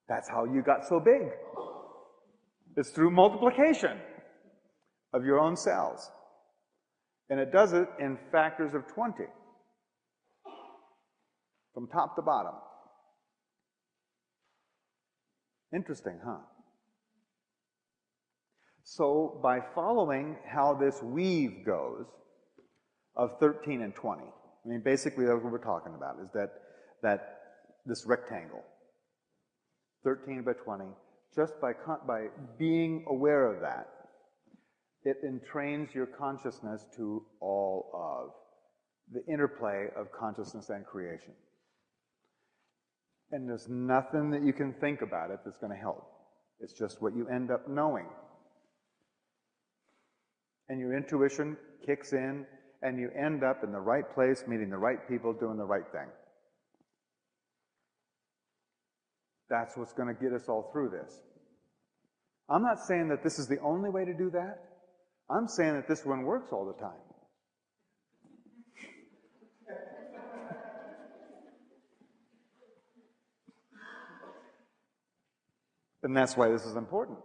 That's how you got so big. It's through multiplication of your own cells. And it does it in factors of 20. From top to bottom. Interesting, huh? So by following how this weave goes of 13 and 20, I mean, basically that's what we're talking about, is that this rectangle, 13 by 20, just by being aware of that, it entrains your consciousness to all of the interplay of consciousness and creation. And there's nothing that you can think about it that's going to help. It's just what you end up knowing. And your intuition kicks in, and you end up in the right place, meeting the right people, doing the right thing. That's what's going to get us all through this. I'm not saying that this is the only way to do that. I'm saying that this one works all the time. And that's why this is important.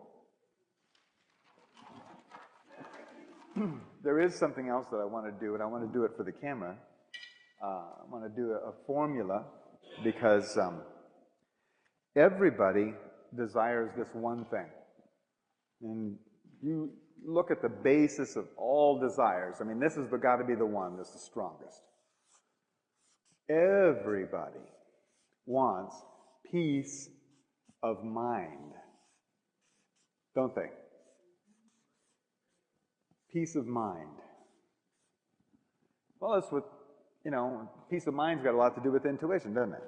There is something else that I want to do, and I want to do it for the camera. I want to do a formula, because everybody desires this one thing. And you look at the basis of all desires. I mean, this has got to be the one that's the strongest. Everybody wants peace of mind, don't they? Peace of mind. Well, that's what, peace of mind's got a lot to do with intuition, doesn't it?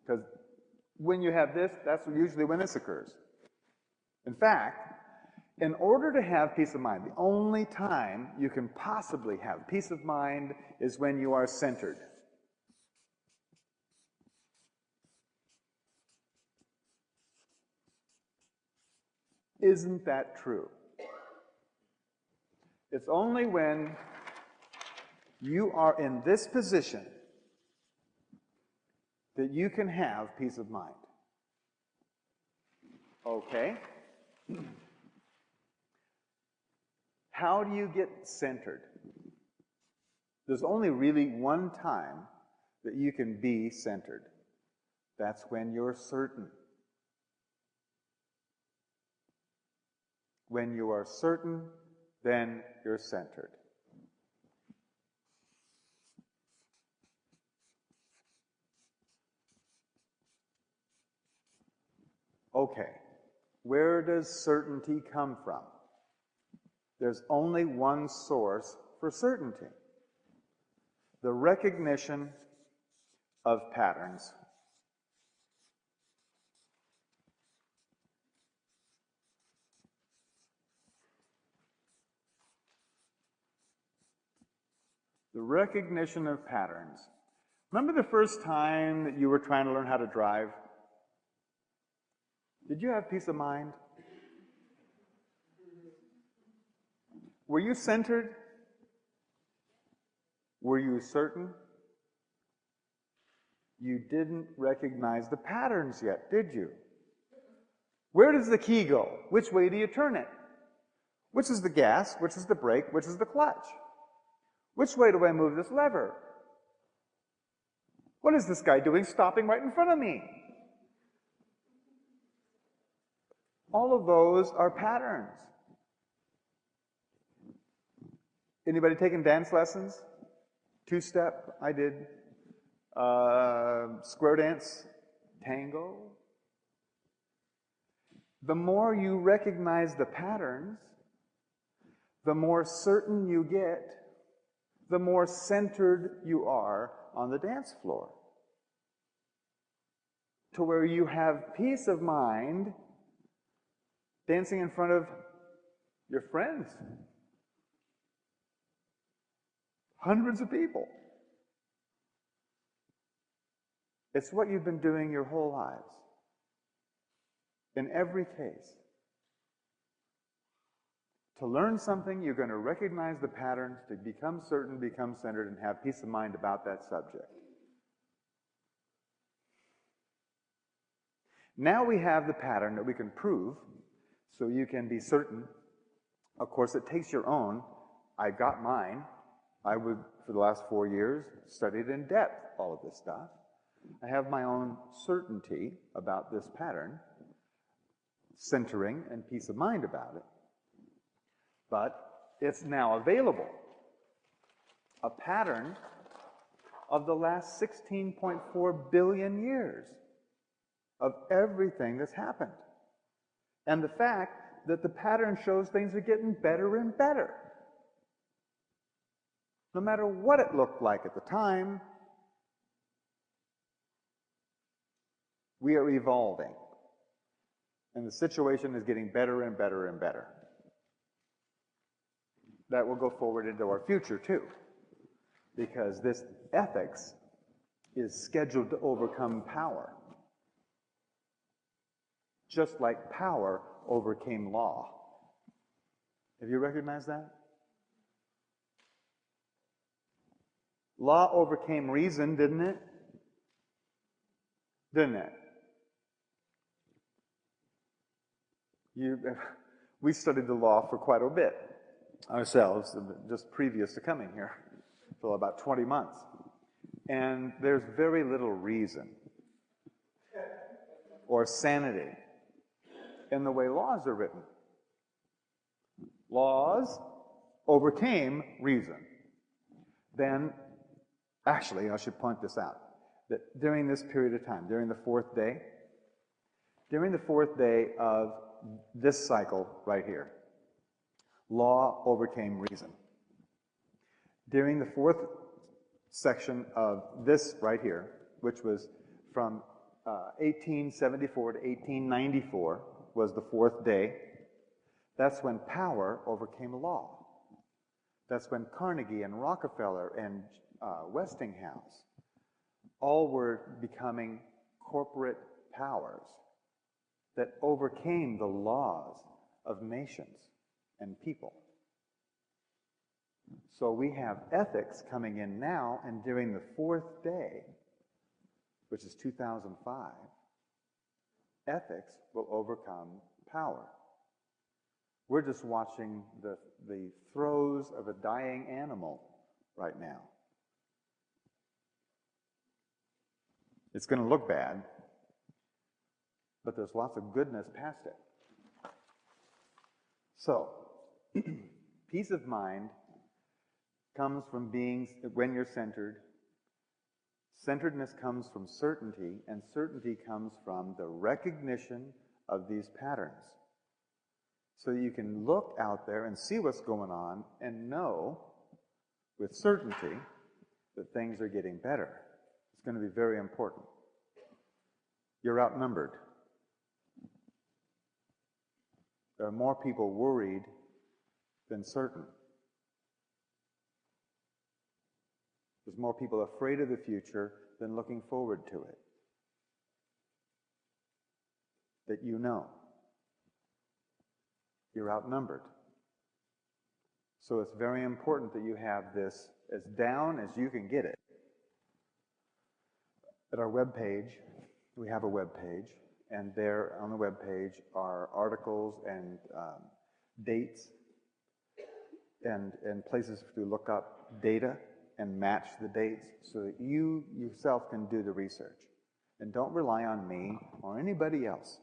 Because when you have this, that's usually when this occurs. In fact, in order to have peace of mind, the only time you can possibly have peace of mind is when you are centered. Isn't that true? It's only when you are in this position that you can have peace of mind. Okay? How do you get centered? There's only really one time that you can be centered. That's when you're certain. When you are certain, then you're centered. Okay, where does certainty come from? There's only one source for certainty: the recognition of patterns. The recognition of patterns. Remember the first time that you were trying to learn how to drive? Did you have peace of mind? Were you centered? Were you certain? You didn't recognize the patterns yet, did you? Where does the key go? Which way do you turn it? Which is the gas? Which is the brake? Which is the clutch? Which way do I move this lever? What is this guy doing stopping right in front of me? All of those are patterns. Anybody taking dance lessons? Two-step, I did. Square dance, tango. The more you recognize the patterns, the more certain you get, the more centered you are on the dance floor. To where you have peace of mind dancing in front of your friends. Hundreds of people. It's what you've been doing your whole lives. In every case. To learn something, you're going to recognize the patterns, to become certain, become centered, and have peace of mind about that subject. Now we have the pattern that we can prove, so you can be certain. Of course, it takes your own. I got mine. I would, for the last 4 years, studied in depth all of this stuff. I have my own certainty about this pattern, centering and peace of mind about it. But it's now available. A pattern of the last 16.4 billion years of everything that's happened. And the fact that the pattern shows things are getting better and better. No matter what it looked like at the time, we are evolving. And the situation is getting better and better and better. That will go forward into our future too. Because this ethics is scheduled to overcome power. Just like power overcame law. Have you recognized that? Law overcame reason, didn't it? Didn't it? We studied the law for quite a bit ourselves, just previous to coming here, for about 20 months. And there's very little reason or sanity in the way laws are written. Laws overcame reason. Then, actually, I should point this out, that during this period of time, during the fourth day of this cycle right here, law overcame reason. During the fourth section of this right here, which was from 1874 to 1894, was the fourth day. That's when power overcame law. That's when Carnegie and Rockefeller and Westinghouse all were becoming corporate powers that overcame the laws of nations and people. So we have ethics coming in now, and during the fourth day, which is 2005, ethics will overcome power. We're just watching the throes of a dying animal right now. It's going to look bad, but there's lots of goodness past it. So, peace of mind comes from being, when you're centered, centeredness comes from certainty, and certainty comes from the recognition of these patterns. So you can look out there and see what's going on and know with certainty that things are getting better. It's going to be very important. You're outnumbered. There are more people worried than certain. There's more people afraid of the future than looking forward to it. That you know. You're outnumbered. So it's very important that you have this as down as you can get it. At our webpage, we have a webpage, and there on the webpage are articles and dates and places to look up data and match the dates so that you yourself can do the research. And don't rely on me or anybody else.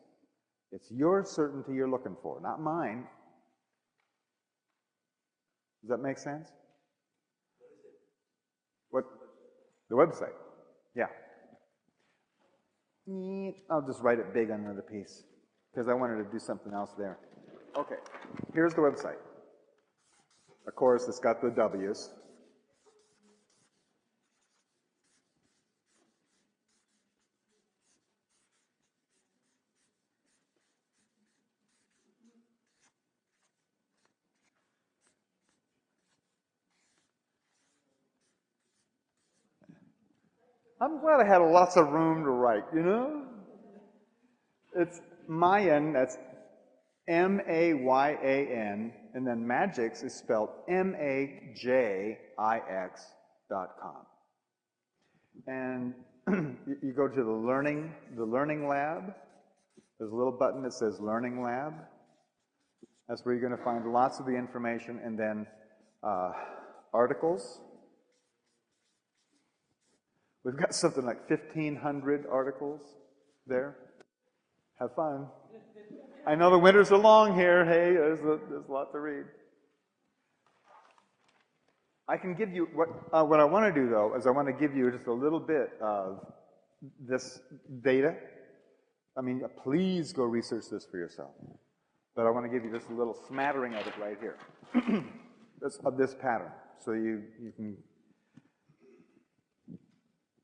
It's your certainty you're looking for, not mine. Does that make sense? What? The website. Yeah. I'll just write it big on another piece. because I wanted to do something else there. Okay, here's the website. Of course, it's got the W's. I'm glad I had lots of room to write, you know? It's Mayan, that's M-A-Y-A-N, and then Magix is spelled M-A-J-I-X.com. And you go to the learning lab. There's a little button that says Learning Lab. That's where you're going to find lots of the information, and then articles. We've got something like 1,500 articles there. Have fun. I know the winters are long here. Hey, there's a lot to read. I can give you, what I want to do, though, is I want to give you just a little bit of this data. I mean, please go research this for yourself. But I want to give you just a little smattering of it right here, of this pattern, so you can,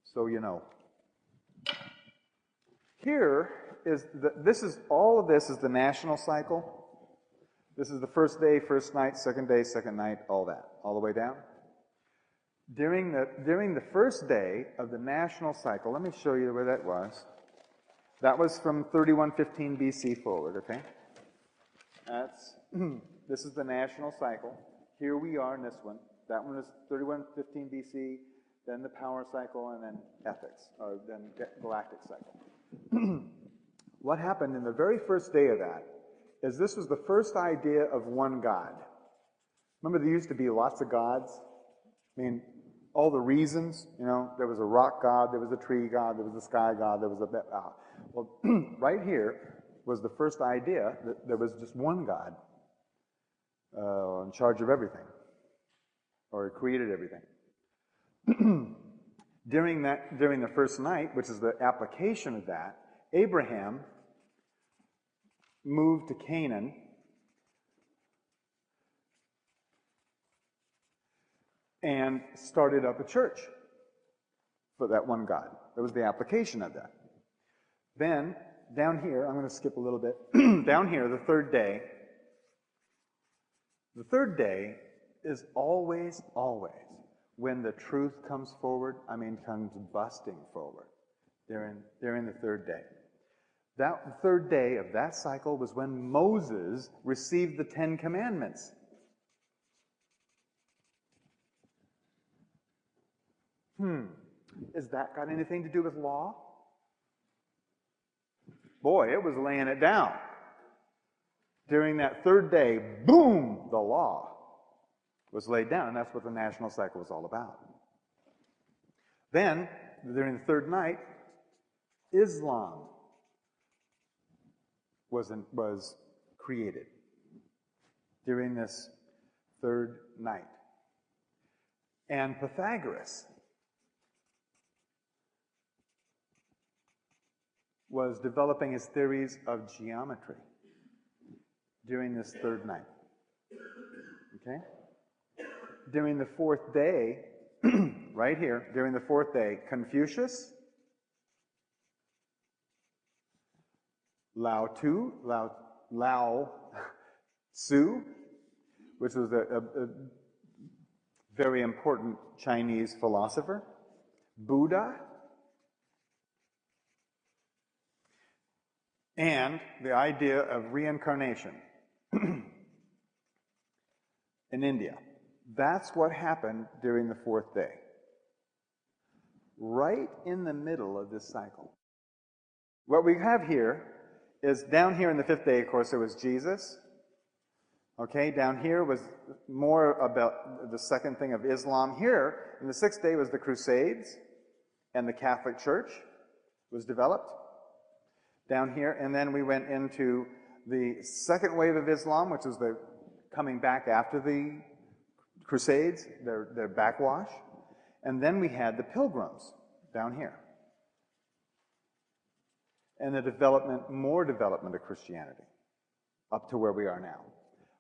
so you know. Here is all of this is the national cycle. This is the first day, first night, second day, second night, all that, all the way down. During the first day of the national cycle, let me show you where that was. That was from 3115 BC forward, okay? This is the national cycle. Here we are in this one. That one is 3115 BC, then the power cycle, and then ethics, or then galactic cycle. What happened in the very first day of that is this was the first idea of one God. Remember, there used to be lots of gods? I mean, all the reasons, you know, there was a rock god, there was a tree god, there was a sky god, there was a... well, right here was the first idea that there was just one God in charge of everything, or created everything. During the first night, which is the application of that, Abraham moved to Canaan and started up a church for that one God. That was the application of that. Then, down here, I'm going to skip a little bit. Down here, the third day is always, when the truth comes forward, comes busting forward during the third day. That third day of that cycle was when Moses received the 10 Commandments. Has that got anything to do with law? Boy, it was laying it down. During that third day, boom, the law was laid down, and that's what the national cycle was all about. Then, during the third night, Islam was created during this third night. And Pythagoras was developing his theories of geometry during this third night. Okay? During the fourth day, right here, during the fourth day, Confucius, Lao Tzu, which was a very important Chinese philosopher, Buddha, and the idea of reincarnation in India. That's what happened during the fourth day. Right in the middle of this cycle. What we have here is down here in the fifth day, of course, there was Jesus. Okay, down here was more about the second thing of Islam. Here, in the sixth day, was the Crusades, and the Catholic Church was developed. Down here, and then we went into the second wave of Islam, which was the coming back after the Crusades, their backwash. And then we had the Pilgrims down here. and the development, more development of Christianity, up to where we are now.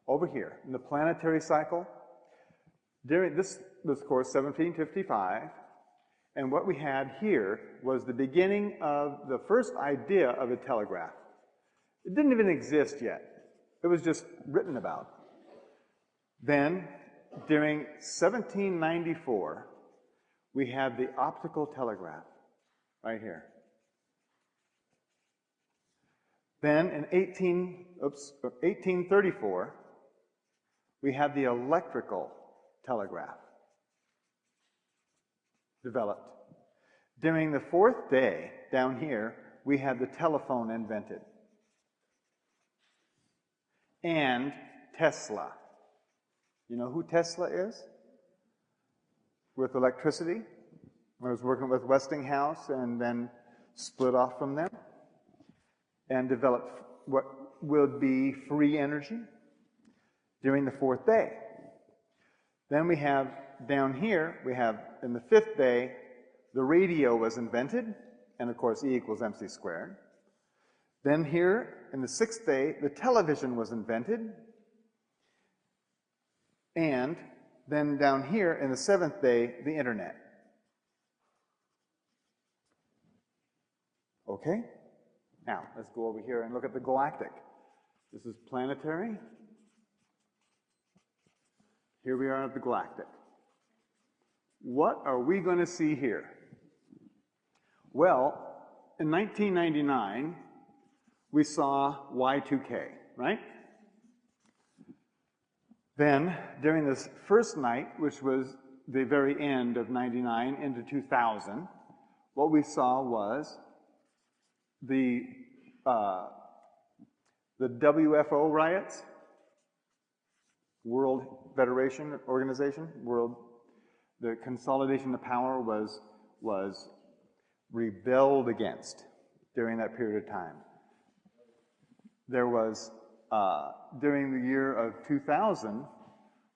Over here, in the planetary cycle, during this was, of course, 1755, and what we had here was the beginning of the first idea of a telegraph. It didn't even exist yet. It was just written about. Then, during 1794, we had the optical telegraph, right here. Then in 1834, we had the electrical telegraph developed. During the fourth day, down here, we had the telephone invented. And Tesla. You know who Tesla is? With electricity. I was working with Westinghouse and then split off from them and developed what would be free energy during the fourth day. Then we have down here, we have in the fifth day, the radio was invented, and of course E equals mc squared. Then here, in the sixth day, the television was invented. And then down here, in the seventh day, the internet. Okay? Now, let's go over here and look at the galactic. This is planetary. Here we are at the galactic. What are we going to see here? Well, in 1999, we saw Y2K, right? Then, during this first night, which was the very end of 99 into 2000, what we saw was the WFO riots, World Federation Organization, the consolidation of power was rebelled against during that period of time. There was, during the year of 2000,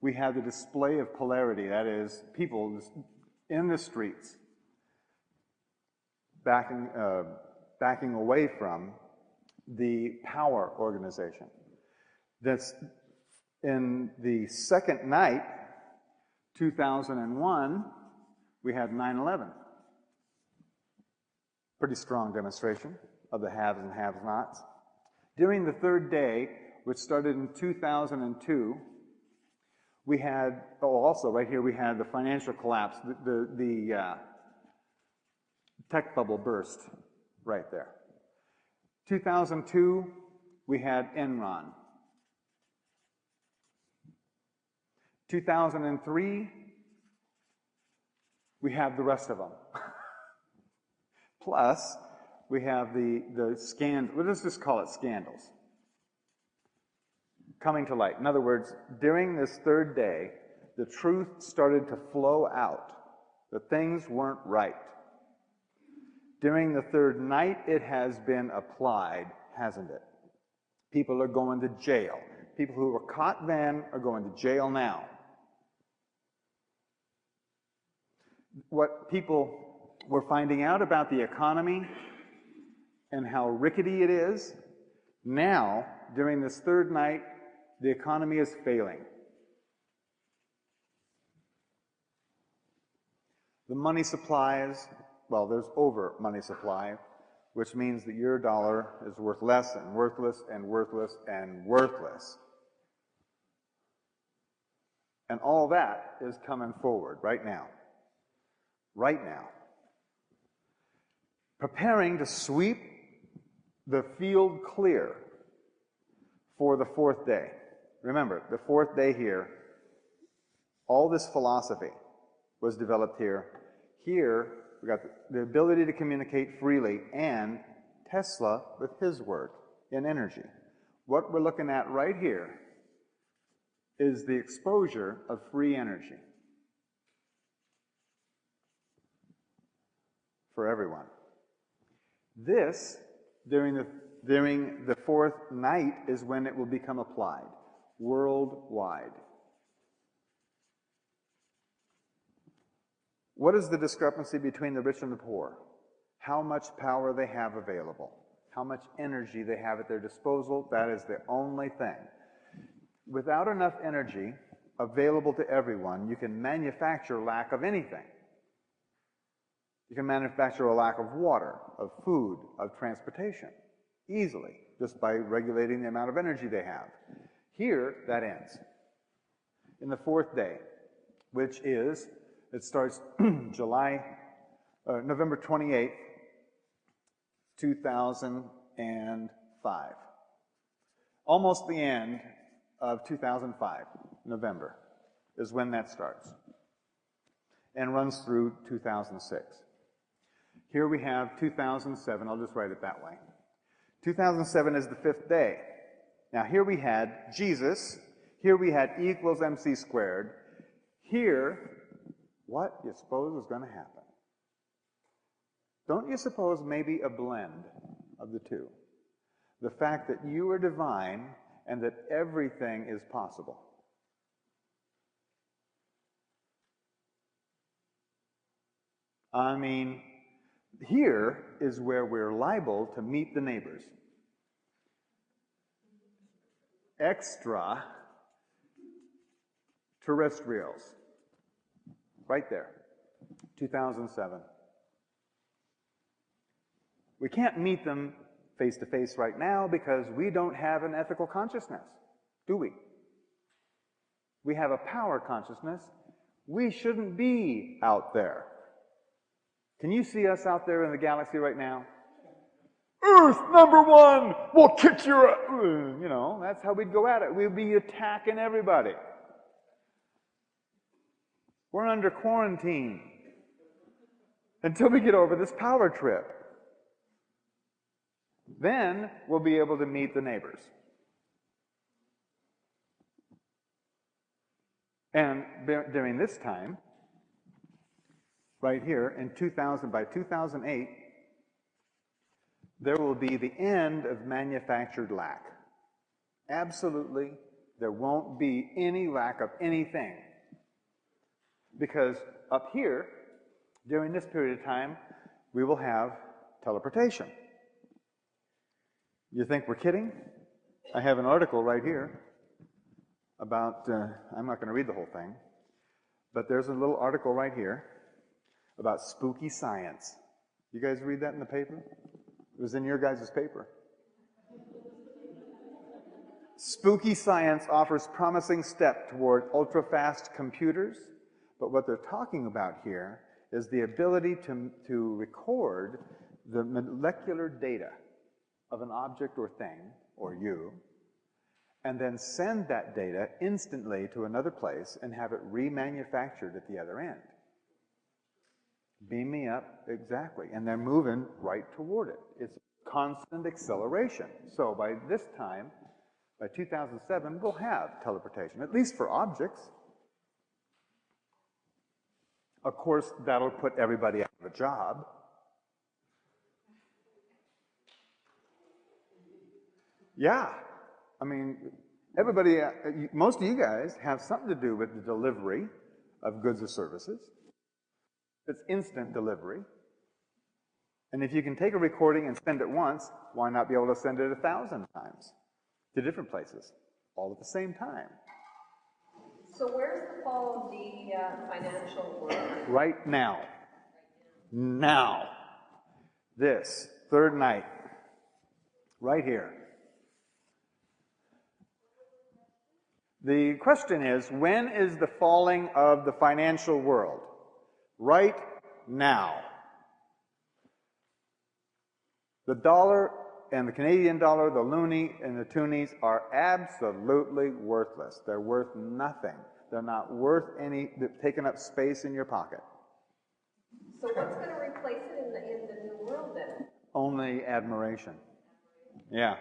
we had the display of polarity, that is, people in the streets backing away from the power organization. That's in the second night, 2001, we had 9/11. Pretty strong demonstration of the haves and have-nots. During the third day, which started in 2002, we had, also right here we had the financial collapse, the tech bubble burst right there. 2002, we had Enron. 2003, we have the rest of them. Plus, we have the scandal, let's just call it scandals, coming to light. In other words, during this third day, the truth started to flow out. The things weren't right. During the third night, it has been applied, hasn't it? People are going to jail. People who were caught then are going to jail now. What people were finding out about the economy and how rickety it is, now, during this third night, the economy is failing. The money supply is, well, there's over money supply, which means that your dollar is worth less and worthless and worthless and worthless. And all that is coming forward right now. Right now. Preparing to sweep the field clear for the fourth day. Remember, the fourth day here, all this philosophy was developed here. Here, we got the ability to communicate freely, and Tesla with his work in energy. What we're looking at right here is the exposure of free energy for everyone. This, during the fourth night, is when it will become applied worldwide. What is the discrepancy between the rich and the poor? How much power they have available. how much energy they have at their disposal. That is the only thing. Without enough energy available to everyone, you can manufacture lack of anything. You can manufacture a lack of water, of food, of transportation, easily, just by regulating the amount of energy they have. Here, that ends. In the fourth day, which is, it starts November 28th, 2005. Almost the end of 2005, November, is when that starts, and runs through 2006. Here we have 2007, I'll just write it that way. 2007 is the fifth day. Now here we had Jesus, here we had E equals MC squared. Here, what you suppose is going to happen? Don't you suppose maybe a blend of the two? The fact that you are divine and that everything is possible. I mean, here is where we're liable to meet the neighbors. Extra terrestrials. Right there. 2007. We can't meet them face to face right now because we don't have an ethical consciousness, do we? We have a power consciousness. We shouldn't be out there. Can you see us out there in the galaxy right now? Earth #1, we'll kick your ass. You know, that's how we'd go at it. We'd be attacking everybody. We're under quarantine until we get over this power trip. Then we'll be able to meet the neighbors. And during this time, right here, by 2008, there will be the end of manufactured lack. Absolutely, there won't be any lack of anything. Because up here, during this period of time, we will have teleportation. You think we're kidding? I have an article right here about, I'm not going to read the whole thing, but there's a little article right here about spooky science. You guys read that in the paper? It was in your guys' paper. Spooky science offers promising step toward ultra-fast computers, but what they're talking about here is the ability to record the molecular data of an object or thing, or you, and then send that data instantly to another place and have it remanufactured at the other end. Beam me up, exactly. And they're moving right toward it. It's constant acceleration. So by this time, by 2007, we'll have teleportation, at least for objects. Of course, that'll put everybody out of a job. Yeah. I mean, everybody, most of you guys have something to do with the delivery of goods or services. It's instant delivery. And if you can take a recording and send it once, why not be able to send it 1,000 times to different places, all at the same time? So where's the fall of the financial world? Right now. Now. This, third night. Right here. The question is, when is the falling of the financial world? Right now. The dollar and the Canadian dollar, the loonie and the toonies are absolutely worthless. They're worth nothing. They're not worth they're taking up space in your pocket. So what's going to replace it in the new world then? Only admiration. Yeah.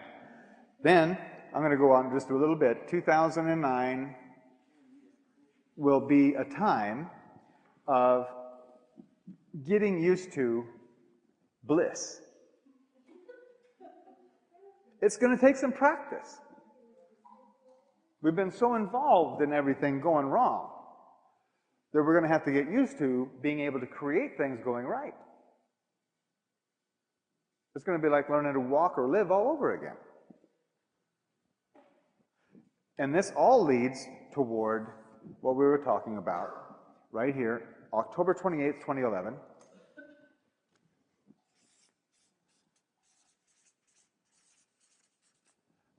Then, I'm going to go on just a little bit. 2009 will be a time of getting used to bliss. It's going to take some practice. We've been so involved in everything going wrong that we're going to have to get used to being able to create things going right. It's going to be like learning to walk or live all over again. And this all leads toward what we were talking about right here, October 28th, 2011.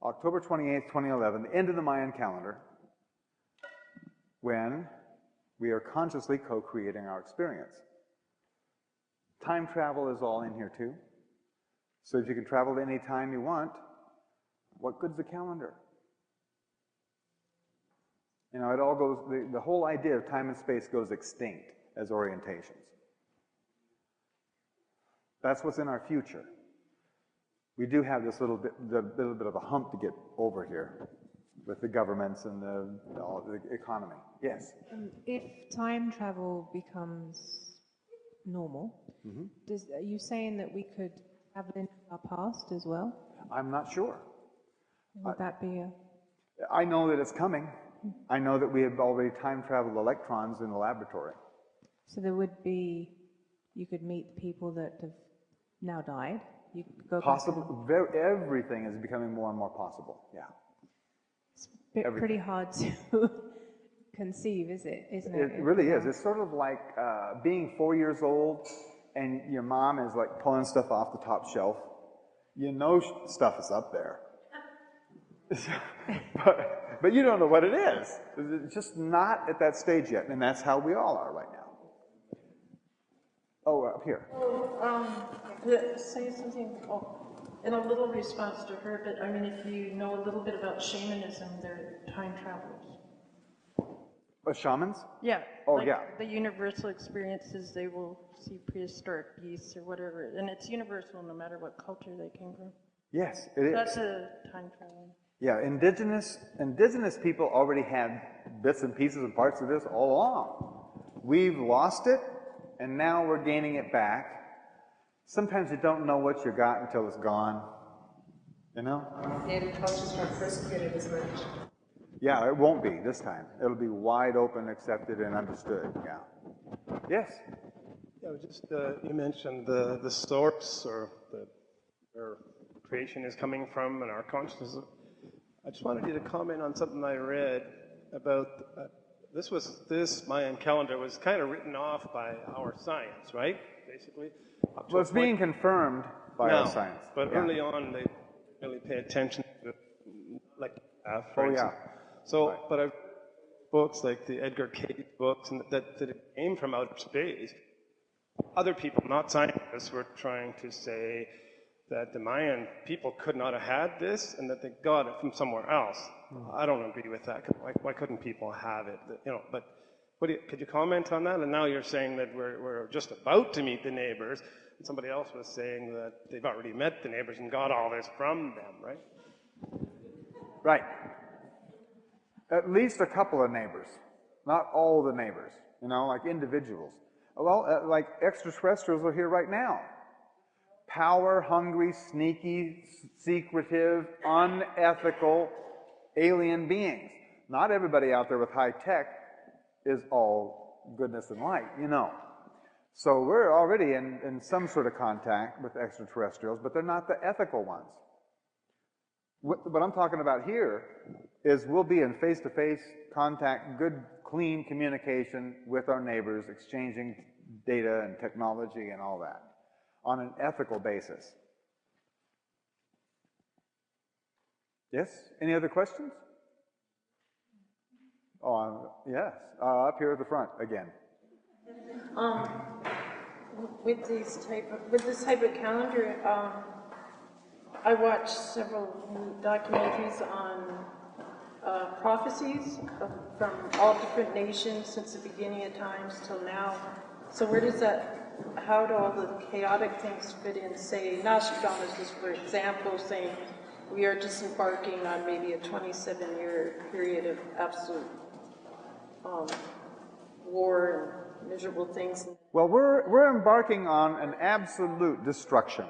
October 28th, 2011, the end of the Mayan calendar, when we are consciously co-creating our experience. Time travel is all in here too. So if you can travel any time you want, what good's the calendar? You know, it all goes, the whole idea of time and space goes extinct as orientations. That's what's in our future. We do have this little bit of a hump to get over here with the governments and the economy. Yes? If time travel becomes normal, are you saying that we could travel into our past as well? I'm not sure. Would that be a... I know that it's coming. I know that we have already time traveled electrons in the laboratory. So there would be, you could meet people that have now died. You could go Possible. Everything is becoming more and more possible. Yeah. It's pretty hard to conceive, isn't it? It really is. It's sort of like being 4 years old and your mom is like pulling stuff off the top shelf. You know stuff is up there. but you don't know what it is. It's just not at that stage yet, and that's how we all are right now. Oh, up here. Say something in a little response to her, but I mean, if you know a little bit about shamanism, they're time travelers. Shamans? Yeah. Oh, like yeah. The universal experiences, they will see prehistoric beasts or whatever, and it's universal no matter what culture they came from. Yes, it is. That's a time travel. Yeah, indigenous people already had bits and pieces and parts of this all along. We've lost it, and now we're gaining it back. Sometimes you don't know what you got until it's gone, you know? Native cultures weren't persecuted as much. Yeah, it won't be this time. It'll be wide open, accepted, and understood, yeah. Yes? Yeah, just, you mentioned the source or where creation is coming from and our consciousness. I just wanted you to comment on something I read about, this Mayan calendar was kind of written off by our science, right? Basically. Well, it's being confirmed by our science. But yeah. early on, they really pay attention to it, like, for instance. So, right. But I've books like the Edgar Cayce books, and that it came from outer space. Other people, not scientists, were trying to say that the Mayan people could not have had this, and that they got it from somewhere else. I don't agree with that. Why couldn't people have it? You know, but could you comment on that? And now you're saying that we're just about to meet the neighbors, and somebody else was saying that they've already met the neighbors and got all this from them, right? Right. At least a couple of neighbors, not all the neighbors, you know, like individuals. Well, like extraterrestrials are here right now. Power-hungry, sneaky, secretive, unethical alien beings. Not everybody out there with high tech is all goodness and light, you know. So we're already in some sort of contact with extraterrestrials, but they're not the ethical ones. What I'm talking about here is we'll be in face-to-face contact, good, clean communication with our neighbors, exchanging data and technology and all that on an ethical basis. Yes? Any other questions? Oh, yes. Up here at the front again. With this type of calendar, I watched several documentaries on prophecies from all different nations since the beginning of times till now. So where does how do all the chaotic things fit in? Say, Nostradamus is, for example, saying we are disembarking on maybe a 27-year period of absolute war and miserable things. Well, we're embarking on an absolute destruction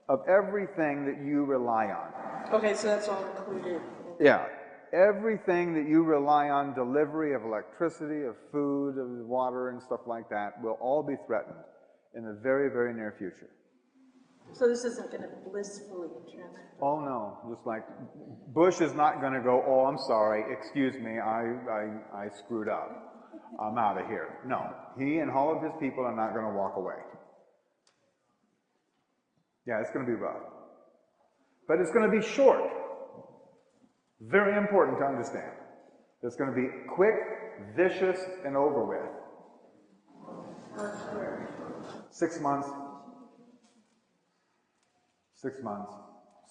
of everything that you rely on. Okay, so that's all included. Yeah. Everything that you rely on, delivery of electricity, of food, of water, and stuff like that, will all be threatened in the very, very near future. So this isn't going to blissfully transfer. Oh no, just like Bush is not going to go, oh, I'm sorry, excuse me, I screwed up. I'm out of here. No, he and all of his people are not going to walk away. Yeah, it's going to be rough. But it's going to be short. Very important to understand. It's going to be quick, vicious, and over with. 6 months. 6 months.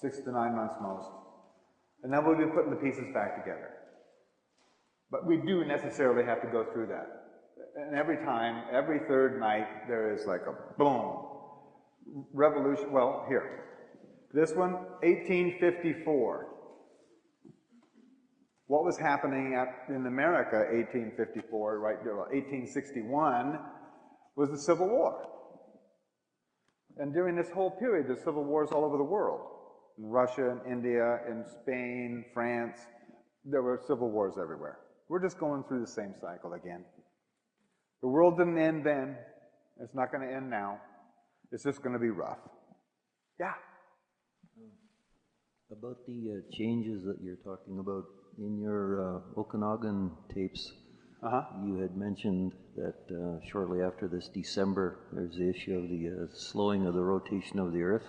6 to 9 months most. And then we'll be putting the pieces back together. But we do necessarily have to go through that. And every time, every third night, there is like a boom. Revolution, well, here. This one, 1854. What was happening in America, 1854, right there, 1861, was the Civil War. And during this whole period, there's civil wars all over the world. In Russia, in India, in Spain, France, there were civil wars everywhere. We're just going through the same cycle again. The world didn't end then. It's not going to end now. It's just going to be rough. Yeah? About the changes that you're talking about, in your Okanagan tapes, you had mentioned that shortly after this December, there's the issue of the slowing of the rotation of the Earth.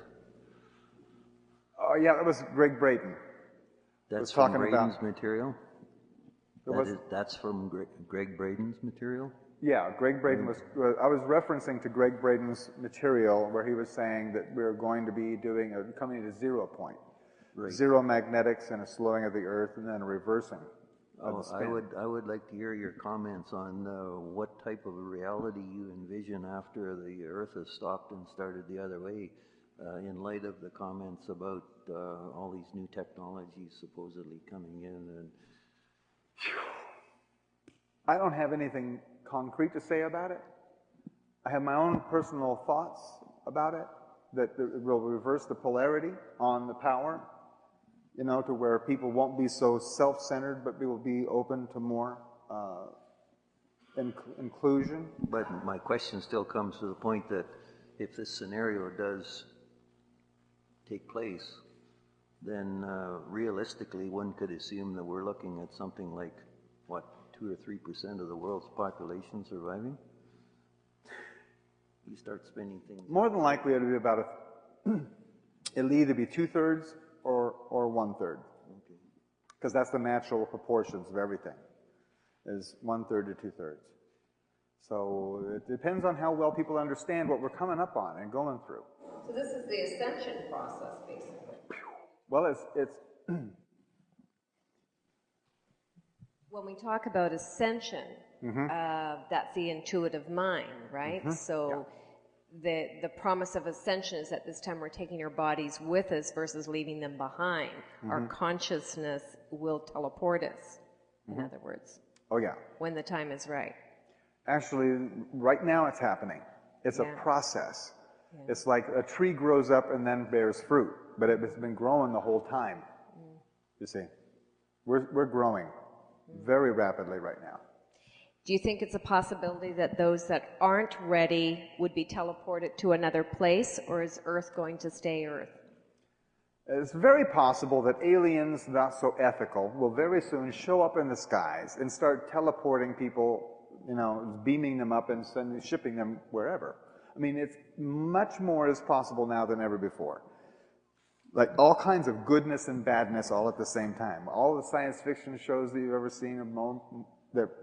Oh, yeah, that was Greg Braden. That's from Braden's material? That's from Greg Braden's material? Yeah, Greg Braden was, I was referencing to Greg Braden's material where he was saying that we're going to be coming to 0 point. Right. Zero magnetics and a slowing of the Earth and then a reversing of the spin. I would like to hear your comments on what type of a reality you envision after the Earth has stopped and started the other way, in light of the comments about all these new technologies supposedly coming in. And I don't have anything concrete to say about it. I have my own personal thoughts about it, that it will reverse the polarity on the power, you know, to where people won't be so self-centered, but they will be open to more inclusion. But my question still comes to the point that if this scenario does take place, then realistically one could assume that we're looking at something like, what, 2 or 3% of the world's population surviving? You start spinning things. More than likely it'll be about it'll either be 2/3 or 1/3. Okay. Because that's the natural proportions of everything, is 1/3 to 2/3. So it depends on how well people understand what we're coming up on and going through. So this is the ascension process, basically. Well, it's when we talk about ascension, that's the intuitive mind, right? So the promise of ascension is that this time we're taking our bodies with us versus leaving them behind. Our consciousness will teleport us, in other words. Oh, yeah. When the time is right. Actually, right now it's happening. It's a process. Yeah. It's like a tree grows up and then bears fruit, but it's been growing the whole time. You see, we're growing very rapidly right now. Do you think it's a possibility that those that aren't ready would be teleported to another place, or is Earth going to stay Earth? It's very possible that aliens not so ethical will very soon show up in the skies and start teleporting people, you know, beaming them up and shipping them wherever. I mean, it's much more is possible now than ever before. Like all kinds of goodness and badness all at the same time. All the science fiction shows that you've ever seen,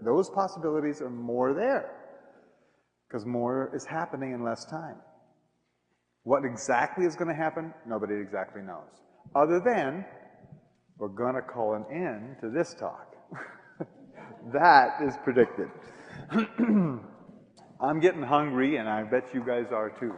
those possibilities are more there. Because more is happening in less time. What exactly is going to happen, nobody exactly knows. Other than, we're going to call an end to this talk. That is predicted. I'm getting hungry, and I bet you guys are too.